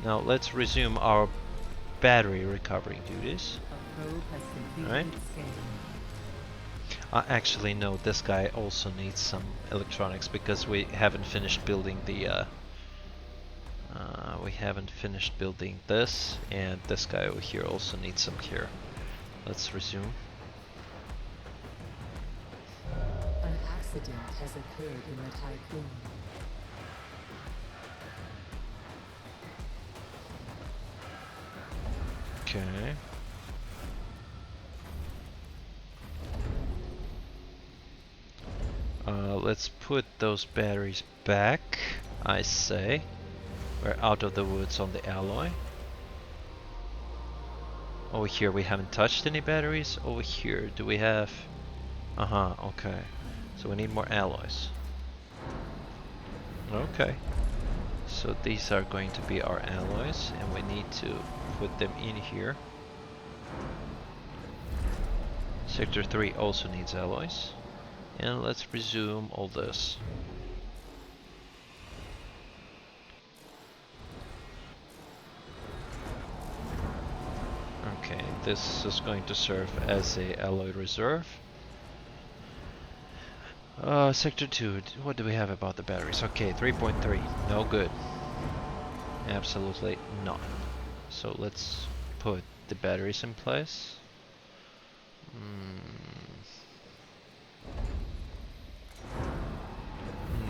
Now let's resume our battery recovery duties. A probe has completed Alright. its scan. Actually no, this guy also needs some electronics because we haven't finished building the we haven't finished building this, and this guy over here also needs some care. Let's resume. An accident has occurred in the tycoon. Okay. Let's put those batteries back, I say. We're out of the woods on the alloy. Over here we haven't touched any batteries. Over here, do we have... okay. So we need more alloys. Okay. So these are going to be our alloys, and we need to put them in here. Sector 3 also needs alloys. And let's resume all this. Okay, this is going to serve as a alloy reserve. Sector 2, what do we have about the batteries? Okay, 3.3, no good. Absolutely not. So let's put the batteries in place.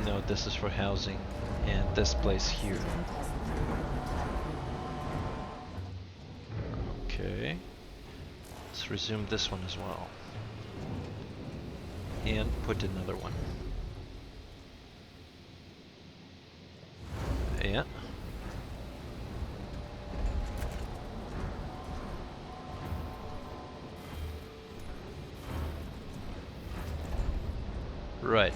No, this is for housing, and this place here. Okay. Let's resume this one as well. And put another one. Yeah. Right.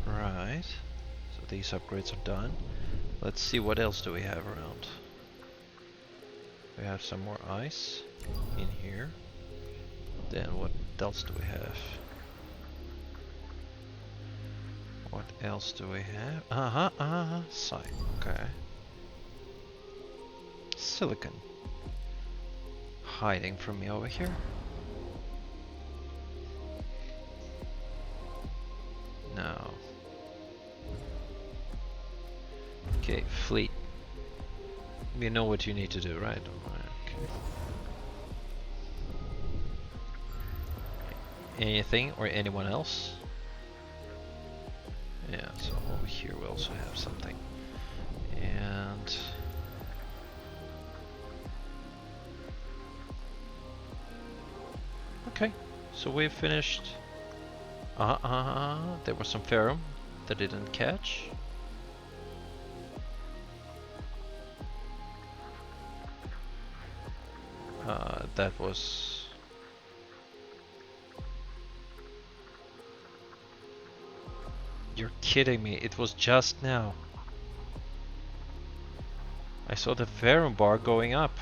Right. So these upgrades are done. Let's see what else do we have around. We have some more ice in here. Then what else do we have? What else do we have? Site. Okay. Silicon. Hiding from me over here. No. Okay, fleet. You know what you need to do, right? Okay. Anything or anyone else? Yeah, so over here we also have something. And... okay, so we've finished. There was some ferrum that didn't catch. That was... You're kidding me, it was just now. I saw the ferrum bar going up.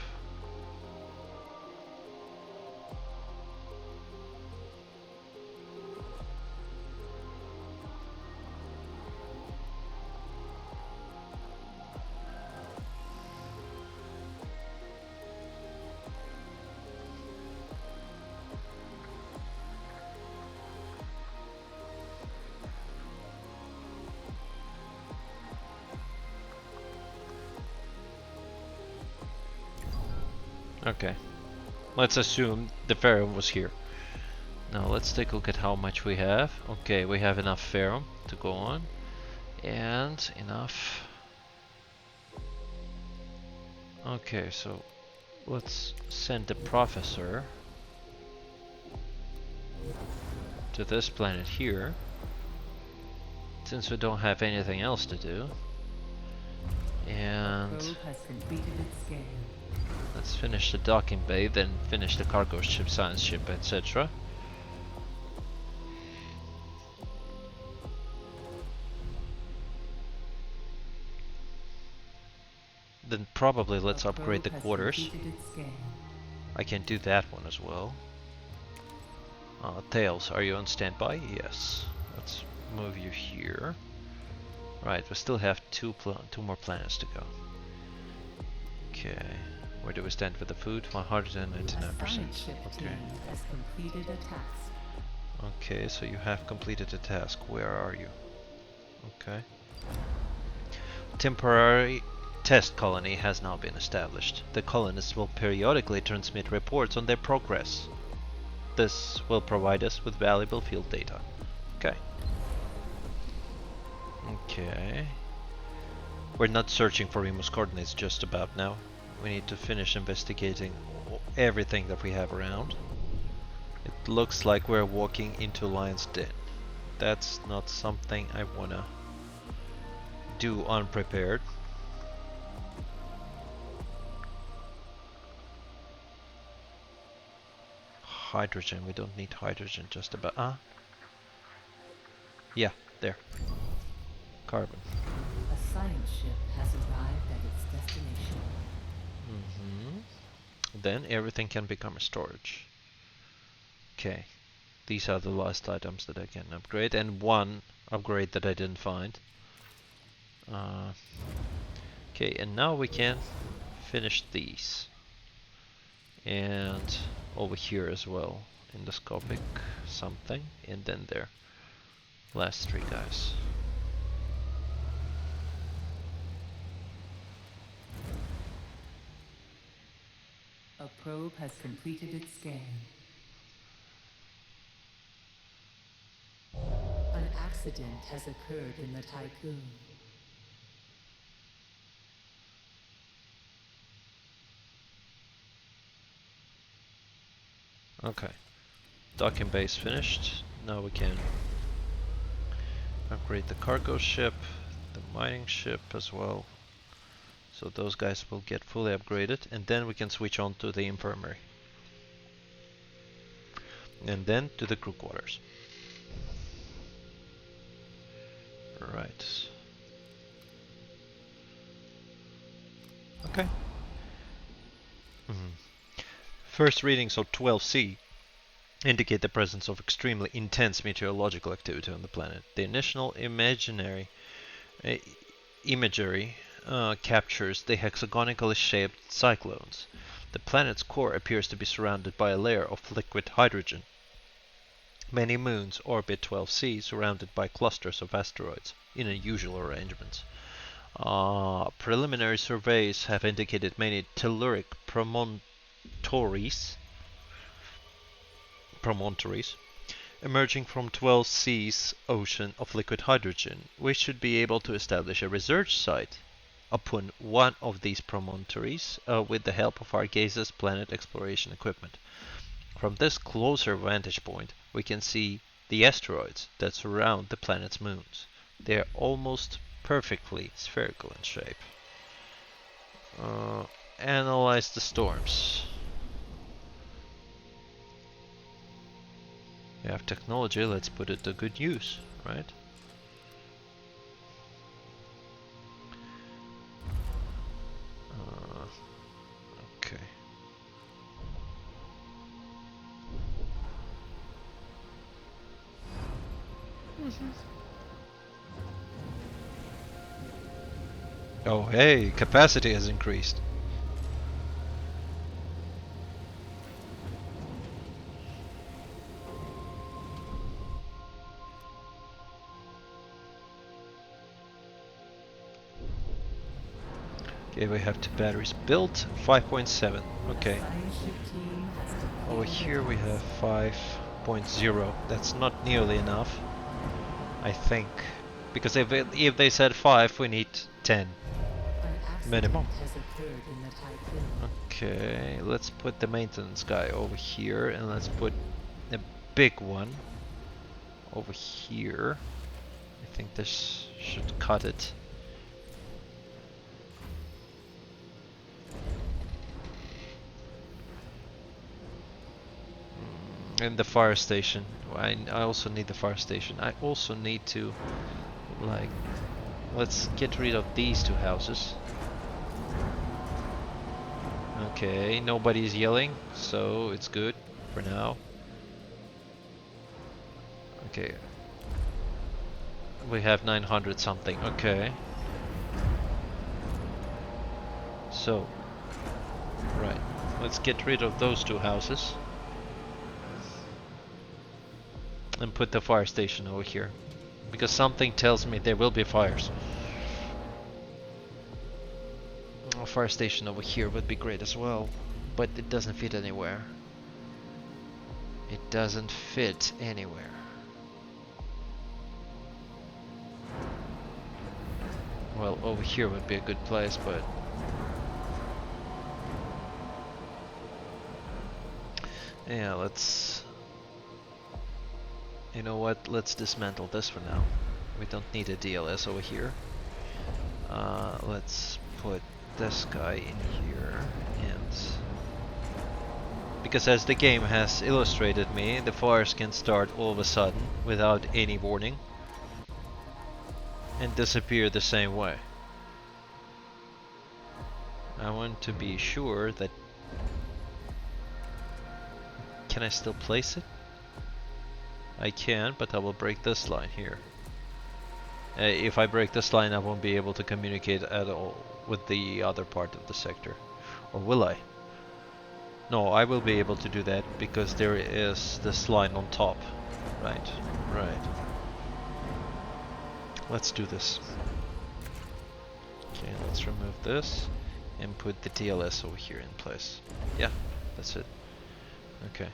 Okay, let's assume the ferrum was here. Now let's take a look at how much we have. Okay, we have enough ferrum to go on, and enough. Okay, so let's send the professor to this planet here, since we don't have anything else to do. And Probe has completed its scan. let's finish the docking bay, then finish the cargo ship, science ship, etc. Then probably let's upgrade the quarters. I can do that one as well. Tails, are you on standby? Yes. Let's move you here. Right, we still have two more planets to go. Okay. Where do we stand with the food? 199%. Okay. Has completed a task. Okay, so you have completed the task. Where are you? Okay. Temporary test colony has now been established. The colonists will periodically transmit reports on their progress. This will provide us with valuable field data. Okay. Okay. We're not searching for Remus coordinates just about now. We need to finish investigating everything that we have around. It looks like we're walking into Lion's Den. That's not something I wanna do unprepared. Hydrogen, we don't need hydrogen just about. Yeah, there. Carbon. A science ship has arrived at its destination. Then everything can become a storage. Okay. These are the last items that I can upgrade, and one upgrade that I didn't find. Okay, and now we can finish these. And over here as well, endoscopic something, and then there. Last three guys. A probe has completed its scan. An accident has occurred in the Tycoon. Okay. Docking base finished. Now we can upgrade the cargo ship, the mining ship as well. So those guys will get fully upgraded, and then we can switch on to the infirmary. And then to the crew quarters. Right. Okay. First readings of 12C indicate the presence of extremely intense meteorological activity on the planet. The initial imagery captures the hexagonically shaped cyclones. The planet's core appears to be surrounded by a layer of liquid hydrogen. Many moons orbit 12C, surrounded by clusters of asteroids in unusual arrangements. Preliminary surveys have indicated many telluric promontories emerging from 12C's ocean of liquid hydrogen. We should be able to establish a research site upon one of these promontories with the help of our gaseous planet exploration equipment. From this closer vantage point, we can see the asteroids that surround the planet's moons. They are almost perfectly spherical in shape. Analyze the storms. We have technology, let's put it to good use, right? Okay. Oh hey, capacity has increased. Okay, we have two batteries built, 5.7, okay. Over here we have 5.0, that's not nearly enough, I think. Because if they said 5, we need 10. minimum. Has occurred in the typhoon. Okay, let's put the maintenance guy over here, and let's put a big one over here. I think this should cut it. And the fire station. I also need the fire station. I also need to, like, let's get rid of these two houses. Okay, nobody's yelling, so it's good for now. Okay. We have 900 something. Okay. So, right. Let's get rid of those two houses. And put the fire station over here. Because something tells me there will be fires. A fire station over here would be great as well. But it doesn't fit anywhere. It doesn't fit anywhere. Well, over here would be a good place, but... yeah, let's... you know what, let's dismantle this for now. We don't need a DLS over here. Let's put this guy in here, and... because as the game has illustrated me, the fires can start all of a sudden, without any warning. And disappear the same way. I want to be sure that... can I still place it? I can, but I will break this line here. If I break this line, I won't be able to communicate at all with the other part of the sector. Or will I? No, I will be able to do that because there is this line on top. Right, right. Let's do this. Okay, let's remove this and put the TLS over here in place. Yeah, that's it. Okay.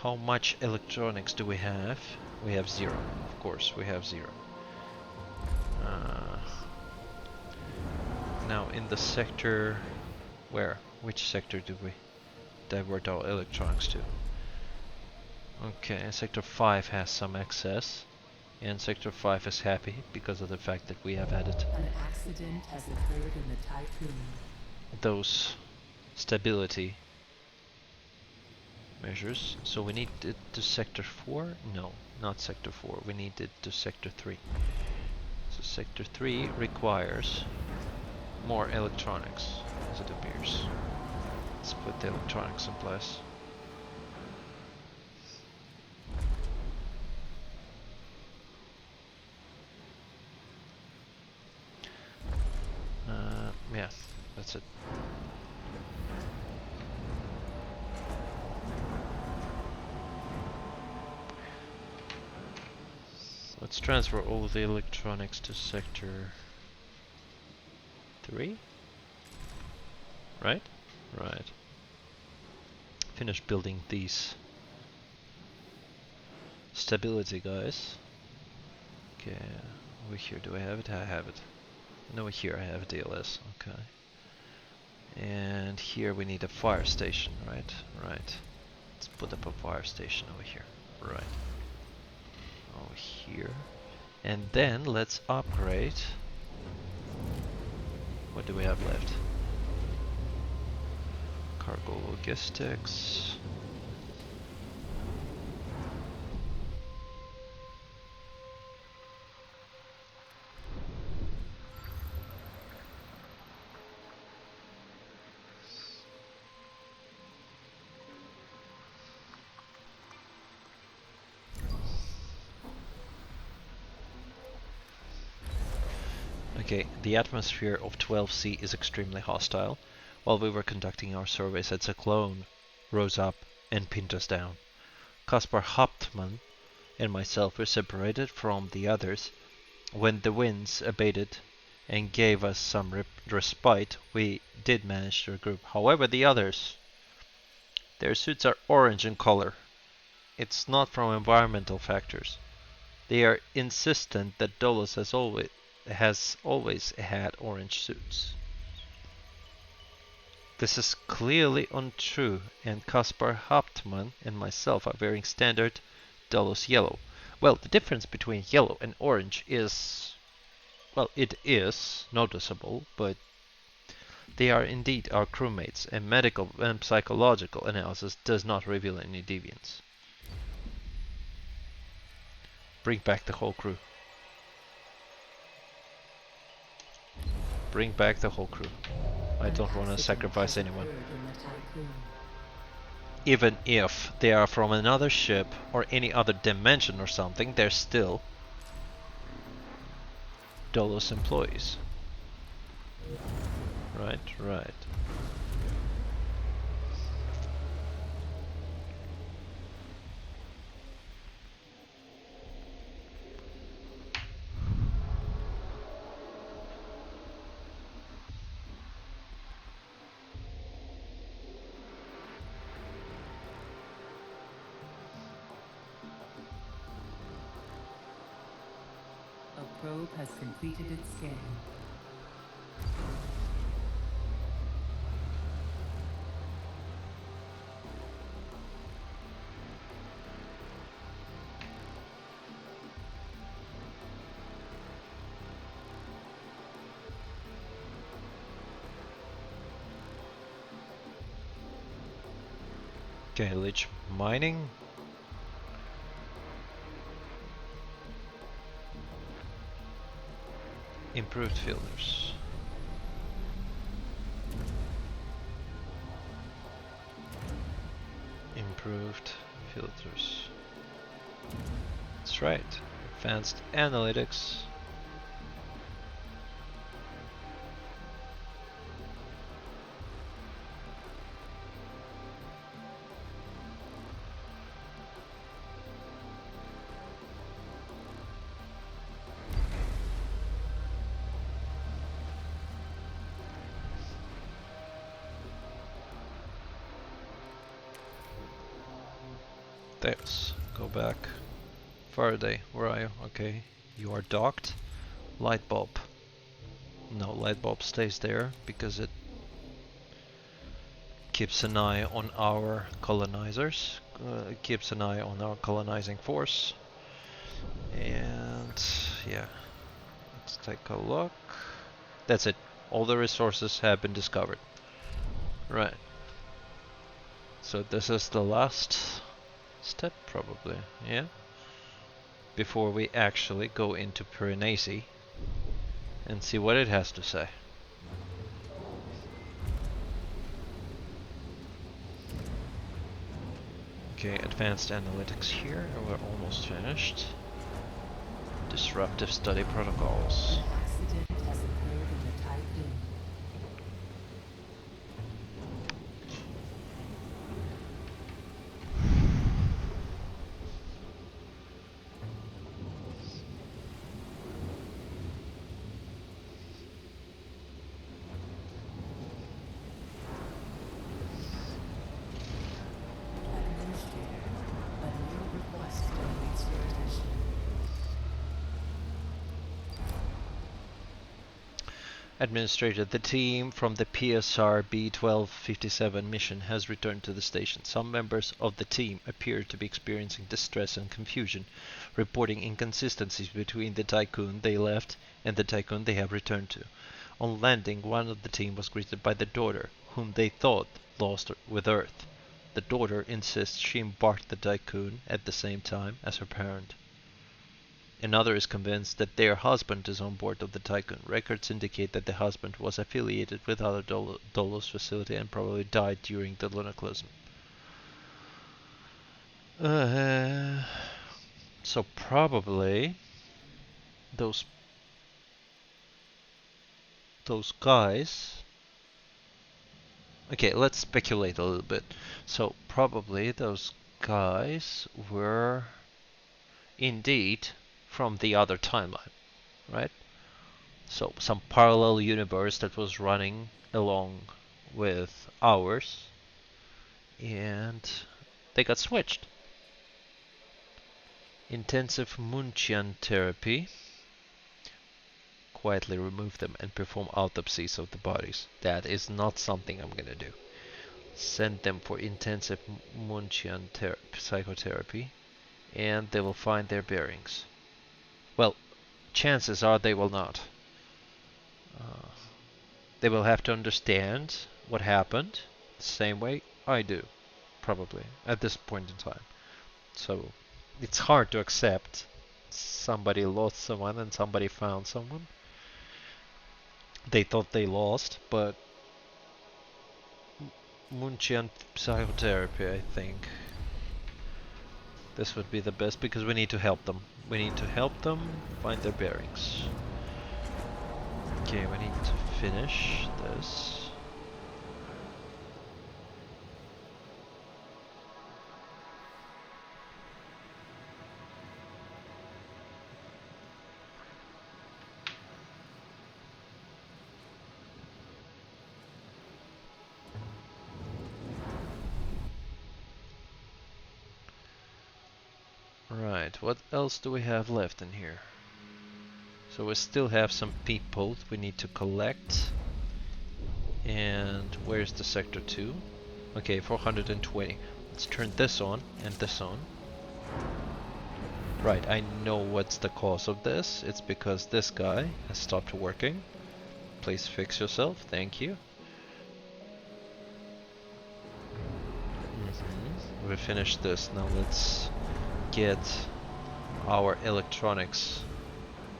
How much electronics do we have? We have 0. Of course, we have 0. Now in the sector... where? Which sector do we divert our electronics to? Okay, sector 5 has some excess. And sector 5 is happy because of the fact that we have added An accident has occurred in the typhoon. those stability measures. So we need it to sector 4? No, not sector 4. We need it to sector 3. So sector 3 requires more electronics, as it appears. Let's put the electronics in place. Yeah, that's it. Let's transfer all the electronics to sector 3. Right? Right. Finish building these stability guys. Okay, over here, do I have it? I have it. And over here I have DLS, okay. And here we need a fire station, right? Right. Let's put up a fire station over here. Right. Over here. And then let's upgrade. What do we have left? Cargo logistics. Okay, the atmosphere of 12C is extremely hostile. While we were conducting our surveys, a cyclone rose up and pinned us down. Kaspar Hauptmann and myself were separated from the others. When the winds abated and gave us some respite, we did manage to regroup. However, the others, their suits are orange in color. It's not from environmental factors. They are insistent that Dolus has always had orange suits. This is clearly untrue, and Kaspar Hauptmann and myself are wearing standard Dulles yellow. Well, the difference between yellow and orange is, well, it is noticeable, but they are indeed our crewmates, and medical and psychological analysis does not reveal any deviance. Bring back the whole crew. Bring back the whole crew. I don't want to sacrifice anyone. Even if they are from another ship or any other dimension or something, they're still Dulles employees. Right, right. A probe has completed its scan. Okay, Lich mining. Improved filters. Improved filters. That's right. Advanced analytics. There's. Go back. Faraday, where are you? Okay, you are docked. Light bulb. No, light bulb stays there because it keeps an eye on our colonizers. Keeps an eye on our colonizing force. And yeah, let's take a look. That's it. All the resources have been discovered. Right. So this is the last step, probably. Yeah. Before we actually go into Piranesi and see what it has to say. Okay, advanced analytics here, and we're almost finished. Disruptive study protocols. An accident has occurred in the Typhoon. Administrator, a new request awaits your attention. Administrator, the team from the PSR B-1257 mission has returned to the station. Some members of the team appear to be experiencing distress and confusion, reporting inconsistencies between the Tycoon they left and the Tycoon they have returned to. On landing, one of the team was greeted by the daughter, whom they thought lost with Earth. The daughter insists she embarked the Tycoon at the same time as her parent. Another is convinced that their husband is on board of the Tycoon. Records indicate that the husband was affiliated with other Dulles facility and probably died during the lunaclosm. So probably those guys. Okay, let's speculate a little bit. So probably those guys were indeed from the other timeline, right? So some parallel universe that was running along with ours, and they got switched. Intensive Munchian therapy. quietly remove them and perform autopsies of the bodies. That is not something I'm gonna do. Send them for intensive Munchian psychotherapy, and they will find their bearings. Well, chances are they will not. Uh, they will have to understand what happened the same way I do, probably, at this point in time. So, it's hard to accept somebody lost someone and somebody found someone. They thought they lost, but Munchian psychotherapy, I think. This would be the best because we need to help them. We need to help them find their bearings. Okay, we need to finish this. Right, what else do we have left in here? So we still have some people we need to collect. And where's the sector 2? Okay, 420. Let's turn this on and this on. Right, I know what's the cause of this. It's because this guy has stopped working. Please fix yourself, thank you. We finished this, now let's get our electronics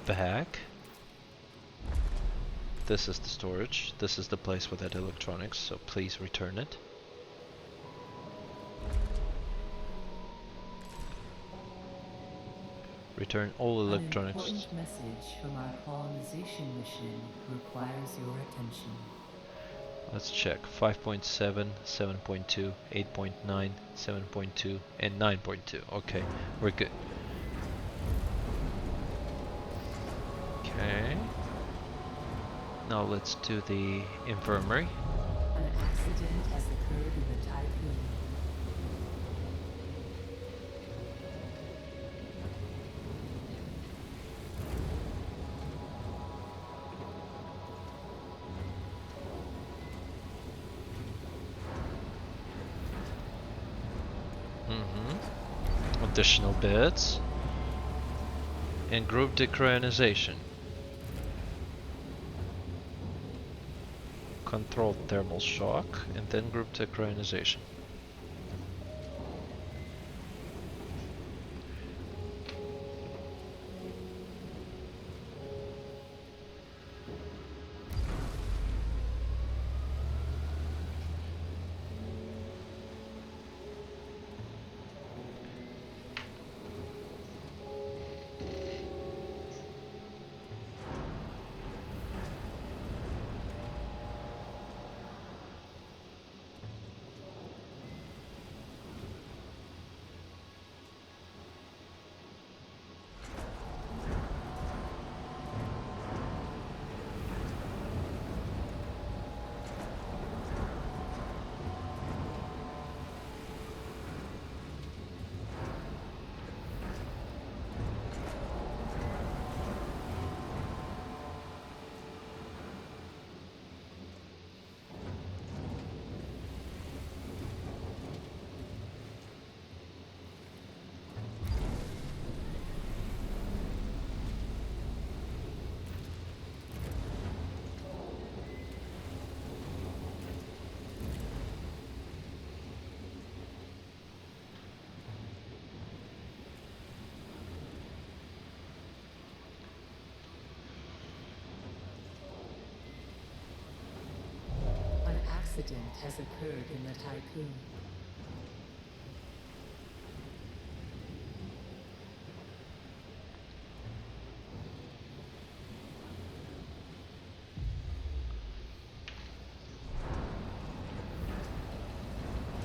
back. This is the storage, this is the place for that electronics, so please return it. Return all electronics. An important message from our colonization mission requires your attention. Let's check. 5.7, 7.2, 8.9, 7.2, and 9.2. Okay, we're good. Okay. Now let's do the infirmary. An accident has occurred in the typhoon. Additional beds. And group decryonization. Controlled thermal shock, and then group decryonization. Accident has occurred in the typhoon.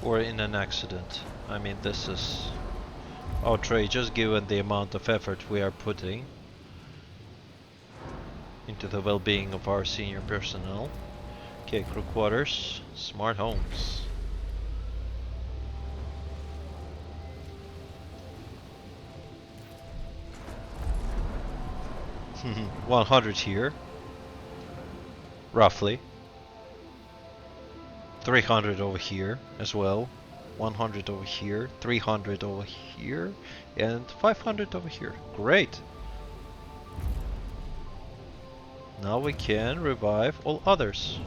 Or in an accident. I mean, this is outrageous given the amount of effort we are putting into the well-being of our senior personnel. Okay, crew quarters, smart homes. 100 here, roughly. 300 over here as well. 100 over here, 300 over here, and 500 over here. Great! Now we can revive all others.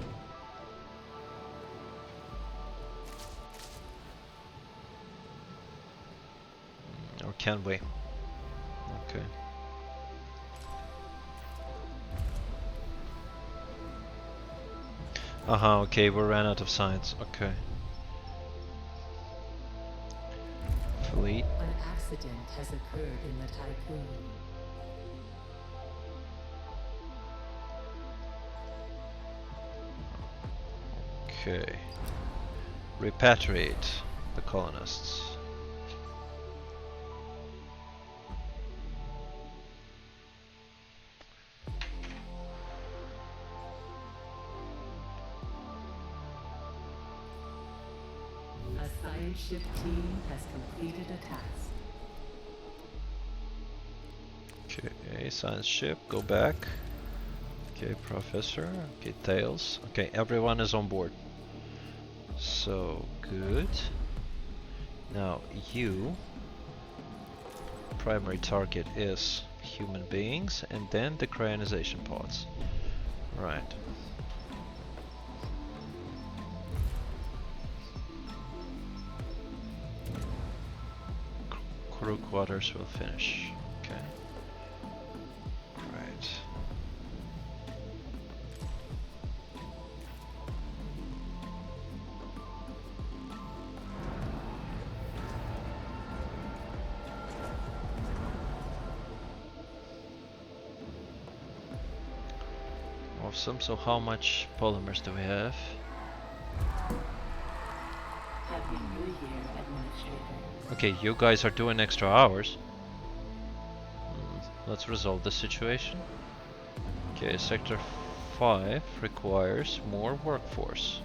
Or can we? Okay. Okay, we ran out of science. Okay. Fleet. An accident has occurred in the typhoon. Okay. Repatriate the colonists. A science ship team has completed a task. Okay, science ship, go back. Okay, professor. Okay, tails. Okay, everyone is on board. So, good. Now, you. Primary target is human beings, and then the cryonisation pods. Right. Crew quarters will finish. Okay. Right. Awesome. So how much polymers do we have? Happy New Year, Administrator. Okay, you guys are doing extra hours. Let's resolve the situation. Okay, Sector 5 requires more workforce.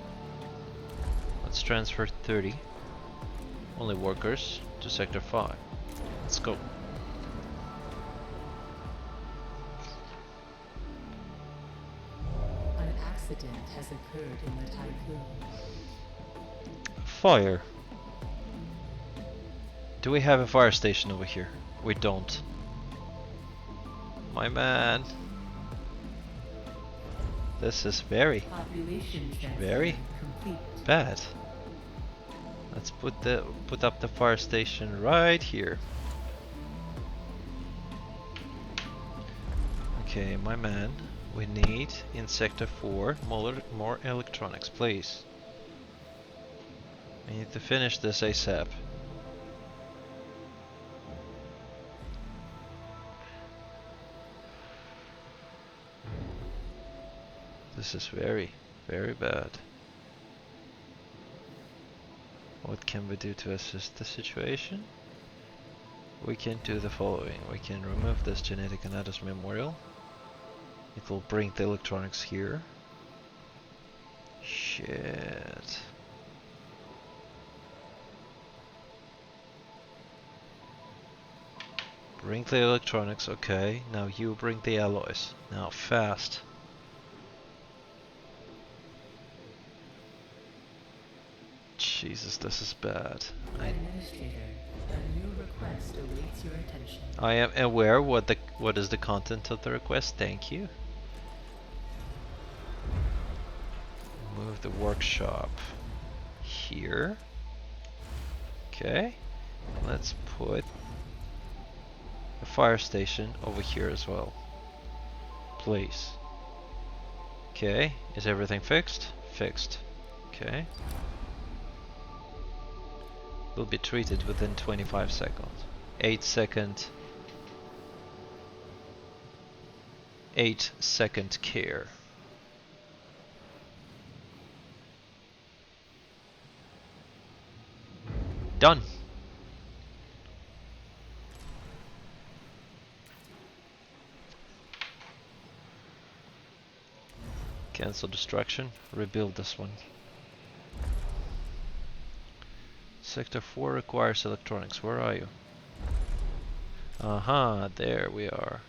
Let's transfer 30 only workers to Sector 5. Let's go. An accident has occurred in the typhoon. Fire. Do we have a fire station over here? We don't. My man. This is very Complete. bad. Let's put up the fire station right here. Okay, my man. We need in Sector 4 more electronics, please. We need to finish this ASAP. This is very, very bad. What can we do to assist the situation? We can do the following. We can remove this genetic anatomy memorial. It will bring the electronics here. Shit. Bring the electronics, okay. Now you bring the alloys. Now fast. Jesus, this is bad. Administrator, a new request awaits your attention. I am aware what is the content of the request. Thank you. Move the workshop here. Okay. Let's put a fire station over here as well. Please. Okay. Is everything fixed? Fixed. Okay. Will be treated within 25 seconds. 8-second care. Done. Cancel destruction. Rebuild this one. Sector 4 requires electronics. Where are you? Aha, there we are.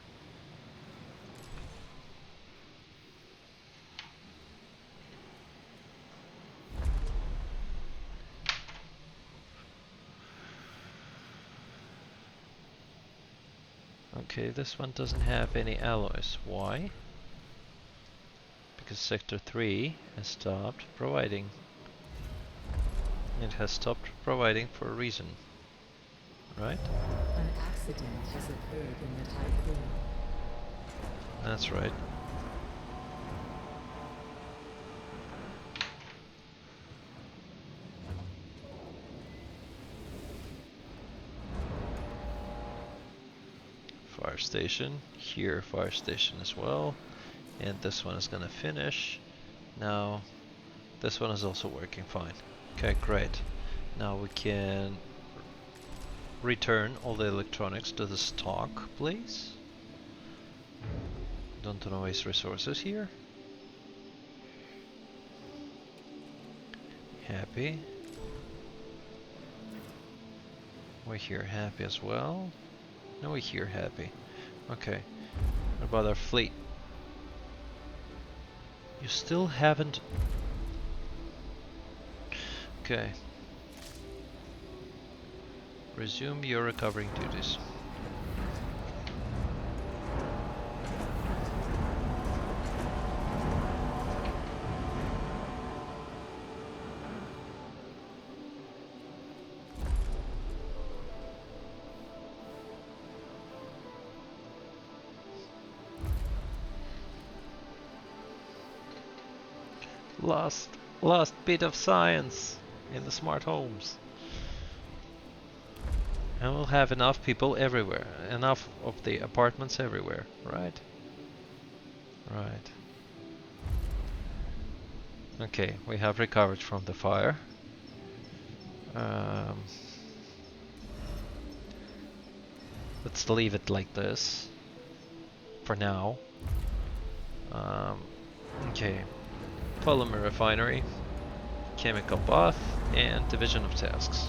Okay, this one doesn't have any alloys. Why? Because Sector 3 has stopped providing. It has stopped providing for a reason. Right? An accident has occurred in the typhoon. That's right. Fire station. Here, fire station as well. And this one is gonna finish. Now, this one is also working fine. Okay, great. Now we can return all the electronics to the stock, please. Don't waste resources here. Happy. We're here happy as well. No, we're here happy. Okay. What about our fleet? You still haven't... Okay. Resume your recovering duties. Last bit of science in the smart homes. And we'll have enough people everywhere. Enough of the apartments everywhere, right? Right. Okay, we have recovered from the fire. Let's leave it like this for now. Okay. Polymer refinery, chemical bath, and division of tasks.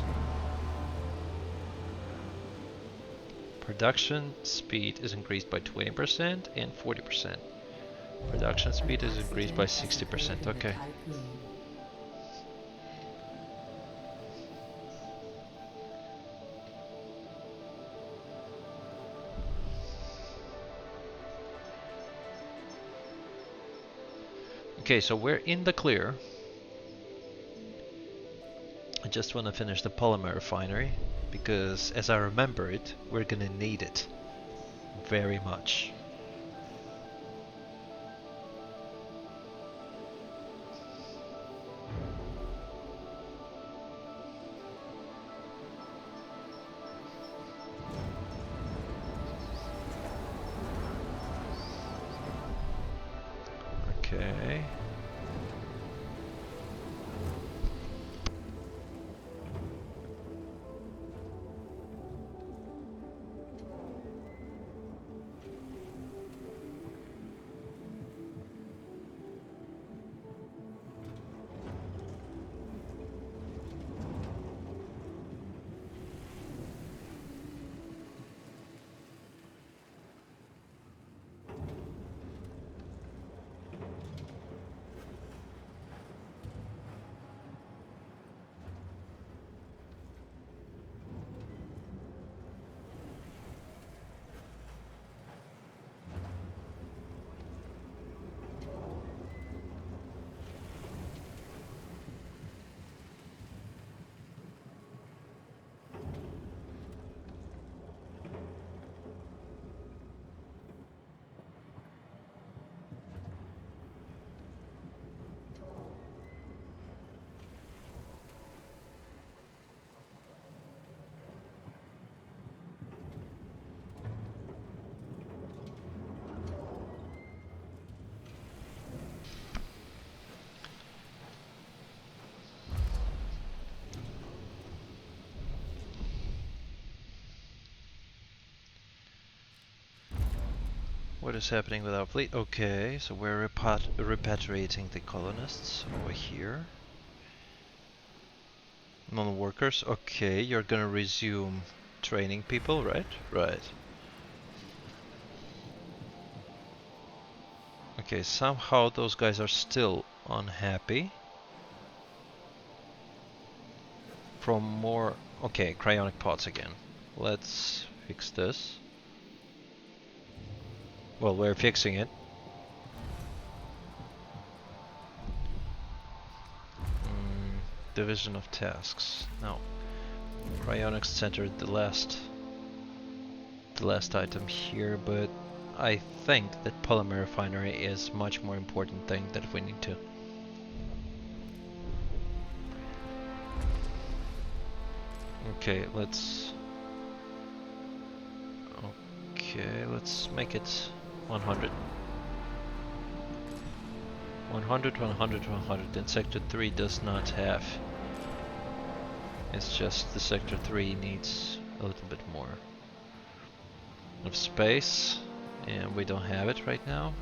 Production speed is increased by 20% and 40%. Production speed is increased by 60%. Okay. Okay, so we're in the clear. I just want to finish the polymer refinery because, as I remember it, we're gonna need it very much. Okay. What is happening with our fleet? Okay, so we're repatriating the colonists over here. Non-workers, okay, you're gonna resume training people, right? Right. Okay, somehow those guys are still unhappy. From more... Okay, cryonic pods again. Let's fix this. Well, we're fixing it. Division of tasks. Now, cryonics centered the last item here, but I think that polymer refinery is much more important thing that we need to. Okay, let's make it 100. 100, 100, 100, and Sector 3 does not have. It's just the Sector 3 needs a little bit more of space, and we don't have it right now.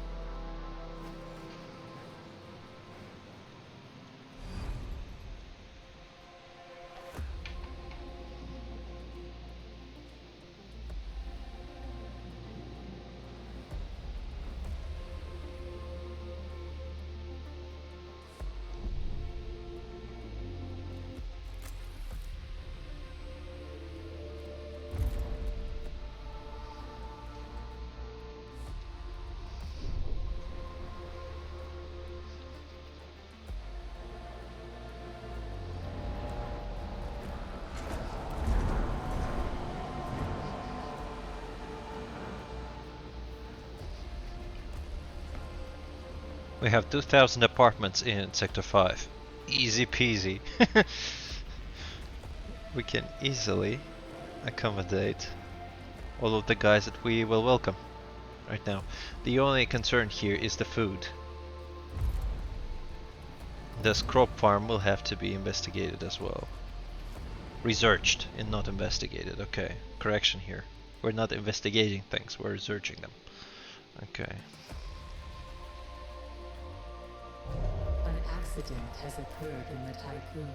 We have 2,000 apartments in Sector 5. Easy peasy. We can easily accommodate all of the guys that we will welcome right now. The only concern here is the food. This crop farm will have to be investigated as well. Researched and not investigated. Okay, correction here. We're not investigating things, we're researching them. Okay. An accident has occurred in the typhoon.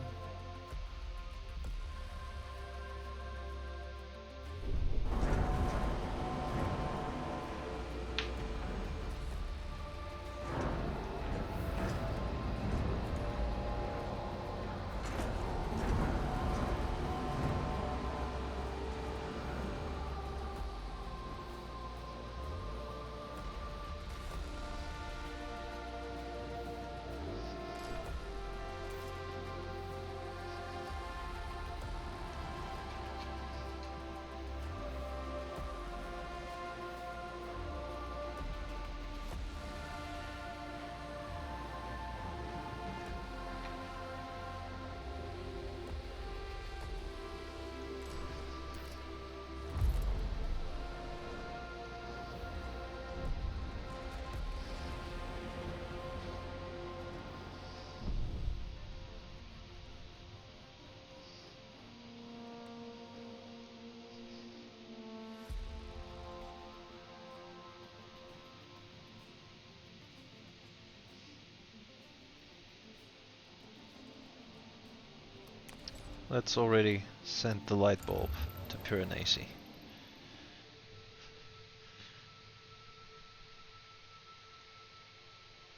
Let's already send the light bulb to Piranesi.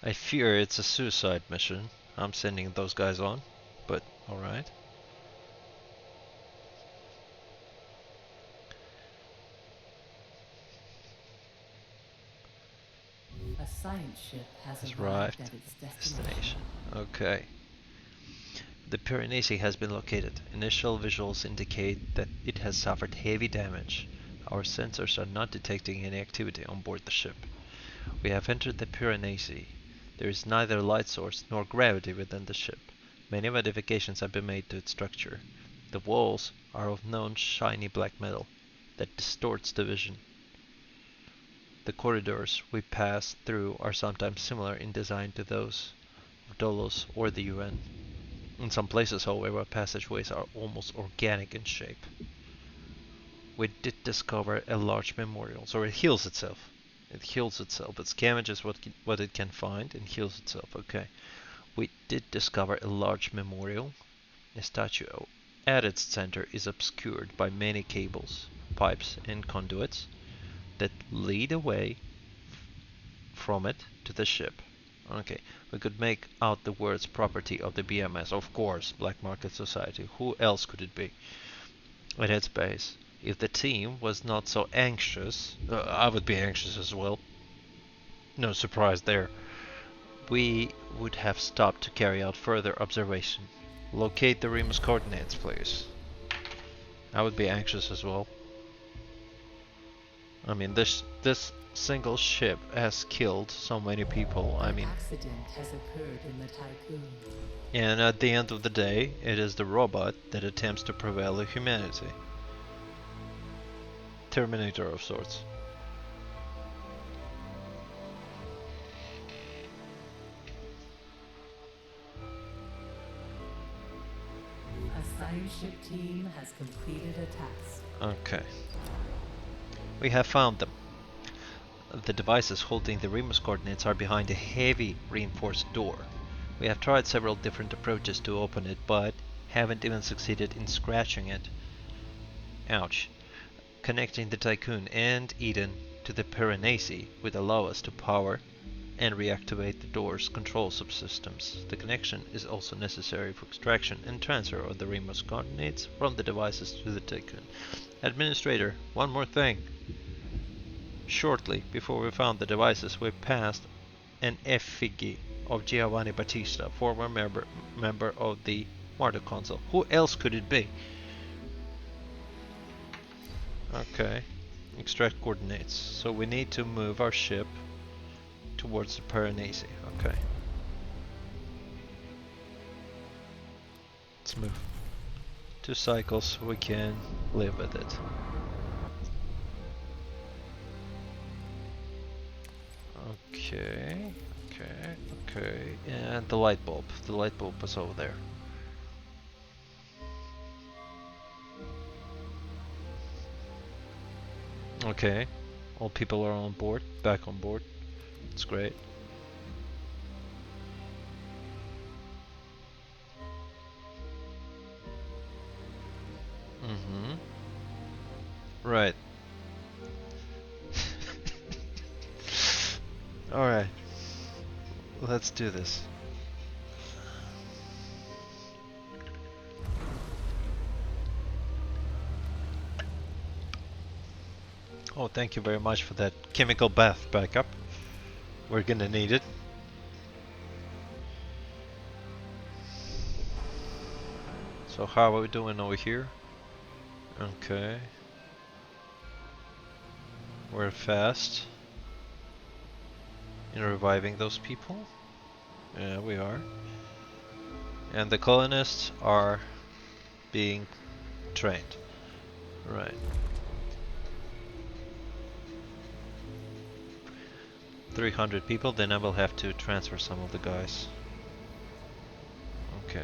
I fear it's a suicide mission I'm sending those guys on, but alright. A science ship has Arrived arrived at its destination. Okay. The Piranesi has been located. Initial visuals indicate that it has suffered heavy damage. Our sensors are not detecting any activity on board the ship. We have entered the Piranesi. There is neither light source nor gravity within the ship. Many modifications have been made to its structure. The walls are of known shiny black metal that distorts the vision. The corridors we pass through are sometimes similar in design to those of Dolos or the UN. In some places, however, passageways are almost organic in shape. We did discover a large memorial, so it heals itself. It heals itself. It scavages what it can find and heals itself. Okay. We did discover a large memorial. A statue at its center is obscured by many cables, pipes, and conduits that lead away from it to the ship. Okay, we could make out the words property of the BMS, of course, Black Market Society. Who else could it be? At its base, if the team was not so anxious, I would be anxious as well. No surprise there. We would have stopped to carry out further observation. Locate the Remus coordinates, please. I would be anxious as well. I mean, this single ship has killed so many people. I An mean, accident has occurred in the tycoon. and at the end of the day, it is the robot that attempts to prevail of humanity. Terminator of sorts. A science ship team has completed a task. Okay. We have found them. The devices holding the Remus coordinates are behind a heavy reinforced door. We have tried several different approaches to open it, but haven't even succeeded in scratching it. Ouch. Connecting the Tycoon and Eden to the Piranesi would allow us to power and reactivate the door's control subsystems. The connection is also necessary for extraction and transfer of the Remus coordinates from the devices to the Tycoon. Administrator, one more thing. Shortly before we found the devices, we passed an effigy of Giovanni Battista, former member of the Martyr Council. Who else could it be? Okay. Extract coordinates. So we need to move our ship towards the Piranesi. Okay. Let's move. 2 cycles, we can live with it. Okay, okay. And the light bulb. The light bulb is over there. Okay. All people are on board. Back on board. It's great. Mm-hmm. Right. Alright. Let's do this. Oh, thank you very much for that chemical bath backup. We're gonna need it. So how are we doing over here? Okay. We're fast in reviving those people. Yeah, we are. And the colonists are being trained. Right. 300 people, then I will have to transfer some of the guys. Okay.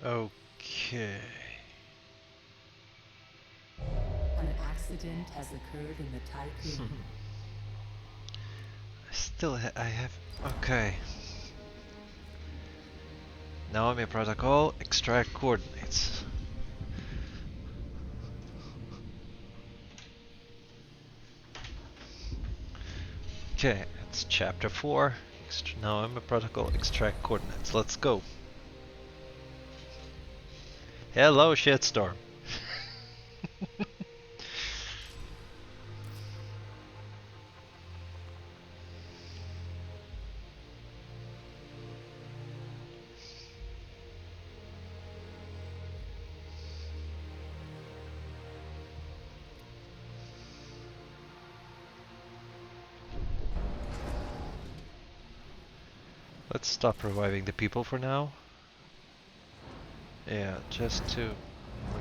Okay. An accident has occurred in the tycoon. I have. Okay. Naomi protocol, extract coordinates. Okay, it's chapter 4. Naomi protocol, extract coordinates. Let's go. Hello, shitstorm. Let's stop reviving the people for now. Yeah, just to...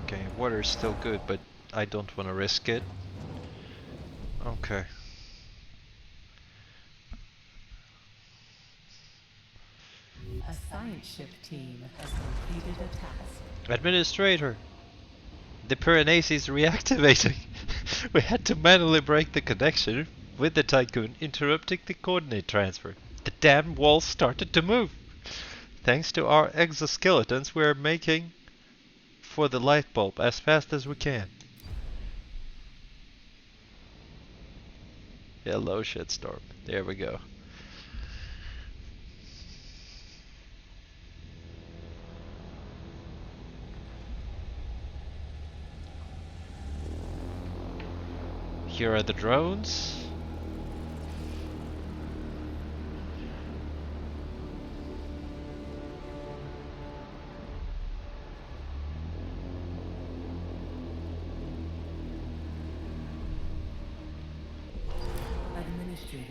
Okay, water's still good, but I don't want to risk it. Okay. A science ship team has completed a task. Administrator! The Piranesi is reactivating. We had to manually break the connection with the Tycoon, interrupting the coordinate transfer. The damn walls started to move. Thanks to our exoskeletons, we are making for the light bulb as fast as we can. Hello, shitstorm. There we go. Here are the drones. Administrator,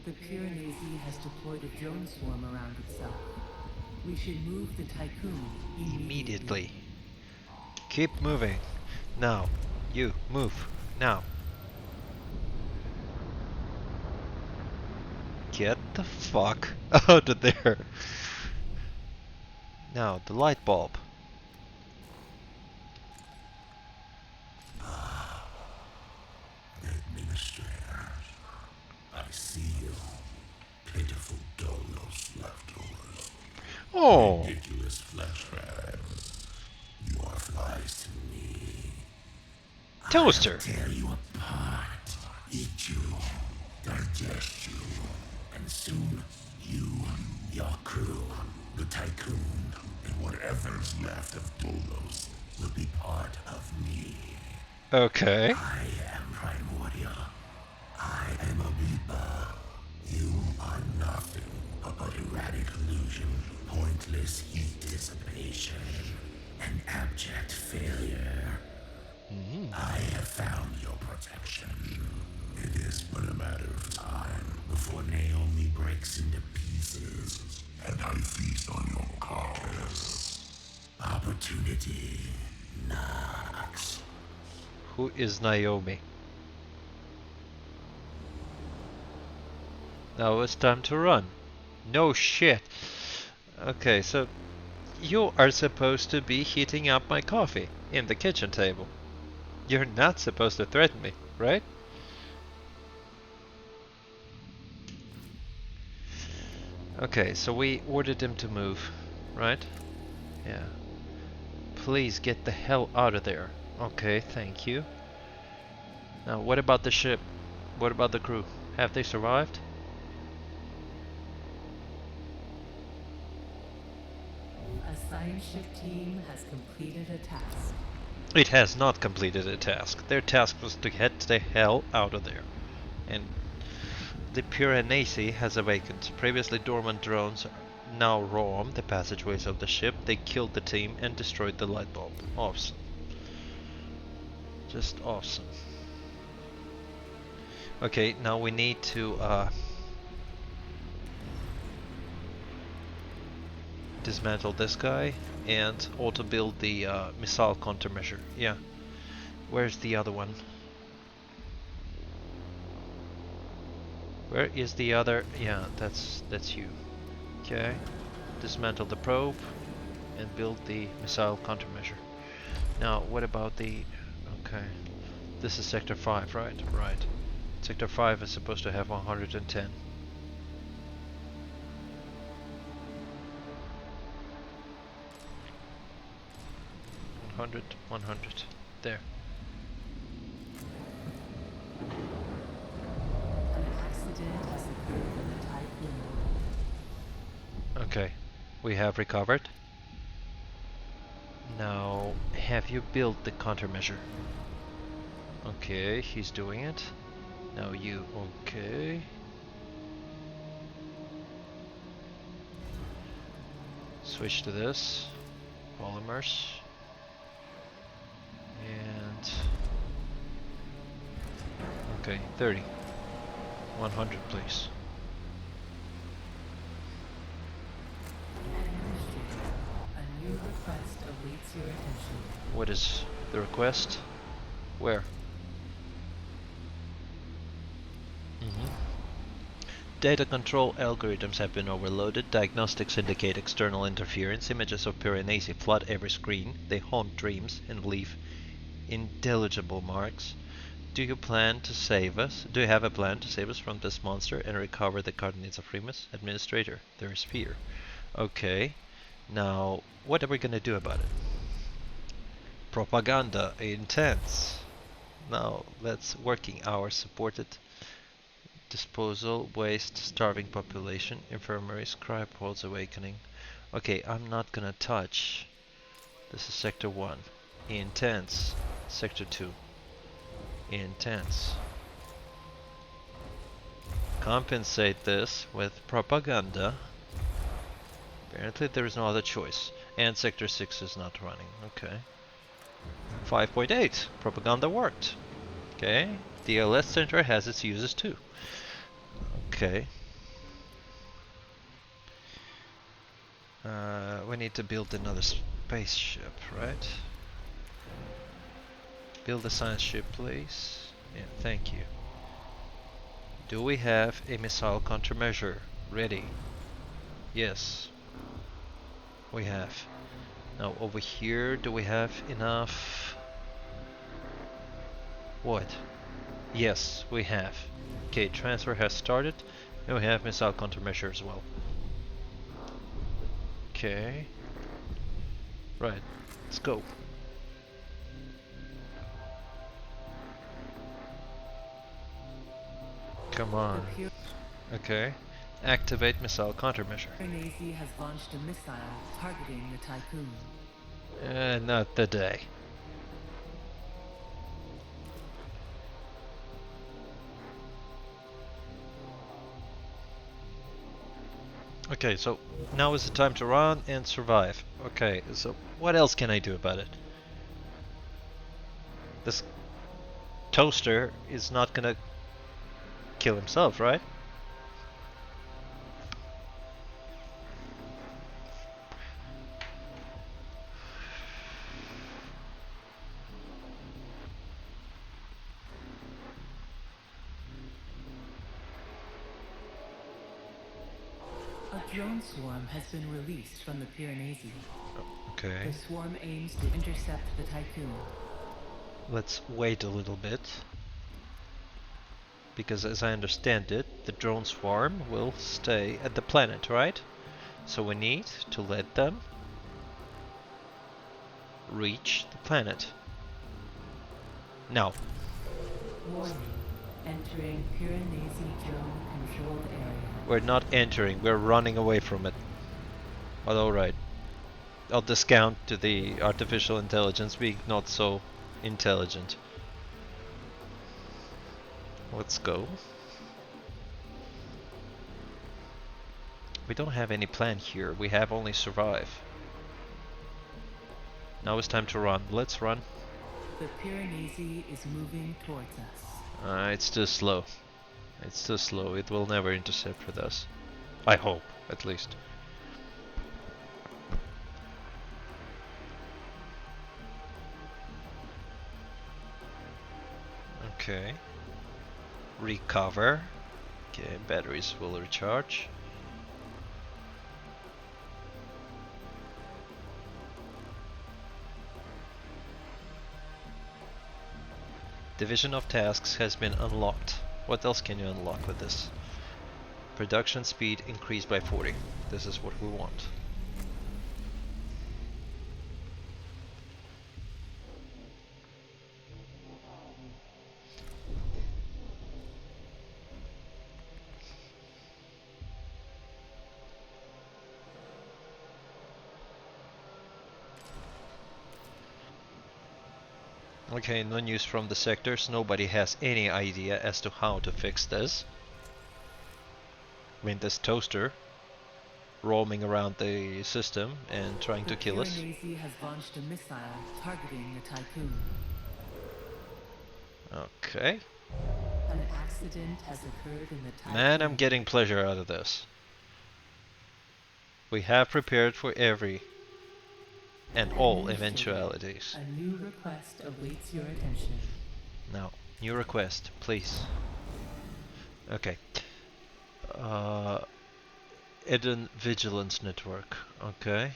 the Piranesi has deployed a drone swarm around itself. We should move the Tycoon immediately. Keep moving. Now. You, move. Now. Get the fuck out of there. Now, the light bulb. Administrator, I see you. Pitiful Dolos leftovers. Oh. Ridiculous flesh bags. You are flies to me. Toaster. I'll tear you apart, eat you, digest you, and soon you, your crew, the Tycoon, and whatever's left of Dolos will be part of me. Okay. I am primordial. I am a reaper. You are nothing but erratic illusion, pointless heat dissipation, and abject failure. I have found your protection. It is but a matter of time before Naomi breaks into pieces, and I feast on your carcass. Opportunity knocks. Who is Naomi? Now it's time to run. No shit. Okay, so you are supposed to be heating up my coffee in the kitchen table. You're not supposed to threaten me, right? Okay, so we ordered him to move, right? Yeah. Please get the hell out of there. Okay, thank you. Now, what about the ship? What about the crew? Have they survived? A science ship team has completed a task. It has not completed a task. Their task was to get the hell out of there. And the Piranesi has awakened. Previously dormant drones now roam the passageways of the ship. They killed the team and destroyed the light bulb. Awesome. Just awesome. Okay, now we need to dismantle this guy and auto build the missile countermeasure. Yeah. Where's the other one? Where is the other? Yeah, that's you. Okay. Dismantle the probe and build the missile countermeasure. Now, what about the... Okay. This is Sector 5, right? Right. Sector 5 is supposed to have 110. One hundred. There. An accident has occurred in the Tycoon. Okay. We have recovered. Now, have you built the countermeasure? Okay, he's doing it. Now you, okay. Switch to this. Polymers. And... Okay, 30. 100 please. A new request awaits your attention. What is the request? Where? Data control algorithms have been overloaded. Diagnostics indicate external interference. Images of Piranesi flood every screen. They haunt dreams and leave Intelligible marks. Do you plan to save us? Do you have a plan to save us from this monster and recover the coordinates of Remus? Administrator, there is fear. Okay. Now, what are we gonna do about it? Propaganda, intense. Now, let's working hours supported. Disposal, waste, starving population, infirmary, scribe, world's awakening. Okay, I'm not gonna touch. This is sector 1. Intense. Sector 2. Intense. Compensate this with propaganda. Apparently there is no other choice. And sector 6 is not running. Okay. 5.8. Propaganda worked. Okay. The LS center has its uses too. Okay. We need to build another spaceship, right? Build a science ship, please. Yeah, thank you. Do we have a missile countermeasure ready? Yes. We have. Now over here, do we have enough? What? Yes, we have. Okay, transfer has started, and we have missile countermeasure as well. Okay. Right, let's go. Come on. Okay. Activate missile countermeasure. Piranesi has launched a missile targeting the Tycoon. Not today. Okay, so now is the time to run and survive. Okay, so what else can I do about it? This toaster is not gonna kill himself, right? A drone swarm has been released from the Piranesi. Okay. The swarm aims to intercept the Tycoon. Let's wait a little bit. Because as I understand it, the drone swarm will stay at the planet, right? So we need to let them reach the planet. Now. Warning. Entering Piranesi drone controlled area. We're not entering, we're running away from it. But alright. I'll discount to the artificial intelligence being not so intelligent. Let's go. We don't have any plan here, we have only survive. Now it's time to run. Let's run. The Piranesi is moving towards us. It's too slow. It's too slow. It will never intercept with us. I hope, at least. Okay. Recover. Okay, batteries will recharge. Division of tasks has been unlocked. What else can you unlock with this? Production speed increased by 40. This is what we want. Okay, no news from the sectors. Nobody has any idea as to how to fix this. I mean, this toaster roaming around the system and trying to kill us. The Piranesi has launched a missile targeting the Tycoon. Okay. An accident has occurred in the Tycoon. Man, I'm getting pleasure out of this. We have prepared for every and all eventualities. A new request awaits your attention. Now, new request, please. Okay. Eden Vigilance Network. Okay.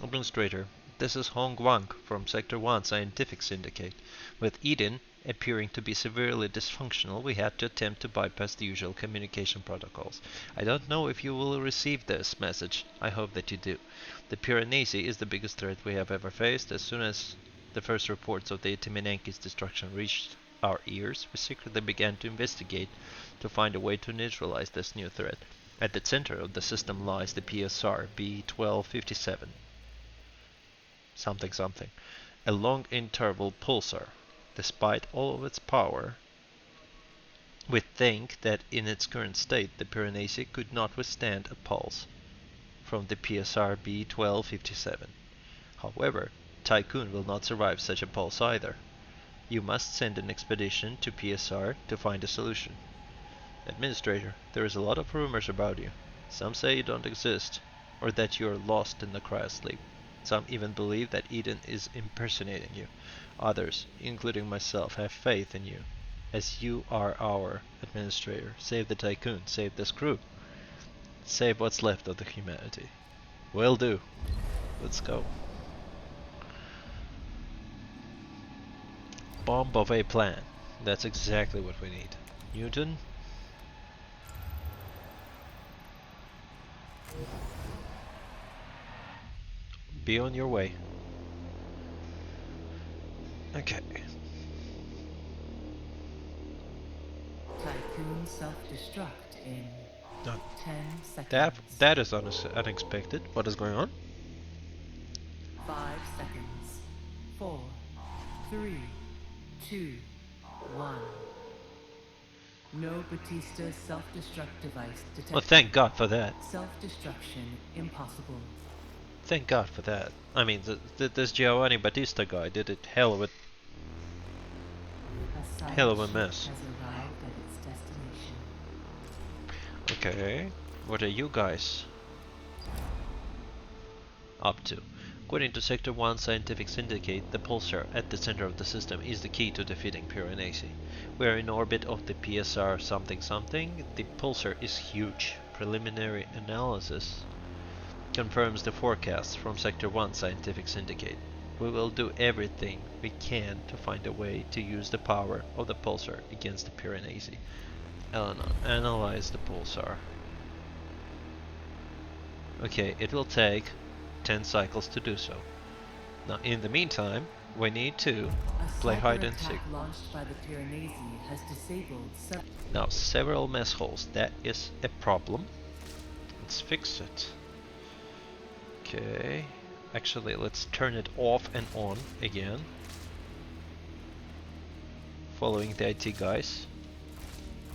Administrator, This is Hong Guang from Sector 1 Scientific Syndicate. With Eden appearing to be severely dysfunctional, we had to attempt to bypass the usual communication protocols. I don't know if you will receive this message. I hope that you do. The Piranesi is the biggest threat we have ever faced. As soon as the first reports of the Itiminenki's destruction reached our ears, we secretly began to investigate to find a way to neutralize this new threat. At the center of the system lies the PSR B1257. Something something. A long interval pulsar. Despite all of its power, we think that in its current state the Piranesi could not withstand a pulse from the PSR B1257. However, Tycoon will not survive such a pulse either. You must send an expedition to PSR to find a solution. Administrator, there is a lot of rumors about you. Some say you don't exist, or that you are lost in the cryosleep. Some even believe that Eden is impersonating you. Others, including myself, have faith in you. As you are our administrator, save the Tycoon, save this crew. Save what's left of the humanity. Will do. Let's go. Bomb of a plan. That's exactly what we need. Newton? Be on your way. Okay. Tycoon self-destruct in No. 10 seconds. That is unexpected. What is going on? 5 seconds. 4, 3, 2, 1. No Batista self-destruct device detected. Well, thank God for that. Self-destruction impossible. Thank God for that. I mean, this Giovanni Battista guy did it hell of a mess. Has arrived at its destination. Okay, what are you guys up to? According to Sector 1 Scientific Syndicate, the pulsar at the center of the system is the key to defeating Piranesi. We are in orbit of the PSR something something. The pulsar is huge. Preliminary analysis confirms the forecasts from Sector 1 Scientific Syndicate. We will do everything we can to find a way to use the power of the pulsar against the Piranesi. Analyze the pulsar. Okay, it will take 10 cycles to do so. Now, in the meantime, we need to play hide and seek. Launched by the Piranesi has disabled now, several mess holes. That is a problem. Let's fix it. Okay. Actually, let's turn it off and on again. Following the IT guys.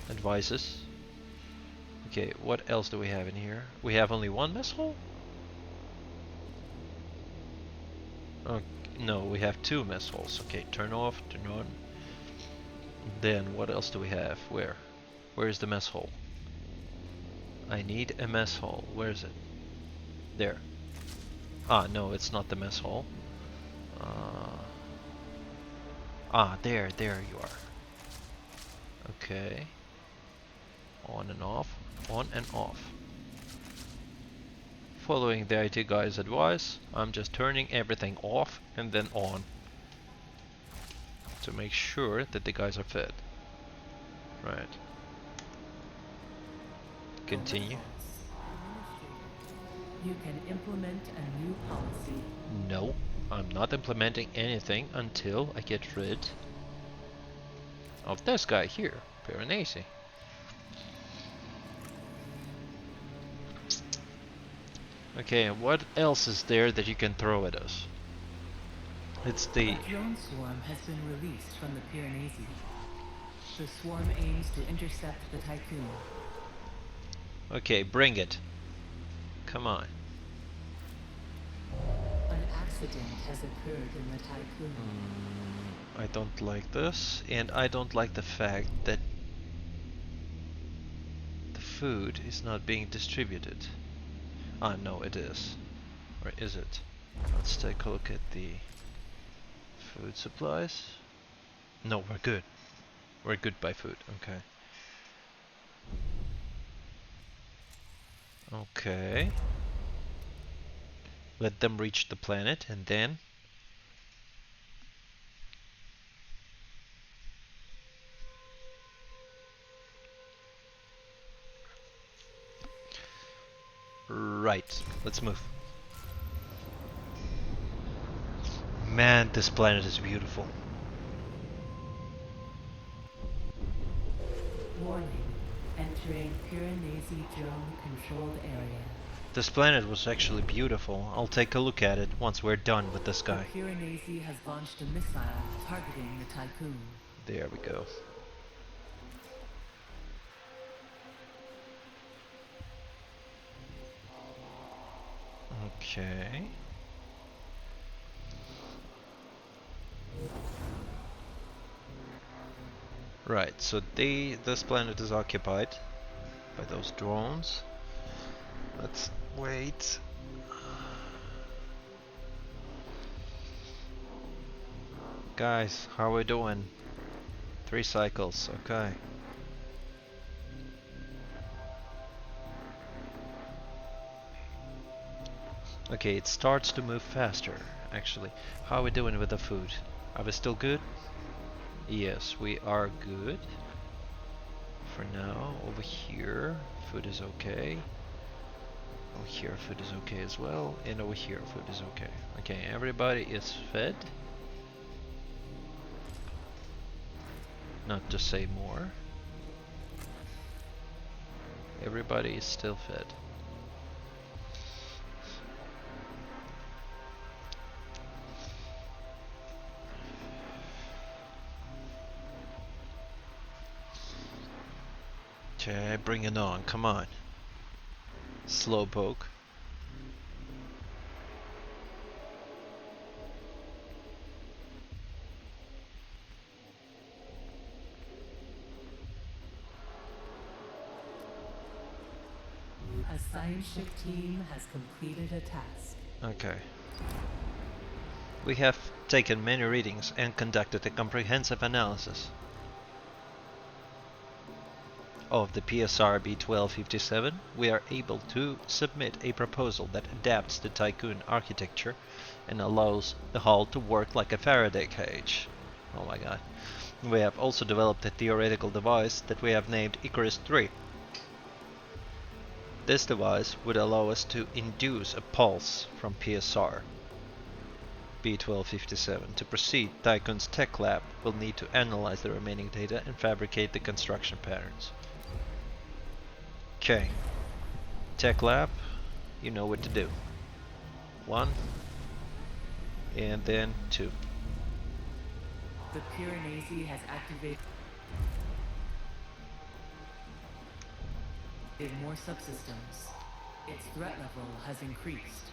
Advices. Okay, what else do we have in here? We have only one mess hole? Oh, no, we have two mess holes. Okay, turn off, turn on. Then, what else do we have? Where? Where is the mess hole? I need a mess hole. Where is it? There. Ah, no, it's not the mess hall. There you are. Okay. On and off, on and off. Following the IT guy's advice, I'm just turning everything off and then on to make sure that the guys are fed. Right. Continue. You can implement a new policy. No, I'm not implementing anything until I get rid of this guy here, Piranesi. Okay, and what else is there that you can throw at us? It's the... A drone swarm has been released from the Piranesi. The swarm aims to intercept the Tycoon. Okay, bring it. Come on. An accident has occurred in the Tycoon. I don't like this, and I don't like the fact that the food is not being distributed. Ah, no, it is. Or is it? Let's take a look at the food supplies. No, we're good. We're good by food, okay. Okay. Let them reach the planet and then... Right, let's move. Man, this planet is beautiful. Warning. Entering Piranesi drone controlled area. This planet was actually beautiful. I'll take a look at it once we're done with this guy. The Piranesi has launched a missile targeting the Tycoon. There we go. Okay. Right, so this planet is occupied by those drones. Let's wait. Guys, how are we doing? 3 cycles, okay. Okay, it starts to move faster, actually. How are we doing with the food? Are we still good? Yes, we are good. For now, over here, food is okay. Over here, food is okay as well. And over here, food is okay. Okay, everybody is fed. Not to say more. Everybody is still fed. Okay, bring it on, come on. Slowpoke. A science ship team has completed a task. Okay. We have taken many readings and conducted a comprehensive analysis of the PSR B1257. We are able to submit a proposal that adapts the Tycoon architecture and allows the hull to work like a Faraday cage. Oh my god. We have also developed a theoretical device that we have named Icarus 3. This device would allow us to induce a pulse from PSR B1257. To proceed, Tycoon's tech lab will need to analyze the remaining data and fabricate the construction patterns. Okay. Tech lab, you know what to do. 1 and then 2. The Piranesi has activated more subsystems. Its threat level has increased.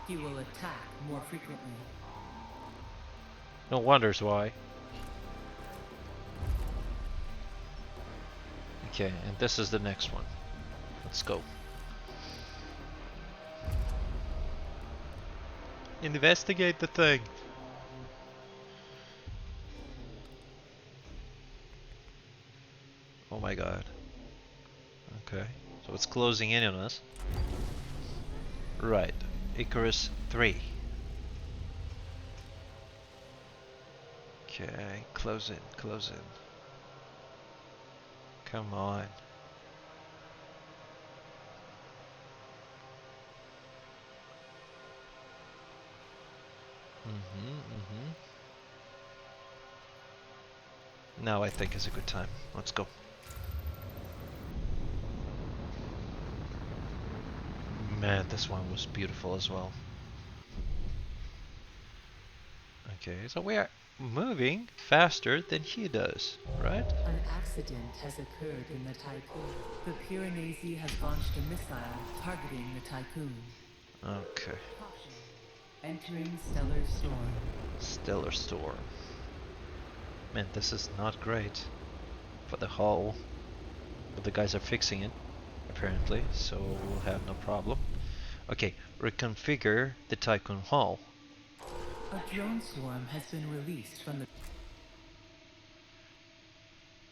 He will attack more frequently. No wonders why. Okay, and this is the next one. Let's go. Investigate the thing. Oh my god. Okay, so it's closing in on us. Right, Icarus 3. Okay, close in, close in. Come on. Now I think is a good time. Let's go. Man, this one was beautiful as well. Okay, so we are moving faster than he does, right? An accident has occurred in the Tycoon. The Piranesi has launched a missile targeting the Tycoon. Okay. Caution. Entering Stellar Storm. Stellar Storm. Man, this is not great for the hull. But the guys are fixing it, apparently, so we'll have no problem. Okay, reconfigure the Tycoon hull. A drone swarm has been released from the...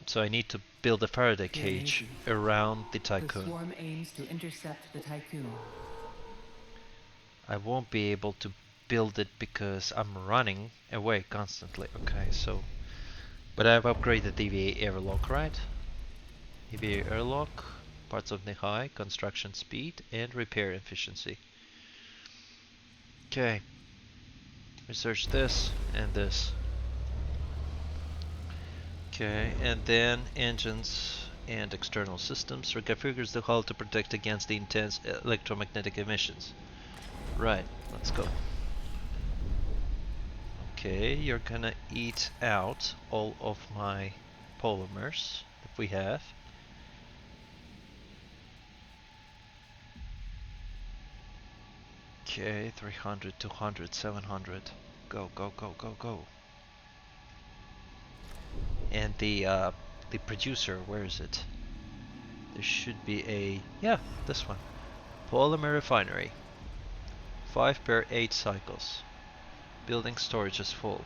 So I need to build a Faraday cage around the The Tycoon. swarm aims to intercept the Tycoon. I won't be able to build it because I'm running away constantly. Okay, so... But I've upgraded the EVA airlock, right? EVA airlock, parts of Nihai, construction speed, and repair efficiency. Okay. Research this and this. Okay, and then engines and external systems reconfigures the hull to protect against the intense electromagnetic emissions. Right, let's go. Okay, you're gonna eat out all of my polymers that we have. Okay, 300, 200, 700. Go, go, go, go, go. And the producer, where is it? There should be a... yeah, this one. Polymer refinery. 5 per 8 cycles. Building storage is full.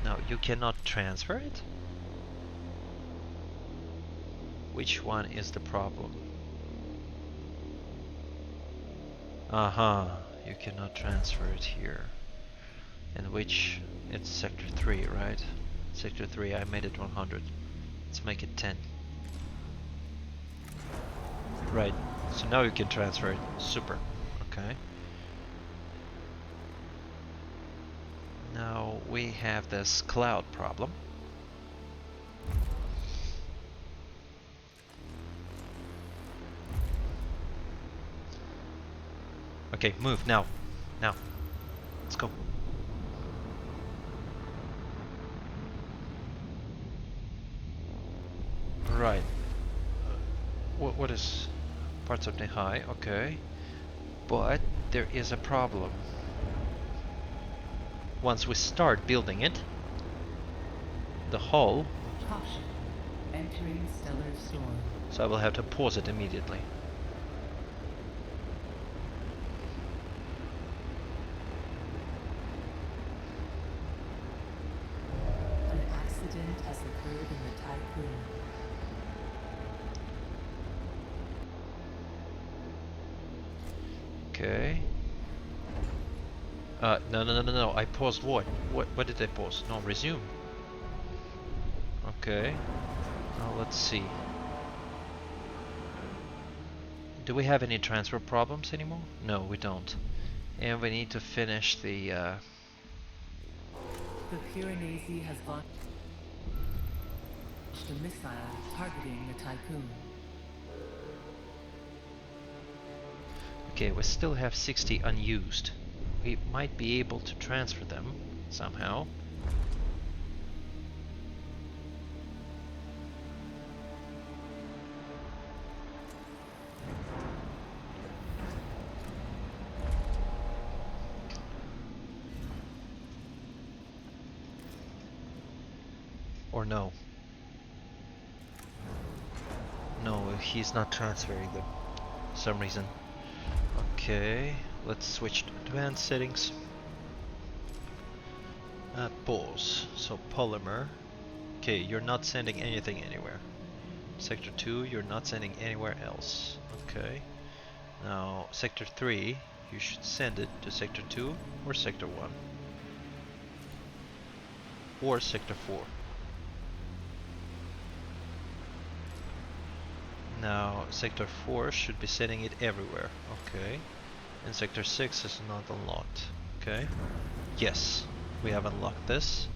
Now, you cannot transfer it? Which one is the problem? You cannot transfer it here. And which? It's sector 3, right? Sector 3, I made it 100. Let's make it 10. Right, so now you can transfer it. Super. Okay. Now we have this cloud problem. Okay, move now. Now. Let's go. Right. What is parts of Nihai? Okay. But there is a problem. Once we start building it, the hull... Caution. Entering stellar storm. So I will have to pause it immediately. An accident has occurred in the typhoon. Okay. No. I paused what? What did I pause? No, resume. Okay. Now let's see. Do we have any transfer problems anymore? No, we don't. And we need to finish the... The Piranesi has launched a missile targeting the Tycoon. Okay, we still have 60 unused. We might be able to transfer them somehow. Or no. No, he's not transferring them for some reason. Okay, let's switch to advanced settings. Pause. So polymer. Okay, you're not sending anything anywhere. Sector 2, you're not sending anywhere else. Okay. Now, Sector 3, you should send it to Sector 2 or Sector 1. Or Sector 4. Now, Sector 4 should be sending it everywhere. Okay. And Sector 6 is not unlocked. Okay. Yes, we have unlocked this.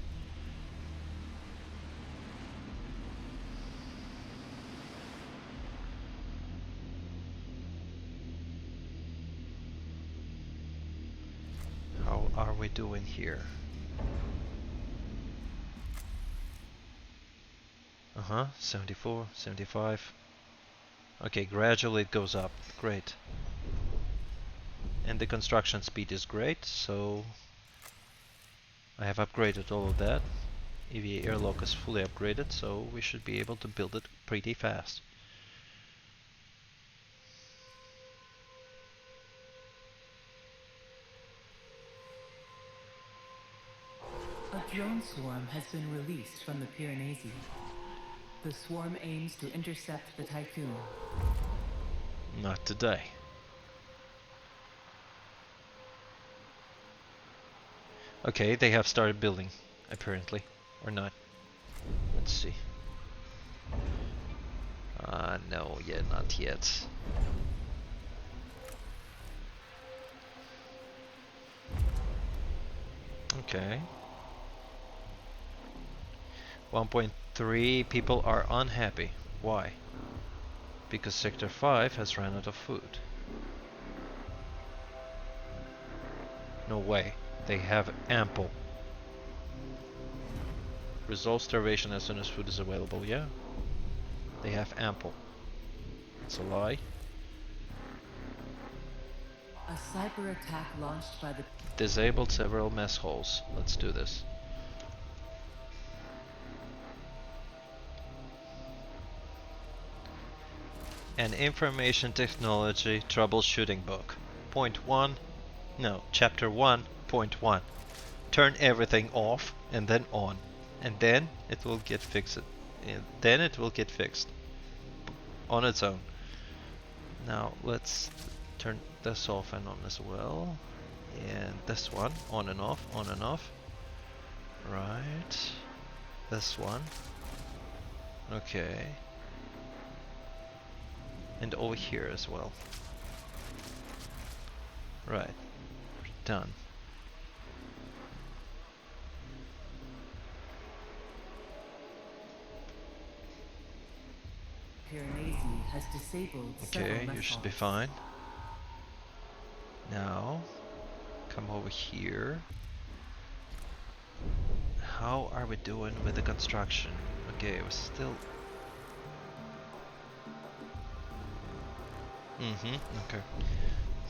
How are we doing here? Uh-huh, 74, 75. Okay, gradually it goes up. Great. And the construction speed is great, so I have upgraded all of that. EVA airlock is fully upgraded, so we should be able to build it pretty fast. A drone swarm has been released from the Piranesi. The swarm aims to intercept the Tycoon. Not today. Okay, they have started building, apparently. Or not. Let's see. No, yeah, not yet. Okay. 1.3 people are unhappy. Why? Because Sector 5 has run out of food. No way. They have ample. Resolve starvation as soon as food is available. Yeah. They have ample. It's a lie. A cyber attack launched by the Disabled several mess halls. Let's do this. An information technology troubleshooting book. Point 1. No, chapter 1.1. Turn everything off and then on. And then it will get fixed. Then it will get fixed. On its own. Now let's turn this off and on as well. And this one, on and off, on and off. Right. This one. Okay. And over here as well. Right. Done. Piranesi has disabled Okay, you should be fine. Now, come over here. How are we doing with the construction? Okay, we're still... okay.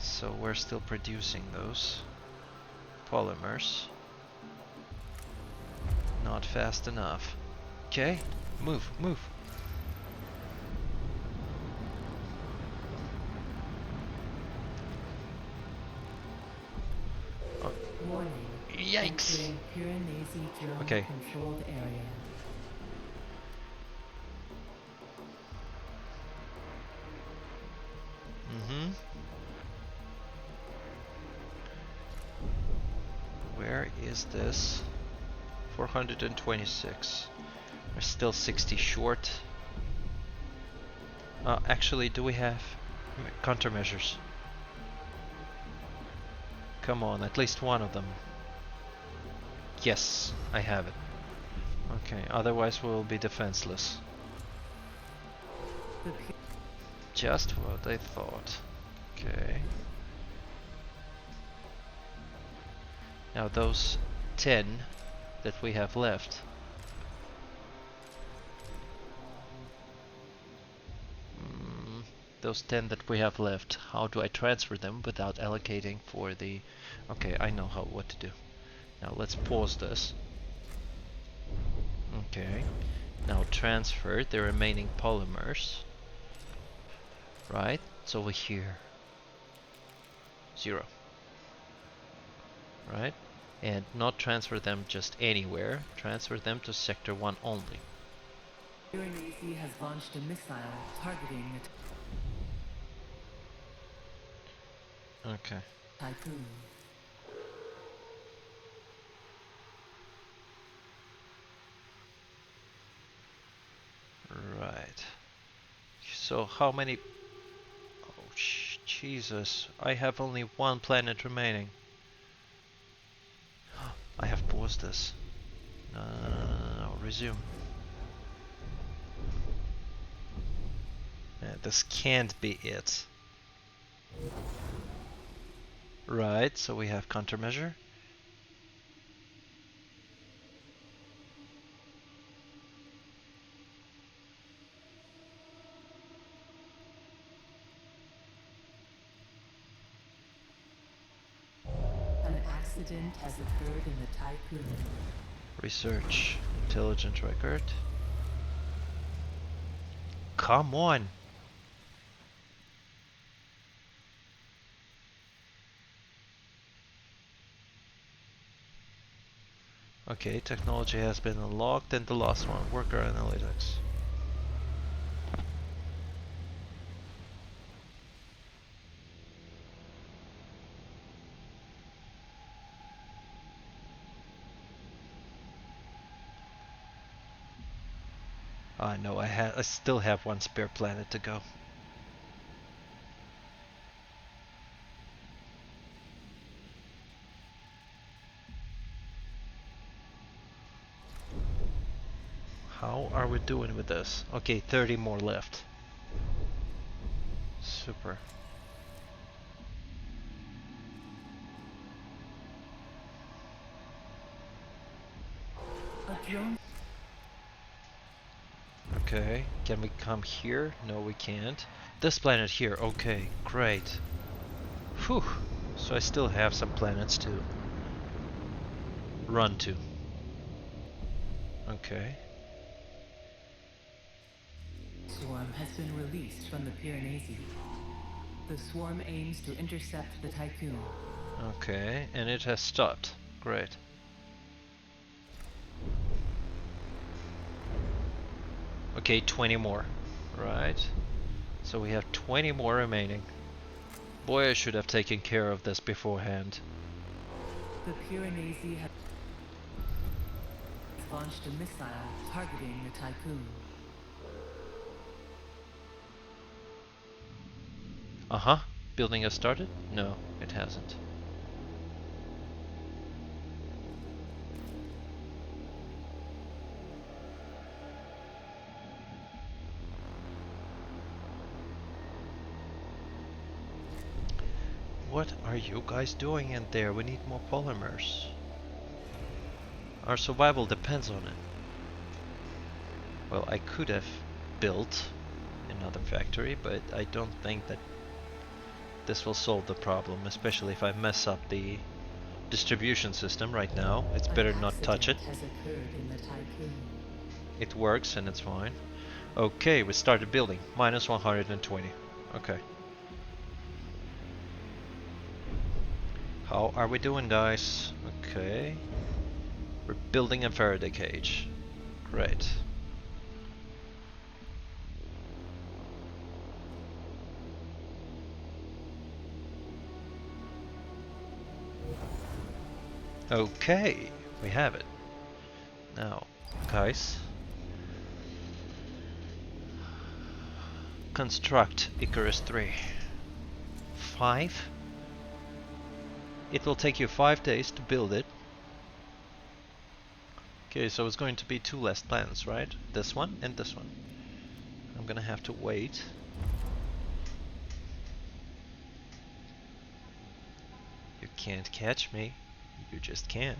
So we're still producing those polymers. Not fast enough. Okay, move, move. Warning. Yikes! Entering Piranesi drone Okay. controlled area. Where is this? 426. We're still 60 short. Actually, do we have countermeasures? Come on, at least one of them. Yes, I have it. Okay, otherwise we will be defenseless. Just what I thought. Okay. Now those 10 that we have left. Those 10 that we have left, how do I transfer them without allocating for the... Okay, I know what to do. Now let's pause this. Okay. Now transfer the remaining polymers. Right, it's over here. 0. Right? And not transfer them just anywhere. Transfer them to Sector 1 only. Piranesi has launched a missile targeting a Okay. tycoon. Right. So how many... Oh, Jesus. I have only one planet remaining. I have paused this. No, resume. This can't be it. Right, so we have countermeasure. An accident has occurred in the tycoon. Research. Intelligent record. Come on! Okay, technology has been unlocked, and the last one, worker analytics. No, I still have one spare planet to go. How are we doing with this? Okay, 30 more left. Super. A drone. Okay, can we come here? No, we can't. This planet here, okay, great. Whew, so I still have some planets to run to. Okay. Swarm has been released from the Piranesi. The swarm aims to intercept the Tycoon. Okay, and it has stopped. Great. Okay, 20 more. Right. So we have 20 more remaining. Boy, I should have taken care of this beforehand. The Piranesi has launched a missile targeting the Tycoon. Uh-huh. Building has started? No, it hasn't. What are you guys doing in there? We need more polymers. Our survival depends on it. Well, I could have built another factory, but I don't think that this will solve the problem, especially if I mess up the distribution system right now. It's better not touch it. Has occurred in the Tycoon. It works and it's fine. Okay, we started building. Minus 120. Okay. How are we doing, guys? Okay. We're building a Faraday cage. Great. Okay, we have it. Now, guys. Construct Icarus 3. 5? It will take you 5 days to build it. Okay, so it's going to be 2 less planets, right? This one and this one. I'm gonna have to wait. You can't catch me. You just can't.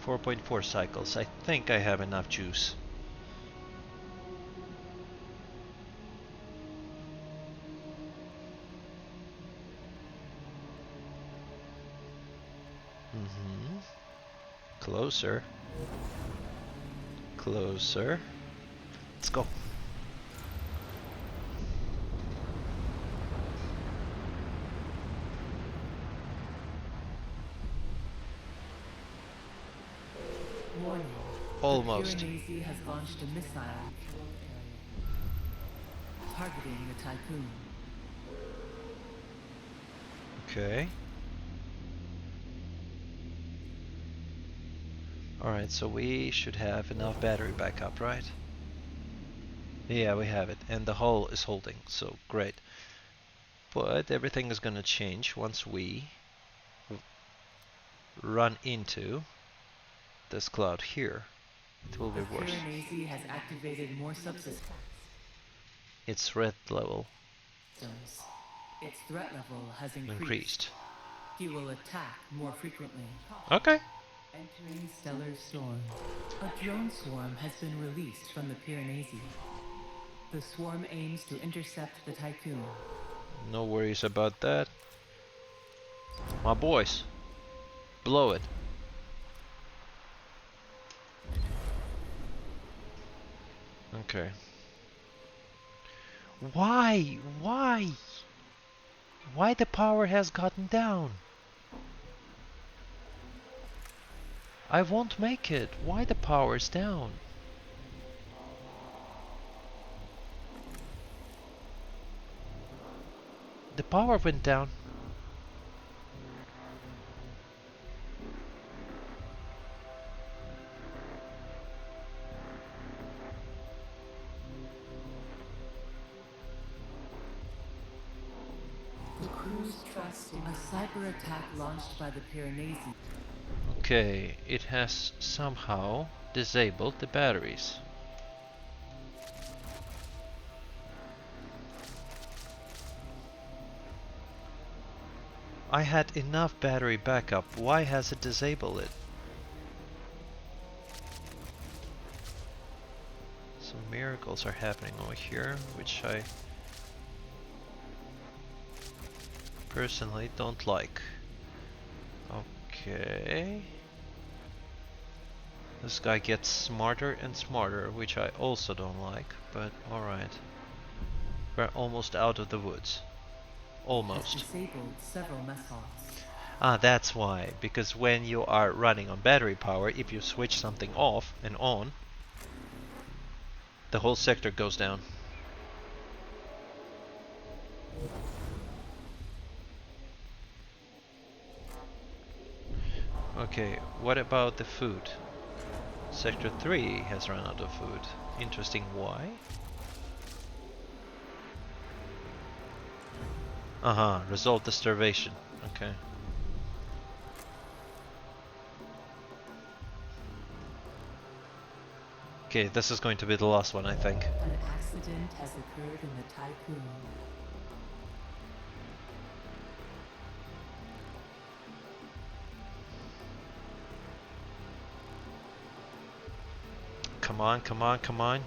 4.4 cycles. I think I have enough juice. Closer. Closer. Let's go. Warning. Almost. The Piranesi has launched a missile targeting the Tycoon. Okay. Alright, so we should have enough battery backup, right? Yeah, we have it. And the hull is holding, so great. But everything is gonna change once we run into this cloud here. It will be The worse. Piranesi has activated more subsystems. Its threat level Its threat level has increased. He will attack more frequently. Okay. Entering stellar storm. A drone swarm has been released from the Piranesi. The swarm aims to intercept the Tycoon. No worries about that. My boys. Blow it. Okay. Why? Why? Why the power has gotten down? I won't make it. Why the power is down? The power went down. A cyber attack launched by the Pyrenees. Okay, it has somehow disabled the batteries. I had enough battery backup. Why has it disabled it? Some miracles are happening over here, which I personally don't like. Okay. This guy gets smarter and smarter, which I also don't like, but alright. We're almost out of the woods. Almost. Disabled several mess halls. Ah, that's why. Because when you are running on battery power, if you switch something off and on, the whole sector goes down. Okay, what about the food? Sector 3 has run out of food. Interesting, why? Resolve the starvation. Okay. Okay, this is going to be the last one, I think. An accident has occurred in the tycoon. Come on, come on, come on.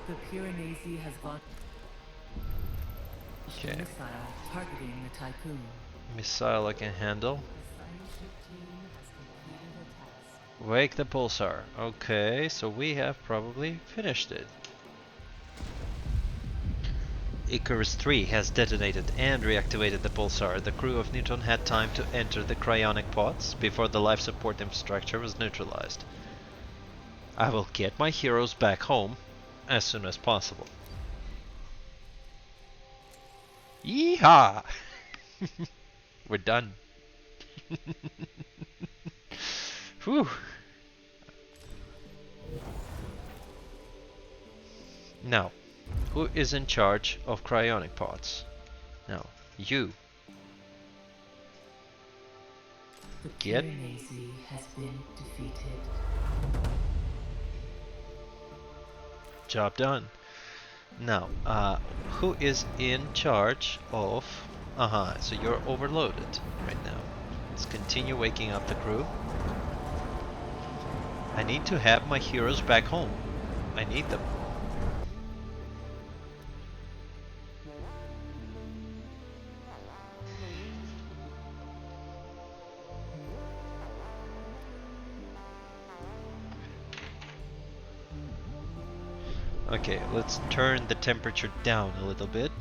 The Pyrenees has launched a Okay. missile targeting the tycoon. Missile I can handle. The scientist team has completed a task. Wake the pulsar. Okay, so we have probably finished it. Icarus 3 has detonated and reactivated the pulsar. The crew of Newton had time to enter the cryonic pods before the life support infrastructure was neutralized. I will get my heroes back home as soon as possible. Yeehaw! We're done. Whew. Now, who is in charge of cryonic pods? Now, you. The Get- Pyrenees has been defeated. Job done. Now, who is in charge of... so you're overloaded right now. Let's continue waking up the crew. I need to have my heroes back home. I need them. Okay, let's turn the temperature down a little bit.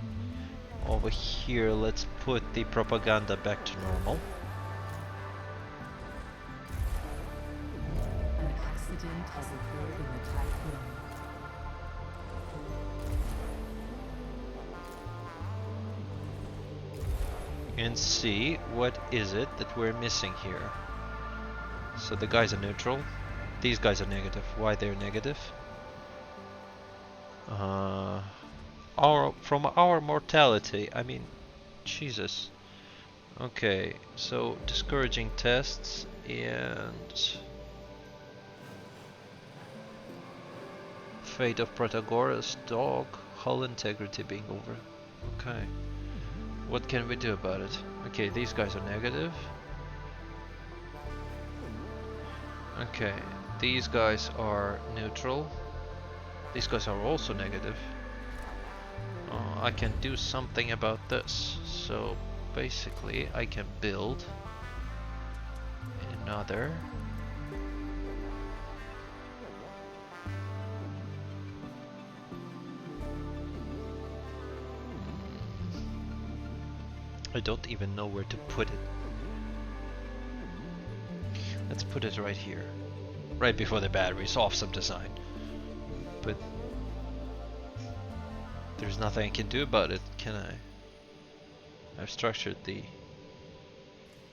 Over here, let's put the propaganda back to normal. An accident has occurred in the tycoon. And see what is it that we're missing here. So the guys are neutral. These guys are negative. Why they're negative? From our mortality, I mean, Jesus. Okay, so discouraging tests and fate of Protagoras dog, hull integrity being over. Okay, what can we do about it? Okay, these guys are negative. Okay, these guys are neutral. These guys are also negative. I can do something about this. So basically I can build another I don't even know where to put it. Let's put it right here. Right before the battery's awesome design. But there's nothing I can do about it, can I? I've structured the...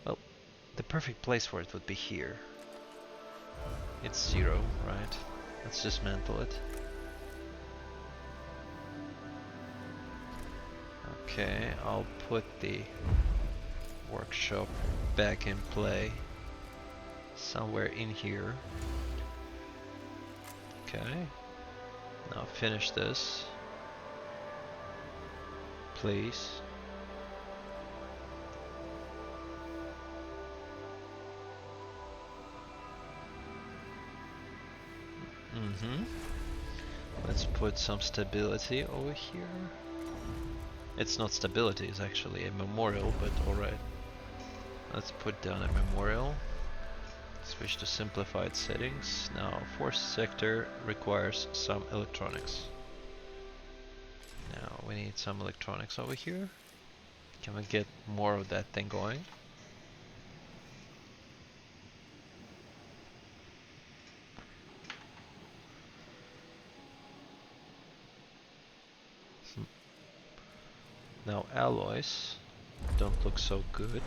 Well, the perfect place for it would be here. It's 0, right? Let's dismantle it. Okay, I'll put the workshop back in play somewhere in here. Okay, now finish this, please. Let's put some stability over here. It's not stability, it's actually a memorial, but alright. Let's put down a memorial. Switch to simplified settings. Now, force sector requires some electronics. Now, we need some electronics over here. Can we get more of that thing going? Now, alloys don't look so good.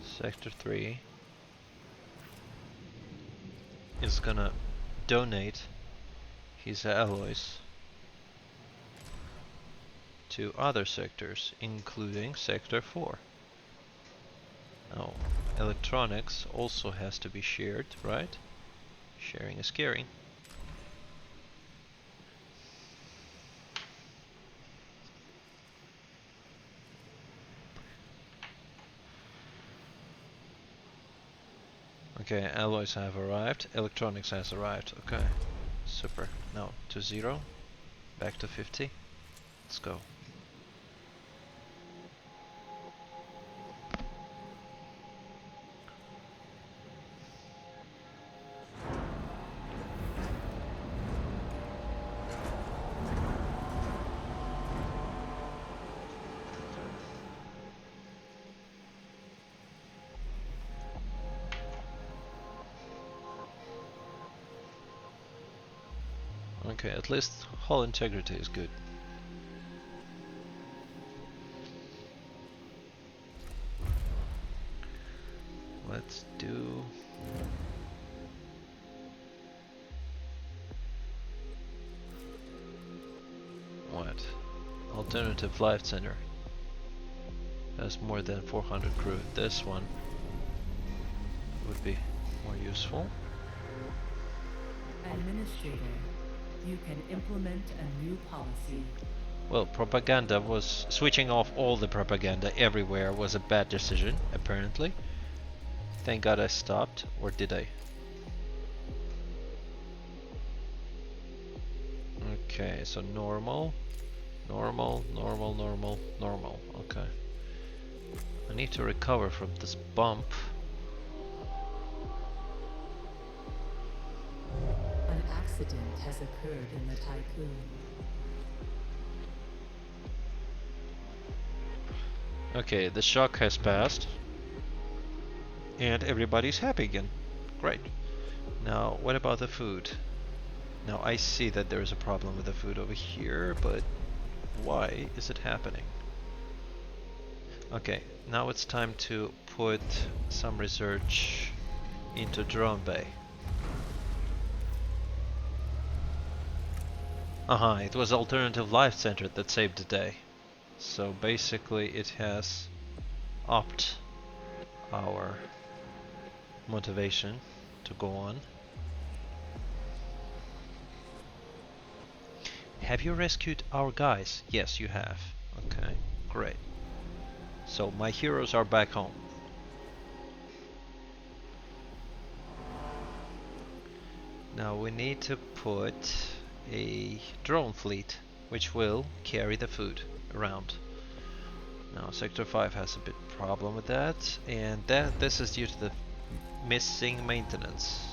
Sector 3 is gonna donate his alloys to other sectors, including Sector 4. Now, electronics also has to be shared, right? Sharing is caring. Okay, alloys have arrived, electronics has arrived. Okay, super. Now to 0, back to 50. Let's go. Okay, at least hull integrity is good. Let's do... what? Alternative Life Center. Has more than 400 crew. This one would be more useful. Administrator, you can implement a new policy. Well, propaganda was... switching off all the propaganda everywhere was a bad decision, apparently. Thank God I stopped, or did I? Okay, so normal, normal, normal, normal, normal, okay. I need to recover from this bump. An accident has occurred in the Tycoon. Okay, the shock has passed. And everybody's happy again. Great. Now, what about the food? Now, I see that there is a problem with the food over here, but why is it happening? Okay, now it's time to put some research into Drone Bay. It was Alternative Life Center that saved the day. So basically it has upped our motivation to go on. Have you rescued our guys? Yes, you have. Okay, great. So my heroes are back home. Now we need to put a drone fleet which will carry the food around. Now Sector 5 has a bit problem with that, and this is due to the missing maintenance.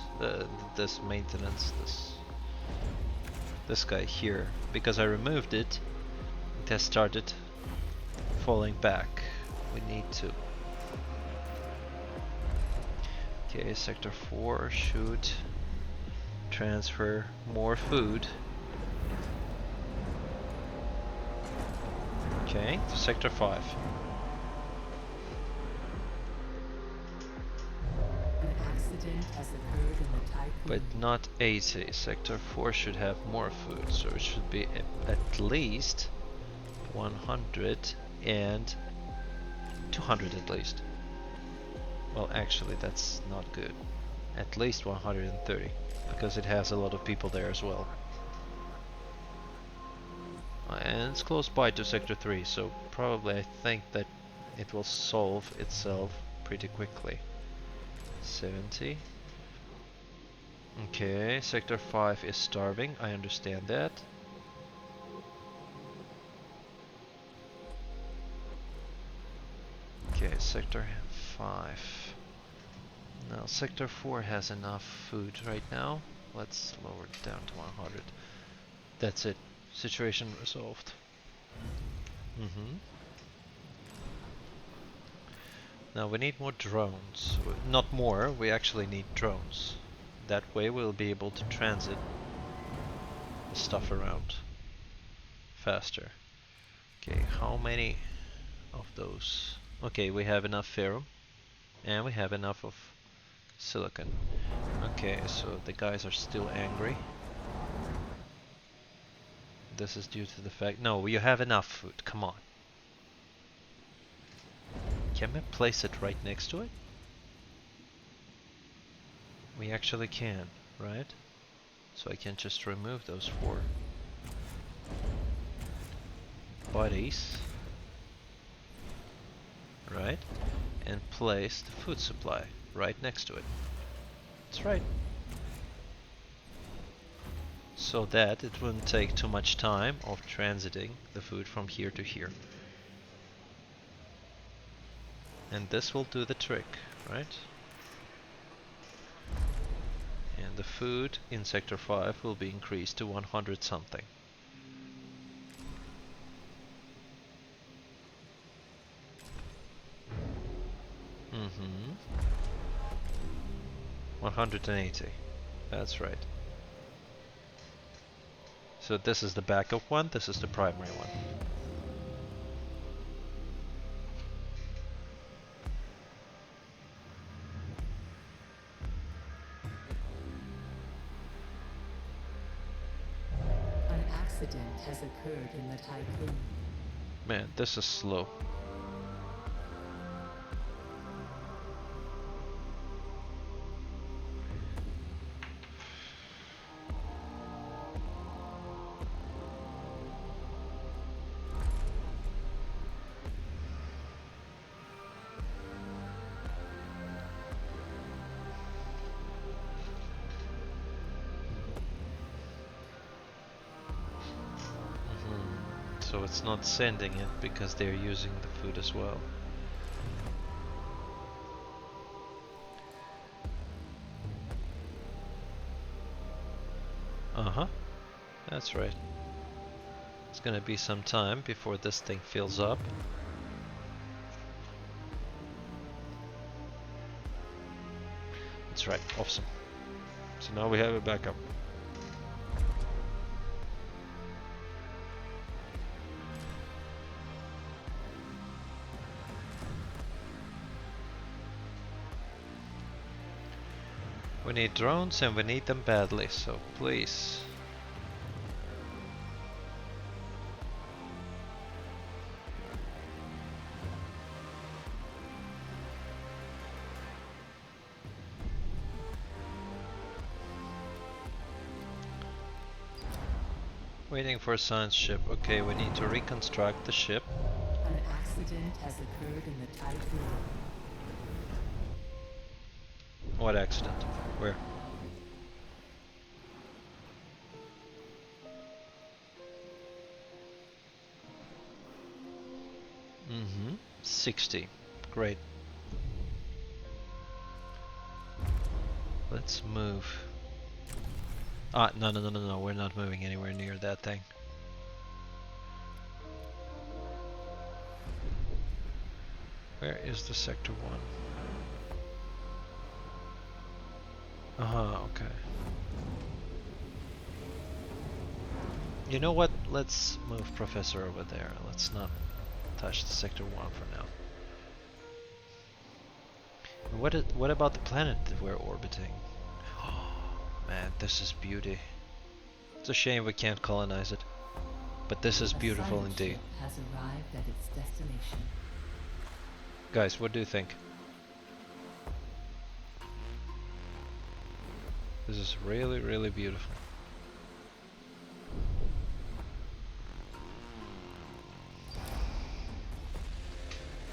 This guy here, because I removed it, it has started falling back. We need to... Okay, Sector 4 should transfer more food. Okay, to Sector 5. accident has occurred in the tycoon. But not 80. Sector 4 should have more food, so it should be at least 100 and 200 at least. Well, actually, that's not good. At least 130, because it has a lot of people there as well. And it's close by to Sector 3, so probably I think that it will solve itself pretty quickly. 70. Okay, Sector 5 is starving, I understand that. Okay, Sector 5. Now, Sector 4 has enough food right now. Let's lower it down to 100. That's it. Situation resolved. Now we need more drones. Not more, we actually need drones. That way we'll be able to transit the stuff around faster. Okay, how many of those? Okay, we have enough ferrum. And we have enough of silicon. Okay, so the guys are still angry. This is due to the fact... No, you have enough food, come on. Can we place it right next to it? We actually can, right? So I can just remove those 4 bodies. Right? And place the food supply right next to it. That's right. So that it wouldn't take too much time of transiting the food from here to here. And this will do the trick, right? And the food in Sector 5 will be increased to 100 something. Mm-hmm. 180. That's right. So this is the backup one, this is the primary one. An accident has occurred in the tycoon. Man, this is slow. So it's not sending it because they're using the food as well. Uh-huh. That's right. It's gonna be some time before this thing fills up. That's right. Awesome. So now we have a backup. We need drones and we need them badly, so please. Waiting for a science ship. Okay, we need to reconstruct the ship. An accident has occurred in the tycoon. What accident? Where? Mm-hmm. 60. Great. Let's move. Ah, no, we're not moving anywhere near that thing. Where is the Sector 1? Okay. You know what? Let's move Professor over there. Let's not touch the Sector 1 for now. What about the planet that we're orbiting? Man, this is beauty. It's a shame we can't colonize it. But this is beautiful A indeed. ship has arrived at its destination. Guys, what do you think? This is really, really beautiful.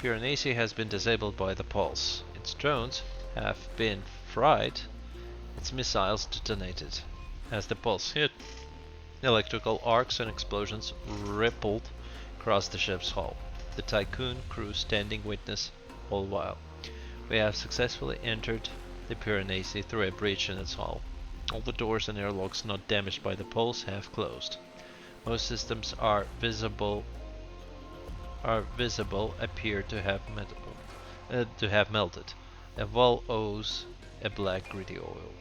Piranesi has been disabled by the pulse. Its drones have been fried. Its missiles detonated. As the pulse hit, electrical arcs and explosions rippled across the ship's hull. The Tycoon crew standing witness all while. We have successfully entered the Piranesi through a breach in its hull. All the doors and airlocks not damaged by the pulse have closed. Most systems visible appear to have melted. A wall owes a black gritty oil.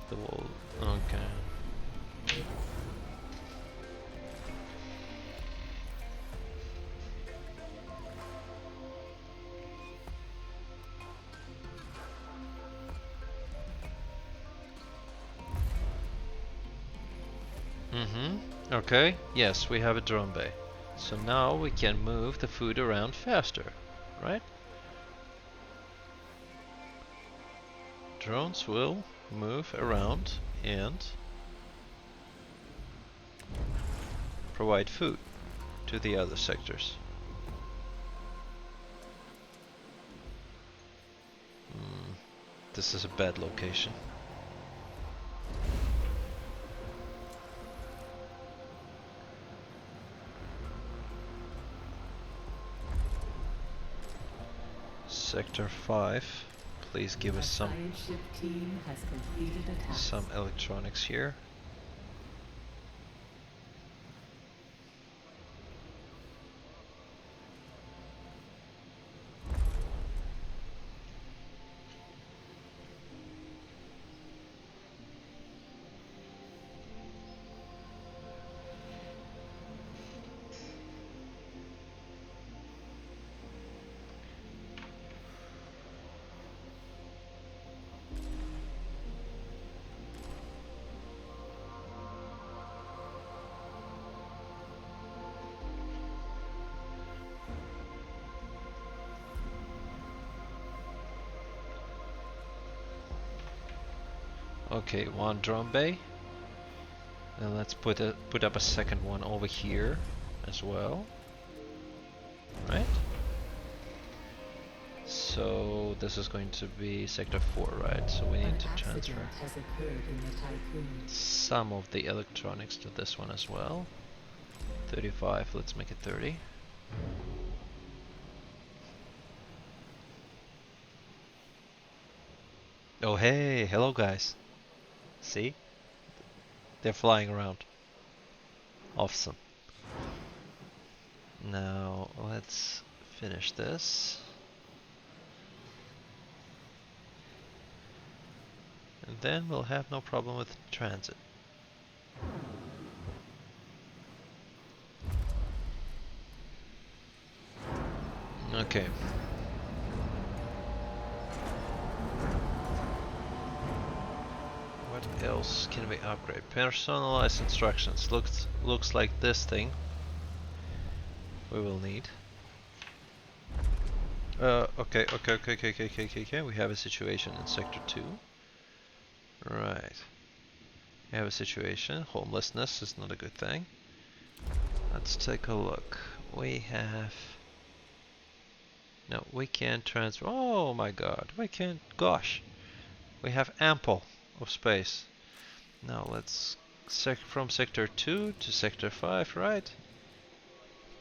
The wall. Okay. Okay. Yes, we have a drone bay. So now we can move the food around faster, right? Drones will move around and provide food to the other sectors. This is a bad location. Sector 5, please give us some electronics here. Okay, one drone bay. And let's put up a second one over here as well. Right? So this is going to be sector 4, right? So we need to transfer some of the electronics to this one as well. 35, let's make it 30. Oh hey, hello guys. See? They're flying around. Awesome. Now let's finish this. And then we'll have no problem with transit. Okay. What else can we upgrade? Personalized instructions. Looks like this thing we will need. Okay. We have a situation in sector 2. Right. We have a situation. Homelessness is not a good thing. Let's take a look. We have... No, we can't transfer. Oh my god. We can't. Gosh. We have ample of space. Now let's from sector 2 to sector 5, right?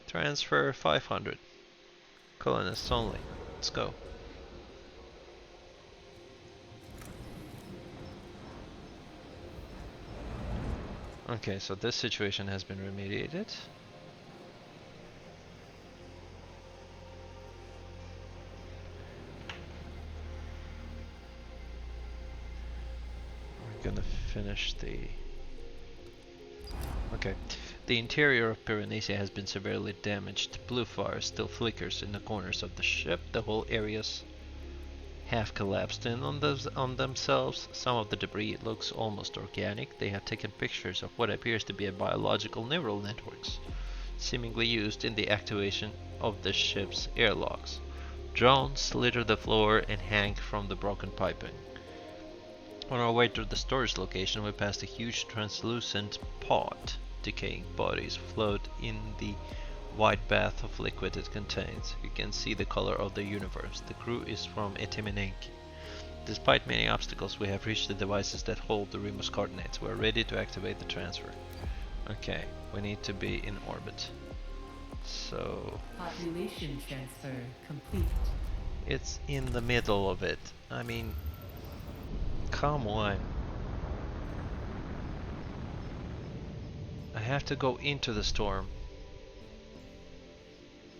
Transfer 500. Colonists only. Let's go. Okay, so this situation has been remediated. We're gonna finish the... Okay, The interior of Piranesi has been severely damaged. Blue fire still flickers in the corners of the ship. The whole area's have collapsed in on themselves. Some of the debris looks almost organic. They have taken pictures of what appears to be a biological neural networks, seemingly used in the activation of the ship's airlocks. Drones litter the floor and hang from the broken piping. On our way to the storage location, we passed a huge translucent pod. Decaying bodies float in the white bath of liquid it contains. You can see the color of the universe. The crew is from Etimenenki. Despite many obstacles, we have reached the devices that hold the Remus coordinates. We are ready to activate the transfer. Okay, we need to be in orbit. So... Population transfer complete. It's in the middle of it. I mean... Come on. I have to go into the storm.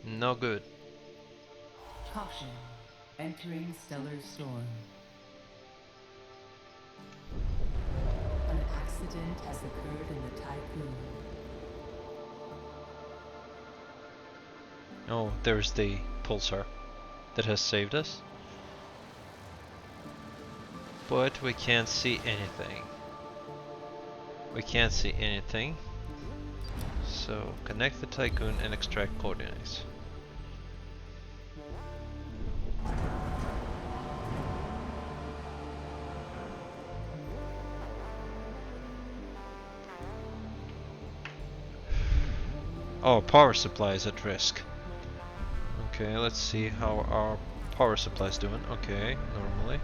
No good. Caution. Entering stellar storm. An accident has occurred in the typhoon. Oh, there's the pulsar that has saved us. But we can't see anything. We can't see anything. So, connect the Tycoon and extract coordinates. Oh, power supply is at risk. Okay, let's see how our power supply is doing. Okay, normally.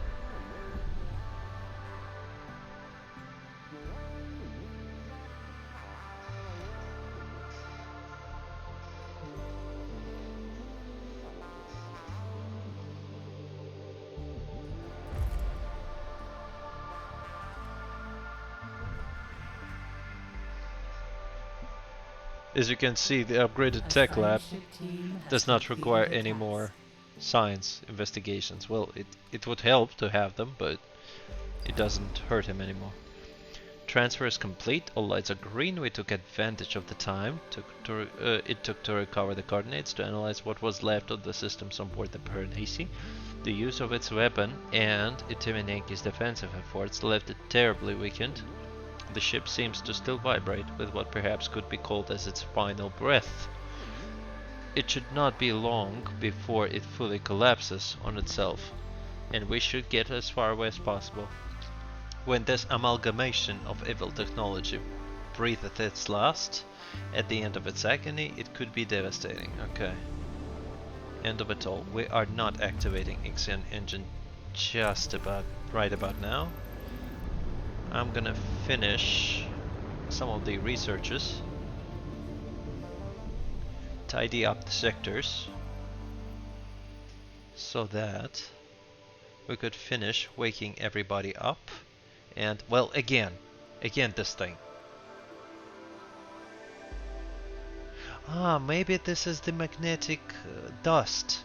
As you can see, the upgraded tech lab does not require any more science investigations. Well, it would help to have them, but it doesn't hurt him anymore. Transfer is complete, all lights are green. We took advantage of the time it took to recover the coordinates to analyze what was left of the systems on board the Piranesi. The use of its weapon and Itimenenki's defensive efforts left it terribly weakened. The ship seems to still vibrate with what perhaps could be called as its final breath. It should not be long before it fully collapses on itself, and we should get as far away as possible. When this amalgamation of evil technology breatheth its last, at the end of its agony, it could be devastating. Okay. End of it all. We are not activating IXION engine just about right about now. I'm gonna finish some of the researches, tidy up the sectors, so that we could finish waking everybody up. And, well, again this thing. Ah, maybe this is the magnetic dust.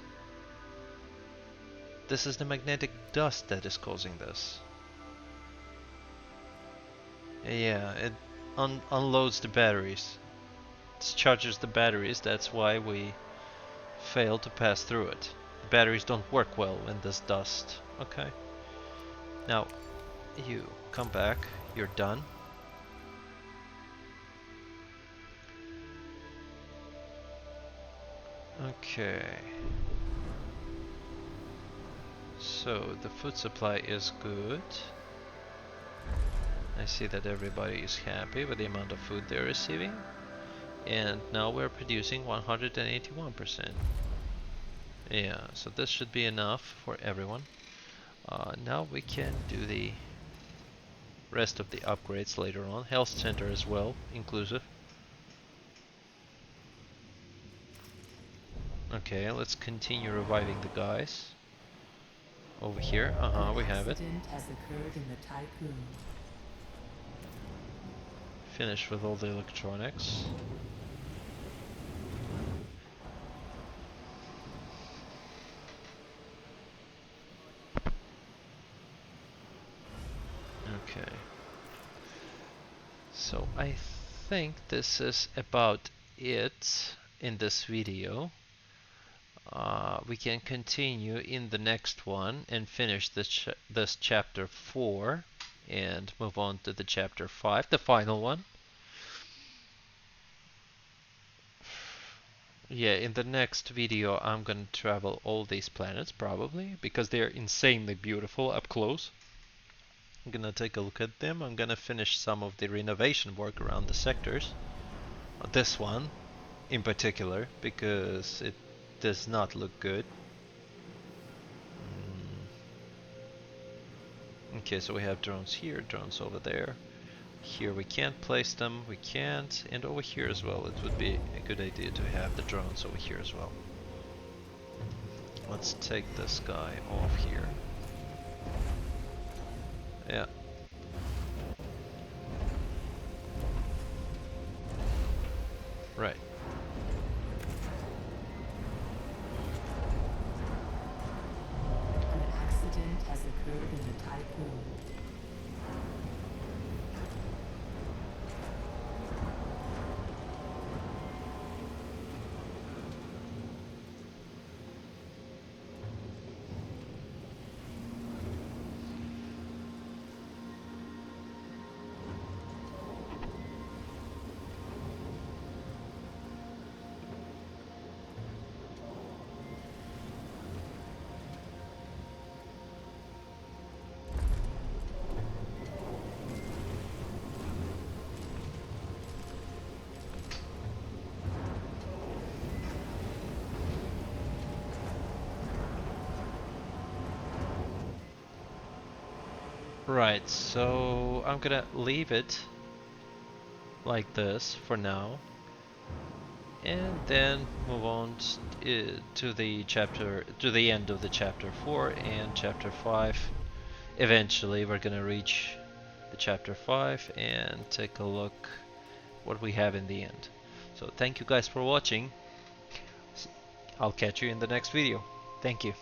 This is the magnetic dust that is causing this. Yeah, it unloads the batteries. It charges the batteries, that's why we fail to pass through it. The batteries don't work well in this dust. Okay. Now, you come back, you're done. Okay. So, the food supply is good. I see that everybody is happy with the amount of food they're receiving. And now we're producing 181%. Yeah, so this should be enough for everyone. Now we can do the rest of the upgrades later on. Health center as well, inclusive. Okay, let's continue reviving the guys. Over here, we have it. Accident has occurred in the typhoon. Finish with all the electronics. Okay. So I think this is about it in this video. We can continue in the next one and finish this chapter 4 and move on to the chapter 5, the final one. Yeah, in the next video I'm gonna travel all these planets probably because they're insanely beautiful up close. I'm gonna take a look at them. I'm gonna finish some of the renovation work around the sectors. This one in particular because it does not look good. Okay, so we have drones here, drones over there. Here we can't place them, we can't, and over here as well. It would be a good idea to have the drones over here as well. Let's take this guy off here. Yeah. Right. An accident has occurred in the typhoon. Right, so I'm gonna leave it like this for now, and then move on to the end of the chapter 4 and chapter 5. Eventually we're gonna reach the chapter 5 and take a look what we have in the end. So thank you guys for watching. I'll catch you in the next video. Thank you.